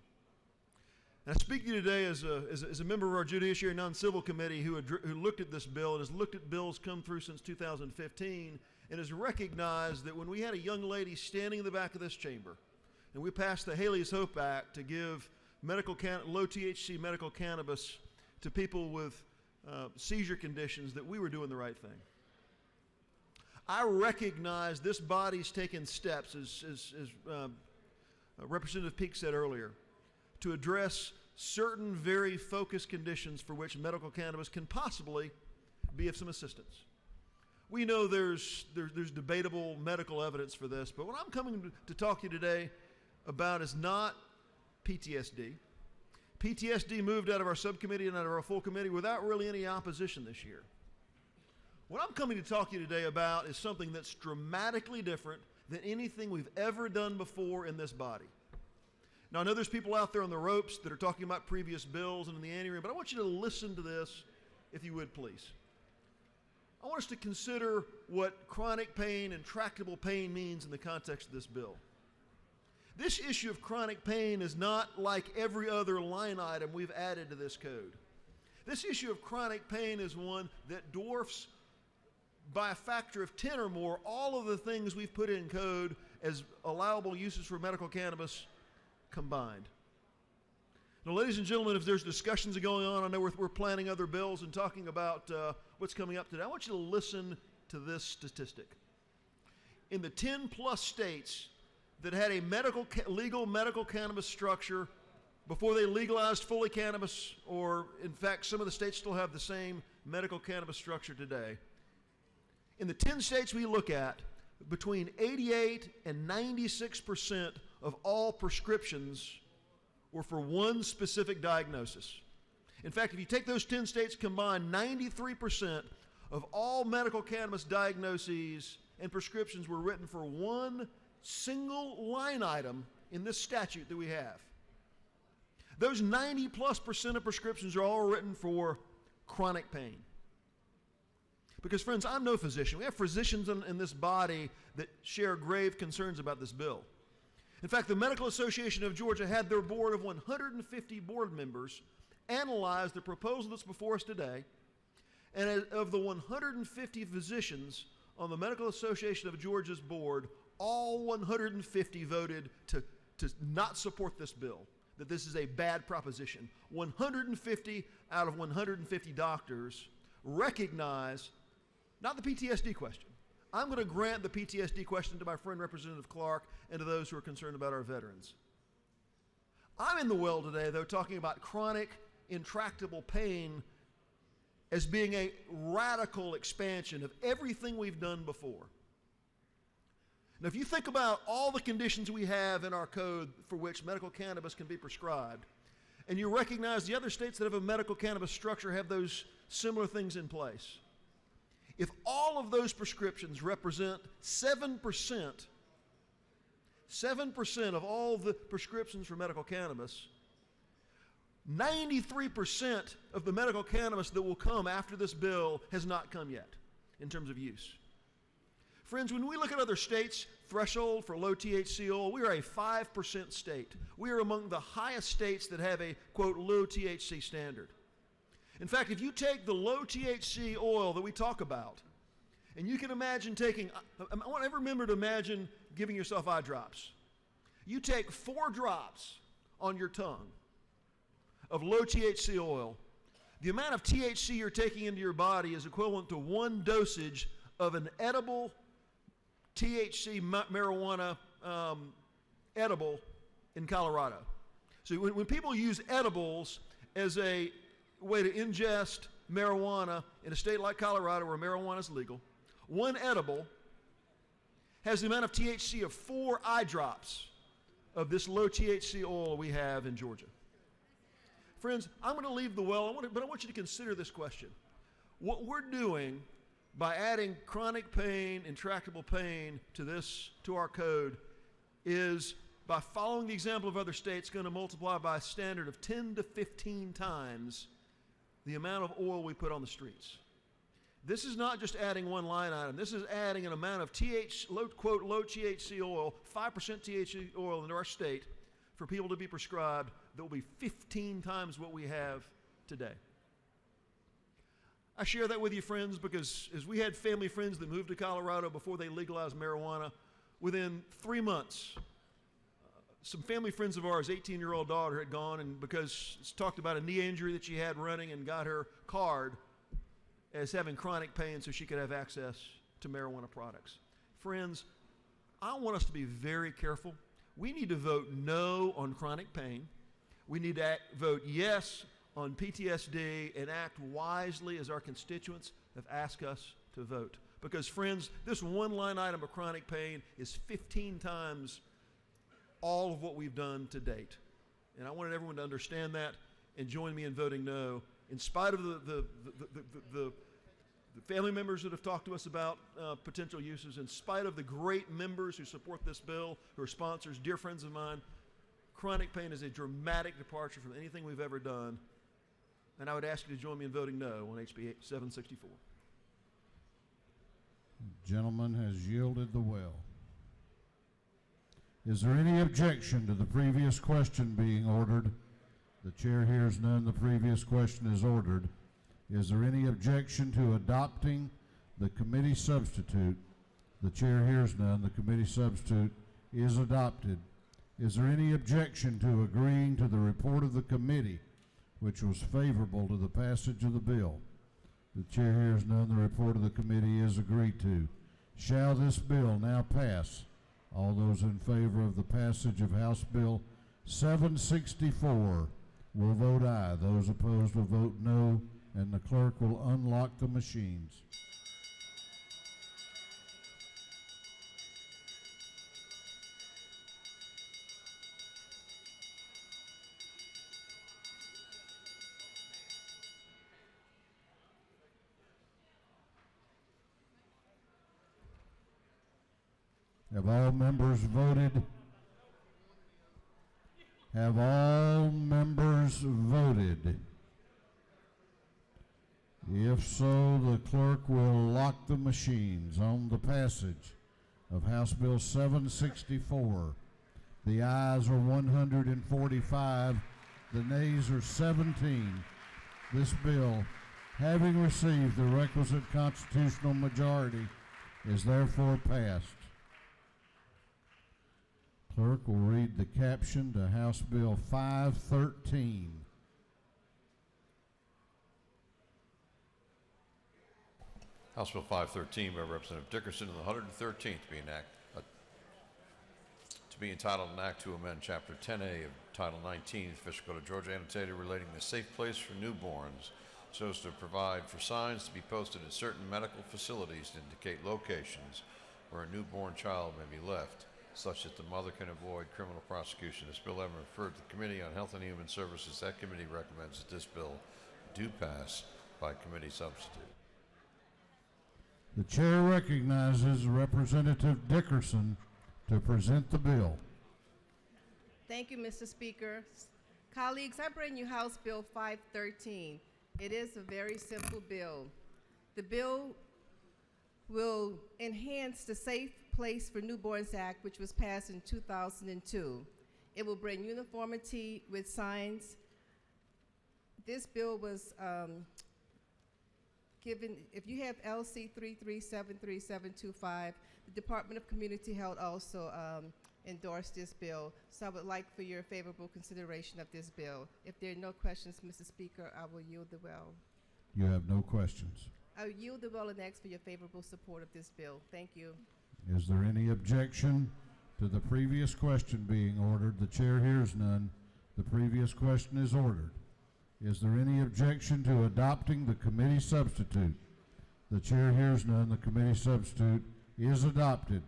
And I speak to you today as a member of our Judiciary Non-Civil Committee who looked at this bill and has looked at bills come through since 2015 and has recognized that when we had a young lady standing in the back of this chamber and we passed the Haley's Hope Act to give low THC medical cannabis to people with seizure conditions, that we were doing the right thing. I recognize this body's taken steps, as Representative Peake said earlier, to address certain very focused conditions for which medical cannabis can possibly be of some assistance. We know there's debatable medical evidence for this, but what I'm coming to talk to you today about is not PTSD. PTSD moved out of our subcommittee and out of our full committee without really any opposition this year. What I'm coming to talk to you today about is something that's dramatically different than anything we've ever done before in this body. Now, I know there's people out there on the ropes that are talking about previous bills and in the anteroom, but I want you to listen to this, if you would, please. I want us to consider what chronic pain and tractable pain means in the context of this bill. This issue of chronic pain is not like every other line item we've added to this code. This issue of chronic pain is one that dwarfs by a factor of 10 or more all of the things we've put in code as allowable uses for medical cannabis combined. Now, ladies and gentlemen, if there's discussions going on, I know we're planning other bills and talking about what's coming up today. I want you to listen to this statistic. In the 10 plus states that had a legal medical cannabis structure before they legalized fully cannabis, or in fact some of the states still have the same medical cannabis structure today, in the 10 states we look at, between 88 and 96% of all prescriptions were for one specific diagnosis. In fact, if you take those 10 states combined, 93% of all medical cannabis diagnoses and prescriptions were written for one single line item in this statute that we have. Those 90+% of prescriptions are all written for chronic pain. Because, friends, I'm no physician. We have physicians in this body that share grave concerns about this bill. In fact, the Medical Association of Georgia had their board of 150 board members analyze the proposal that's before us today, and of the 150 physicians on the Medical Association of Georgia's board, all 150 voted to not support this bill, that this is a bad proposition. 150 out of 150 doctors recognize not the PTSD question. I'm going to grant the PTSD question to my friend Representative Clark and to those who are concerned about our veterans. I'm in the well today, though, talking about chronic, intractable pain as being a radical expansion of everything we've done before. Now, if you think about all the conditions we have in our code for which medical cannabis can be prescribed, and you recognize the other states that have a medical cannabis structure have those similar things in place, if all of those prescriptions represent 7% of all the prescriptions for medical cannabis, 93% of the medical cannabis that will come after this bill has not come yet in terms of use. Friends, when we look at other states' threshold for low THC oil, we are a 5% state. We are among the highest states that have a, quote, low THC standard. In fact, if you take the low THC oil that we talk about, and you can imagine taking, I want every member to imagine giving yourself eye drops. You take 4 drops on your tongue of low THC oil, The amount of THC you're taking into your body is equivalent to one dosage of an edible THC marijuana edible in Colorado. So when people use edibles as a way to ingest marijuana in a state like Colorado where marijuana is legal, one edible has the amount of THC of 4 eye drops of this low THC oil we have in Georgia. Friends, I'm going to leave the well, but I want you to consider this question. What we're doing by adding chronic pain, intractable pain to our code is, by following the example of other states, going to multiply by a standard of 10 to 15 times the amount of oil we put on the streets. This is not just adding one line item. This is adding an amount of low THC oil, 5% THC oil into our state for people to be prescribed that will be 15 times what we have today. I share that with you, friends, because as we had family friends that moved to Colorado before they legalized marijuana, within 3 months, some family friends of ours, 18-year-old daughter, had gone and because it's talked about a knee injury that she had running and got her card as having chronic pain so she could have access to marijuana products. Friends, I want us to be very careful. We need to vote no on chronic pain. We need to vote yes on PTSD and act wisely as our constituents have asked us to vote. Because, friends, this one line item of chronic pain is 15 times all of what we've done to date. And I wanted everyone to understand that and join me in voting no, in spite of the family members that have talked to us about potential uses, in spite of the great members who support this bill, who are sponsors, dear friends of mine. Chronic pain is a dramatic departure from anything we've ever done. And I would ask you to join me in voting no on HB 764. Gentleman has yielded the well. Is there any objection to the previous question being ordered? The chair hears none. The previous question is ordered. Is there any objection to adopting the committee substitute? The chair hears none. The committee substitute is adopted. Is there any objection to agreeing to the report of the committee, which was favorable to the passage of the bill? The chair hears none. The report of the committee is agreed to. Shall this bill now pass? All those in favor of the passage of House Bill 764 will vote aye. Those opposed will vote no, and the clerk will unlock the machines. Have all members voted? Have all members voted? If so, the clerk will lock the machines on the passage of House Bill 764. The ayes are 145, the nays are 17. This bill, having received the requisite constitutional majority, is therefore passed. Clerk will read the caption to House Bill 513. House Bill 513 by Representative Dickerson in the 113th to be entitled an act to amend Chapter 10A of Title 19 of the Official Code of Georgia, annotated relating to safe place for newborns, so as to provide for signs to be posted at certain medical facilities to indicate locations where a newborn child may be left, such that the mother can avoid criminal prosecution. This bill having referred to the Committee on Health and Human Services, that committee recommends that this bill do pass by committee substitute. The chair recognizes Representative Dickerson to present the bill. Thank you, Mr. Speaker. Colleagues, I bring you House Bill 513. It is a very simple bill. The bill will enhance the Safe Place for Newborns Act, which was passed in 2002. It will bring uniformity with signs. This bill was given, if you have LC 3373725, the Department of Community Health also endorse this bill. So I would like for your favorable consideration of this bill. If there are no questions, Mr. Speaker, I will yield the well. You have no questions. I will yield the well and ask for your favorable support of this bill. Thank you. Is there any objection to the previous question being ordered? The chair hears none. The previous question is ordered. Is there any objection to adopting the committee substitute? The chair hears none. The committee substitute is adopted.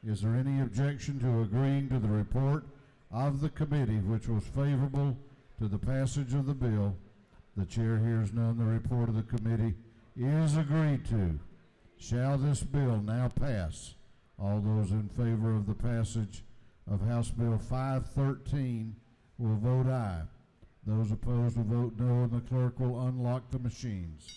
Is there any objection to agreeing to the report of the committee, which was favorable to the passage of the bill? The chair hears none. The report of the committee is agreed to. Shall this bill now pass? All those in favor of the passage of House Bill 513 will vote aye. Those opposed will vote no, and the clerk will unlock the machines.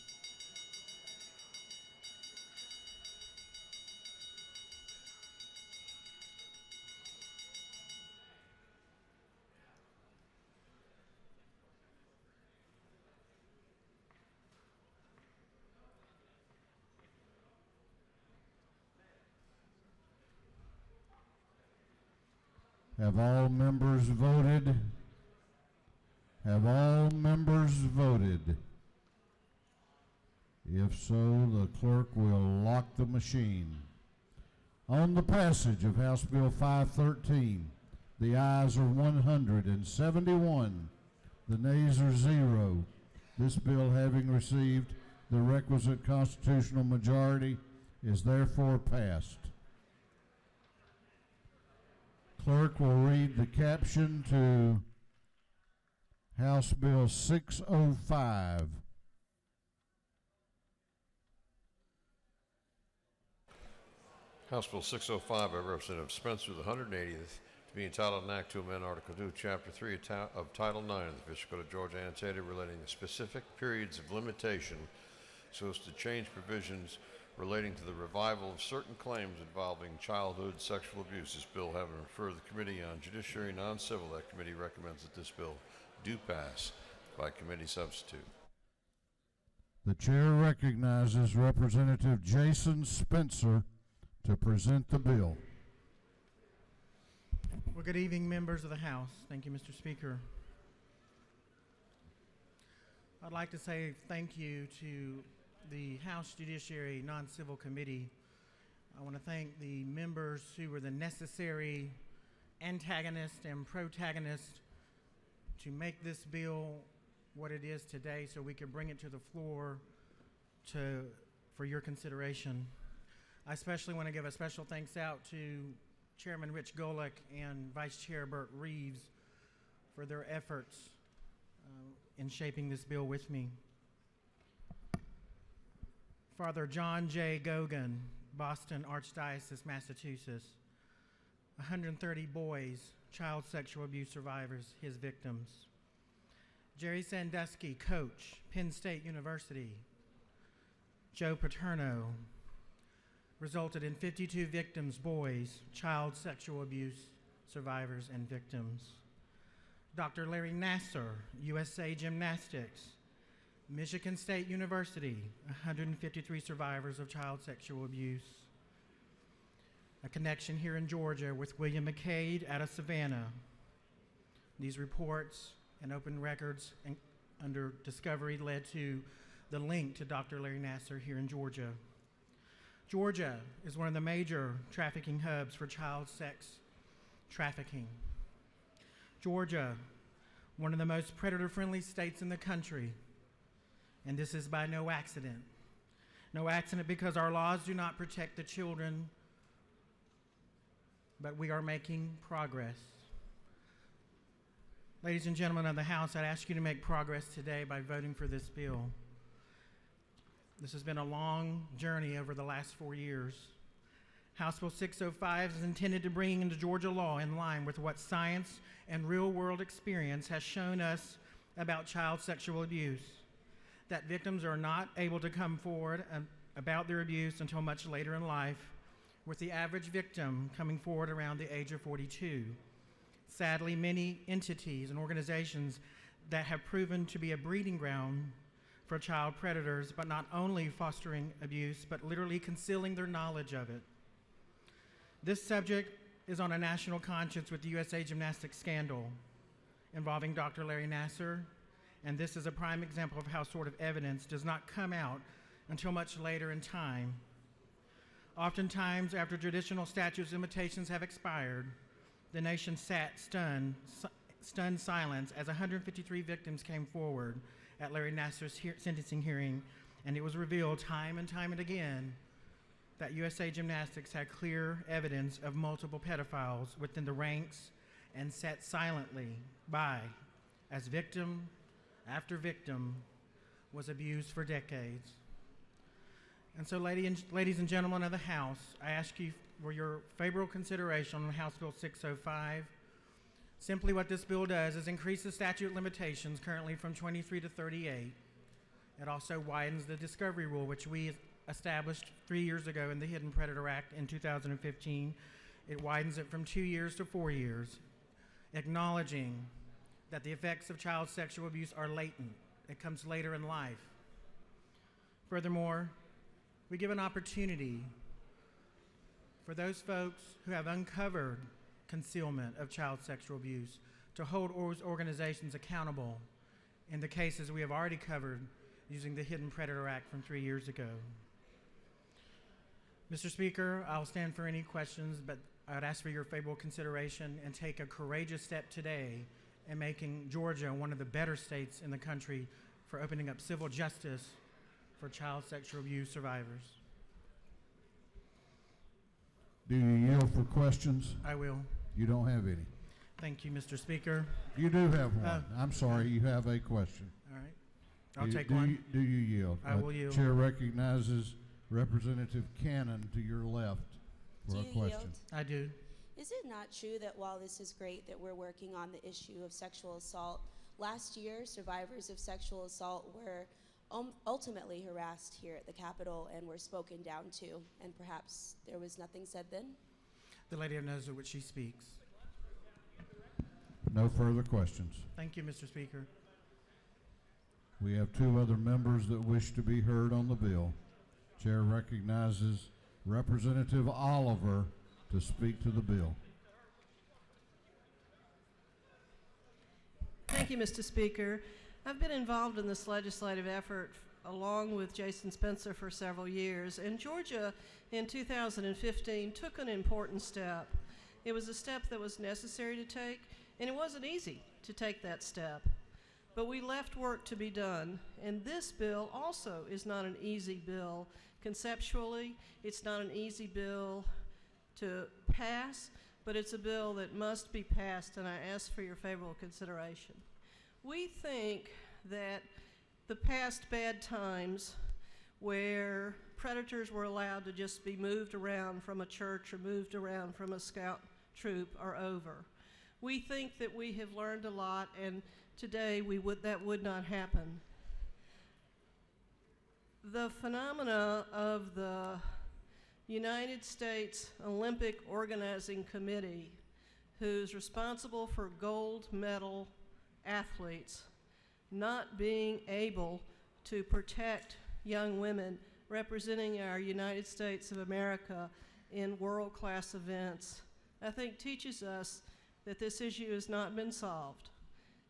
Have all members voted? Have all members voted? If so, the clerk will lock the machine. On the passage of House Bill 513, the ayes are 171, the nays are 0. This bill, having received the requisite constitutional majority, is therefore passed. Clerk will read the caption to House Bill 605. House Bill 605 by Representative Spencer, the 180th, to be entitled an act to amend Article 2, Chapter 3 of Title 9 of the Official Code of Georgia, annotated, relating to specific periods of limitation so as to change provisions relating to the revival of certain claims involving childhood sexual abuse. This bill having referred to the Committee on Judiciary and Non-Civil, that committee recommends that this bill do pass by committee substitute. The chair recognizes Representative Jason Spencer to present the bill. Well, good evening, members of the House. Thank you, Mr. Speaker. I'd like to say thank you to the House Judiciary Non-Civil Committee. I want to thank the members who were the necessary antagonists and protagonists to make this bill what it is today so we could bring it to the floor for your consideration. I especially want to give a special thanks out to Chairman Rich Golick and Vice Chair Burt Reeves for their efforts in shaping this bill with me. Father John J. Gogan, Boston Archdiocese, Massachusetts. 130 boys, child sexual abuse survivors, his victims. Jerry Sandusky, coach, Penn State University. Joe Paterno, resulted in 52 victims, boys, child sexual abuse survivors and victims. Dr. Larry Nasser, USA Gymnastics. Michigan State University, 153 survivors of child sexual abuse. A connection here in Georgia with William McCade out of Savannah. These reports and open records under discovery led to the link to Dr. Larry Nasser here in Georgia. Georgia is one of the major trafficking hubs for child sex trafficking. Georgia, one of the most predator-friendly states in the country. And this is by no accident. No accident because our laws do not protect the children, but we are making progress. Ladies and gentlemen of the House, I'd ask you to make progress today by voting for this bill. This has been a long journey over the last 4 years. House Bill 605 is intended to bring into Georgia law in line with what science and real-world experience has shown us about child sexual abuse. That victims are not able to come forward about their abuse until much later in life, with the average victim coming forward around the age of 42. Sadly, many entities and organizations that have proven to be a breeding ground for child predators, but not only fostering abuse, but literally concealing their knowledge of it. This subject is on a national conscience with the USA Gymnastics scandal involving Dr. Larry Nassar, and this is a prime example of how sort of evidence does not come out until much later in time. Oftentimes, after traditional statute of limitations have expired, the nation sat stunned silence as 153 victims came forward at Larry Nassar's sentencing hearing, and it was revealed time and time and again that USA Gymnastics had clear evidence of multiple pedophiles within the ranks and sat silently by as victim after victim was abused for decades. And so, ladies and gentlemen of the House, I ask you for your favorable consideration on House Bill 605. Simply what this bill does is increase the statute of limitations currently from 23 to 38. It also widens the discovery rule, which we established 3 years ago in the Hidden Predator Act in 2015. It widens it from 2 years to 4 years, acknowledging that the effects of child sexual abuse are latent. It comes later in life. Furthermore, we give an opportunity for those folks who have uncovered concealment of child sexual abuse to hold organizations accountable in the cases we have already covered using the Hidden Predator Act from 3 years ago. Mr. Speaker, I'll stand for any questions, but I would ask for your favorable consideration and take a courageous step today in making Georgia one of the better states in the country for opening up civil justice for child sexual abuse survivors. Do you yield for questions? I will. You don't have any. Thank you, Mr. Speaker. You do have one. I'm sorry, you have a question. All right. I'll take one. Do you yield? I will yield. Chair recognizes Representative Cannon to your left for a question. Yield? I do. Is it not true that while this is great that we're working on the issue of sexual assault, last year survivors of sexual assault were ultimately harassed here at the Capitol and were spoken down to, and perhaps there was nothing said then? The lady knows what she speaks. No further questions. Thank you, Mr. Speaker. We have two other members that wish to be heard on the bill. Chair recognizes Representative Oliver to speak to the bill. Thank you, Mr. Speaker. I've been involved in this legislative effort along with Jason Spencer for several years, and Georgia in 2015 took an important step. It was a step that was necessary to take, and it wasn't easy to take that step. But we left work to be done, and this bill also is not an easy bill. Conceptually, it's not an easy bill to pass, but it's a bill that must be passed, and I ask for your favorable consideration. We think that the past bad times where predators were allowed to just be moved around from a church or moved around from a scout troop are over. We think that we have learned a lot, and today that would not happen. The phenomena of the United States Olympic Organizing Committee, who's responsible for gold medal athletes not being able to protect young women representing our United States of America in world-class events, I think teaches us that this issue has not been solved,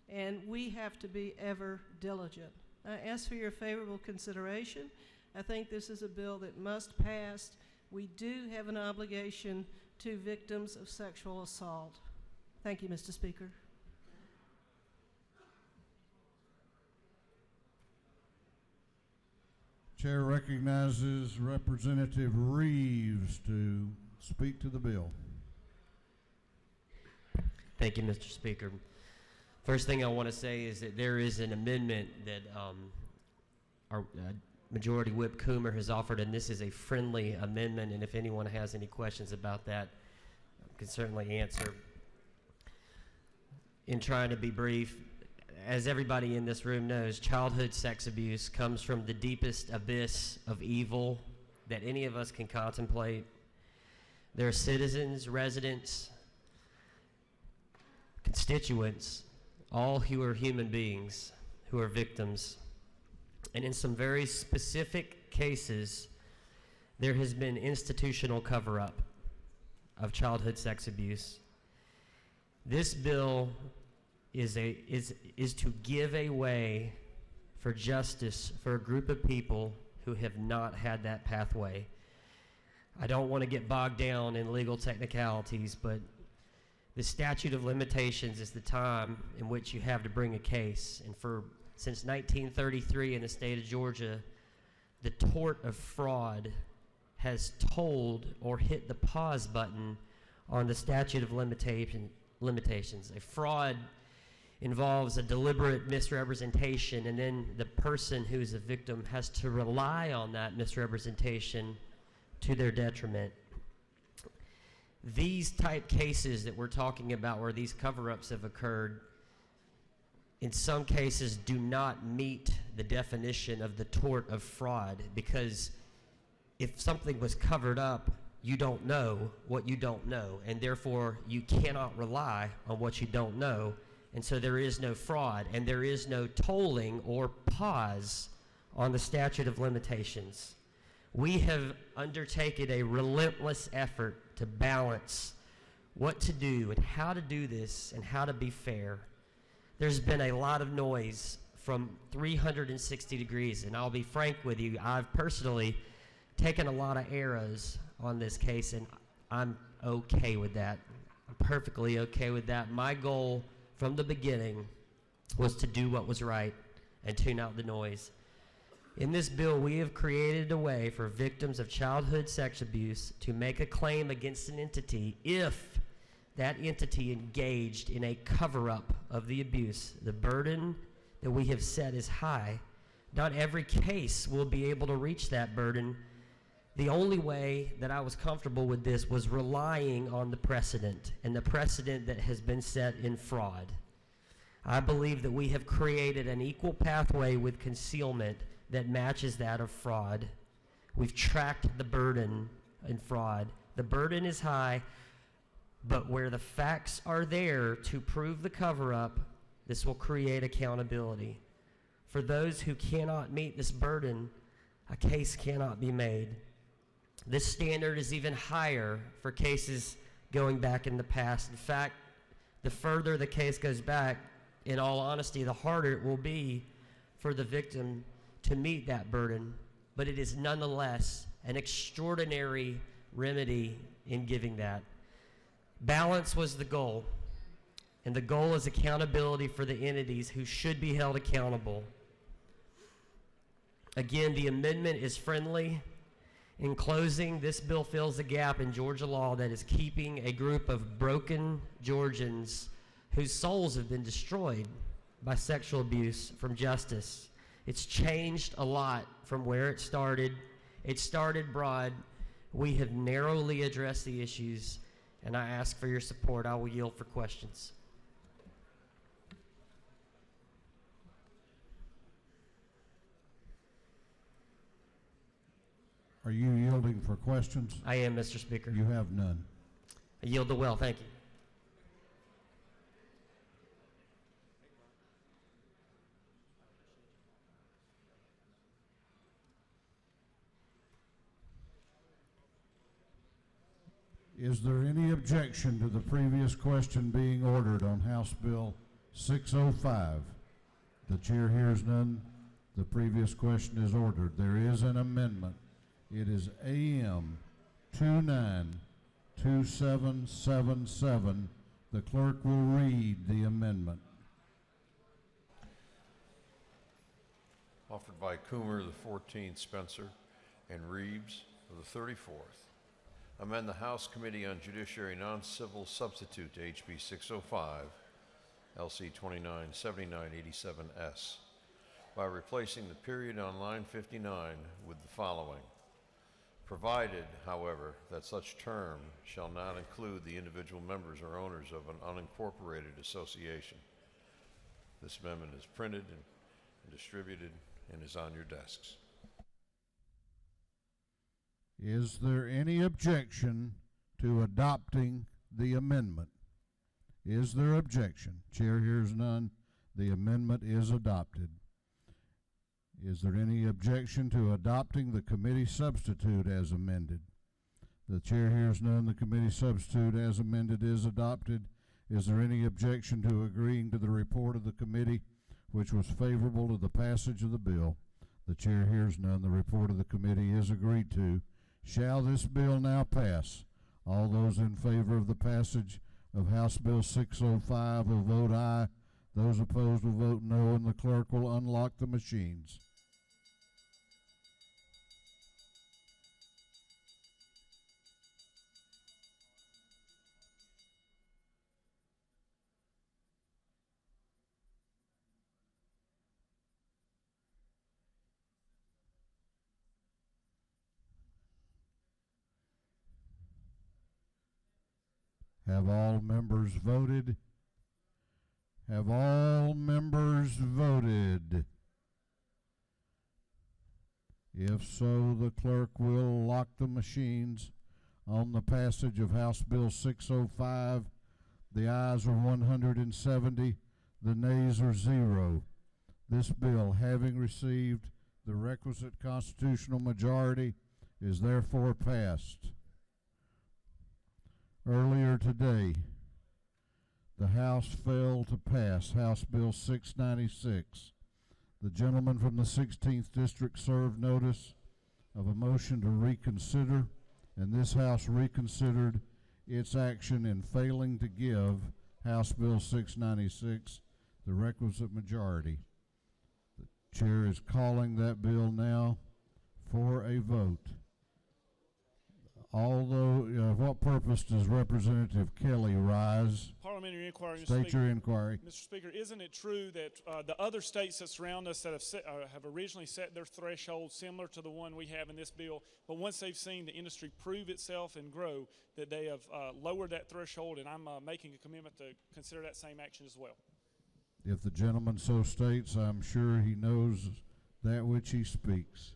and we have to be ever diligent. I ask for your favorable consideration. I think this is a bill that must pass. We do have an obligation to victims of sexual assault. Thank you, Mr. Speaker. Chair recognizes Representative Reeves to speak to the bill. Thank you, Mr. Speaker. First thing I want to say is that there is an amendment that our Majority Whip Coomer has offered, and this is a friendly amendment, and if anyone has any questions about that, I can certainly answer. In trying to be brief, as everybody in this room knows, childhood sex abuse comes from the deepest abyss of evil that any of us can contemplate. There are citizens, residents, constituents, all who are human beings, who are victims. And in some very specific cases, there has been institutional cover-up. of childhood sex abuse. This bill is to give a way for justice for a group of people who have not had that pathway. I don't want to get bogged down in legal technicalities, but the statute of limitations is the time in which you have to bring a case. And since 1933 in the state of Georgia, the tort of fraud has told or hit the pause button on the statute of limitations. A fraud involves a deliberate misrepresentation, and then the person who is a victim has to rely on that misrepresentation to their detriment. These type cases that we're talking about where these cover-ups have occurred, in some cases do not meet the definition of the tort of fraud, because if something was covered up, you don't know what you don't know, and therefore you cannot rely on what you don't know, and so there is no fraud, and there is no tolling or pause on the statute of limitations. We have undertaken a relentless effort to balance what to do and how to do this and how to be fair. There's been a lot of noise from 360 degrees, and I'll be frank with you, I've personally taken a lot of arrows on this case, and I'm okay with that. I'm perfectly okay with that. My goal from the beginning was to do what was right and tune out the noise. In this bill, we have created a way for victims of childhood sex abuse to make a claim against an entity if that entity engaged in a cover-up of the abuse. The burden that we have set is high. Not every case will be able to reach that burden. The only way that I was comfortable with this was relying on the precedent, and the precedent that has been set in fraud. I believe that we have created an equal pathway with concealment that matches that of fraud. We've tracked the burden in fraud. The burden is high, but where the facts are there to prove the cover-up, this will create accountability. For those who cannot meet this burden, a case cannot be made. This standard is even higher for cases going back in the past. In fact, the further the case goes back, in all honesty, the harder it will be for the victim to meet that burden, but it is nonetheless an extraordinary remedy in giving that. Balance was the goal, and the goal is accountability for the entities who should be held accountable. Again, the amendment is friendly. In closing, this bill fills a gap in Georgia law that is keeping a group of broken Georgians whose souls have been destroyed by sexual abuse from justice. It's changed a lot from where it started. It started broad. We have narrowly addressed the issues, and I ask for your support. I will yield for questions. Are you yielding for questions? I am, Mr. Speaker. You have none. I yield the well. Thank you. Is there any objection to the previous question being ordered on House Bill 605? The chair hears none. The previous question is ordered. There is an amendment. It is AM 292777. The clerk will read the amendment. Offered by Coomer, the 14th, Spencer, and Reeves, of the 34th. Amend the House Committee on Judiciary Non-Civil Substitute to HB 605, LC 297987S, by replacing the period on line 59 with the following. Provided, however, that such term shall not include the individual members or owners of an unincorporated association. This amendment is printed and distributed and is on your desks. Is there any objection to adopting the amendment? Is there objection? Chair hears none. The amendment is adopted. Is there any objection to adopting the committee substitute as amended? The chair hears none. The committee substitute as amended is adopted. Is there any objection to agreeing to the report of the committee, which was favorable to the passage of the bill? The chair hears none. The report of the committee is agreed to. Shall this bill now pass? All those in favor of the passage of House Bill 605 will vote aye. Those opposed will vote no, and the clerk will unlock the machines. Have all members voted? Have all members voted? If so, the clerk will lock the machines on the passage of House Bill 605. The ayes are 170, the nays are 0. This bill, having received the requisite constitutional majority, is therefore passed. Earlier today, the House failed to pass House Bill 696. The gentleman from the 16th District served notice of a motion to reconsider, and this House reconsidered its action in failing to give House Bill 696 the requisite majority. The chair is calling that bill now for a vote. Although, what purpose does Representative Kelly rise? Parliamentary inquiry. State your inquiry. Mr. Speaker, isn't it true that the other states that surround us that have originally set their threshold similar to the one we have in this bill, but once they've seen the industry prove itself and grow, that they have lowered that threshold, and I'm making a commitment to consider that same action as well. If the gentleman so states, I'm sure he knows that which he speaks.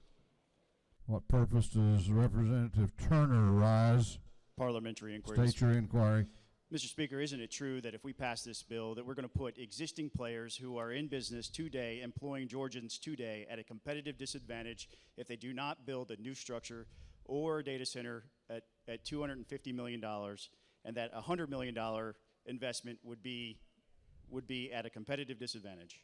What purpose does Representative Turner rise? Parliamentary inquiry. State your inquiry. Mr. Speaker, isn't it true that if we pass this bill that we're going to put existing players who are in business today, employing Georgians today, at a competitive disadvantage if they do not build a new structure or a data center at $250 million, and that a $100 million investment would be at a competitive disadvantage?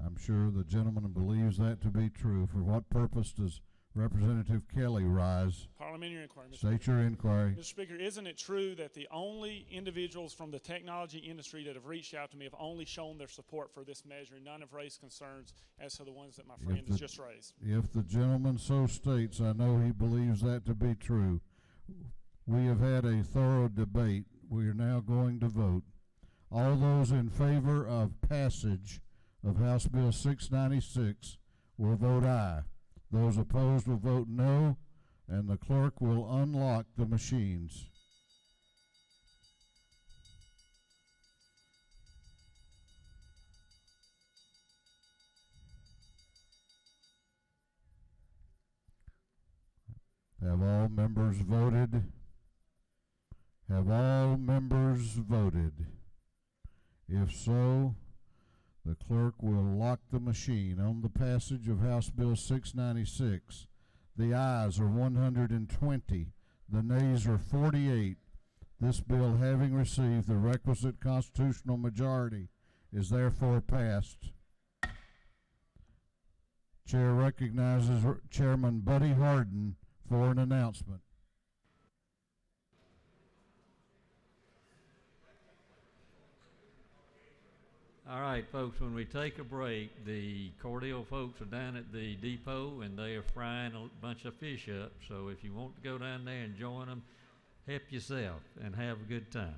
I'm sure the gentleman believes that to be true. For what purpose does Representative Kelly rise? Parliamentary inquiry. State your inquiry. Mr. Speaker, isn't it true that the only individuals from the technology industry that have reached out to me have only shown their support for this measure, and none have raised concerns as to the ones that my friend has just raised? If the gentleman so states, I know he believes that to be true. We have had a thorough debate. We are now going to vote. All those in favor of passage of House Bill 696 will vote aye. Those opposed will vote no, and the clerk will unlock the machines. Have all members voted? Have all members voted? If so, the clerk will lock the machine on the passage of House Bill 696. The ayes are 120. The nays are 48. This bill, having received the requisite constitutional majority, is therefore passed. Chair recognizes Chairman Buddy Harden for an announcement. All right, folks, when we take a break, the Cordell folks are down at the depot, and they are frying a bunch of fish up. So if you want to go down there and join them, help yourself and have a good time.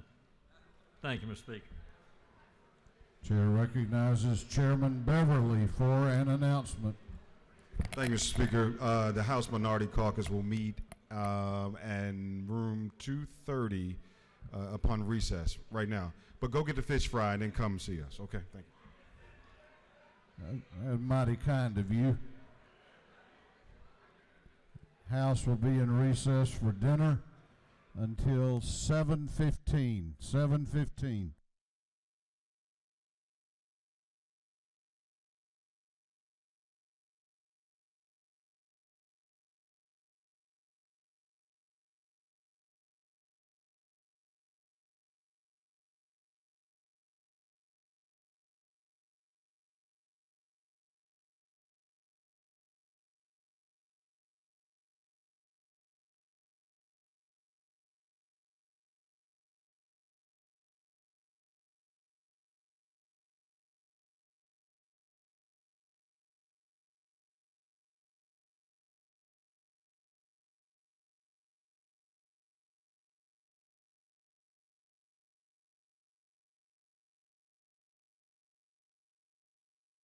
Thank you, Mr. Speaker. Chair recognizes Chairman Beverly for an announcement. Thank you, Mr. Speaker. The House Minority Caucus will meet in room 230 upon recess right now. But go get the fish fried and then come see us. Okay, thank you. That's mighty kind of you. House will be in recess for dinner until 7:15. 7:15.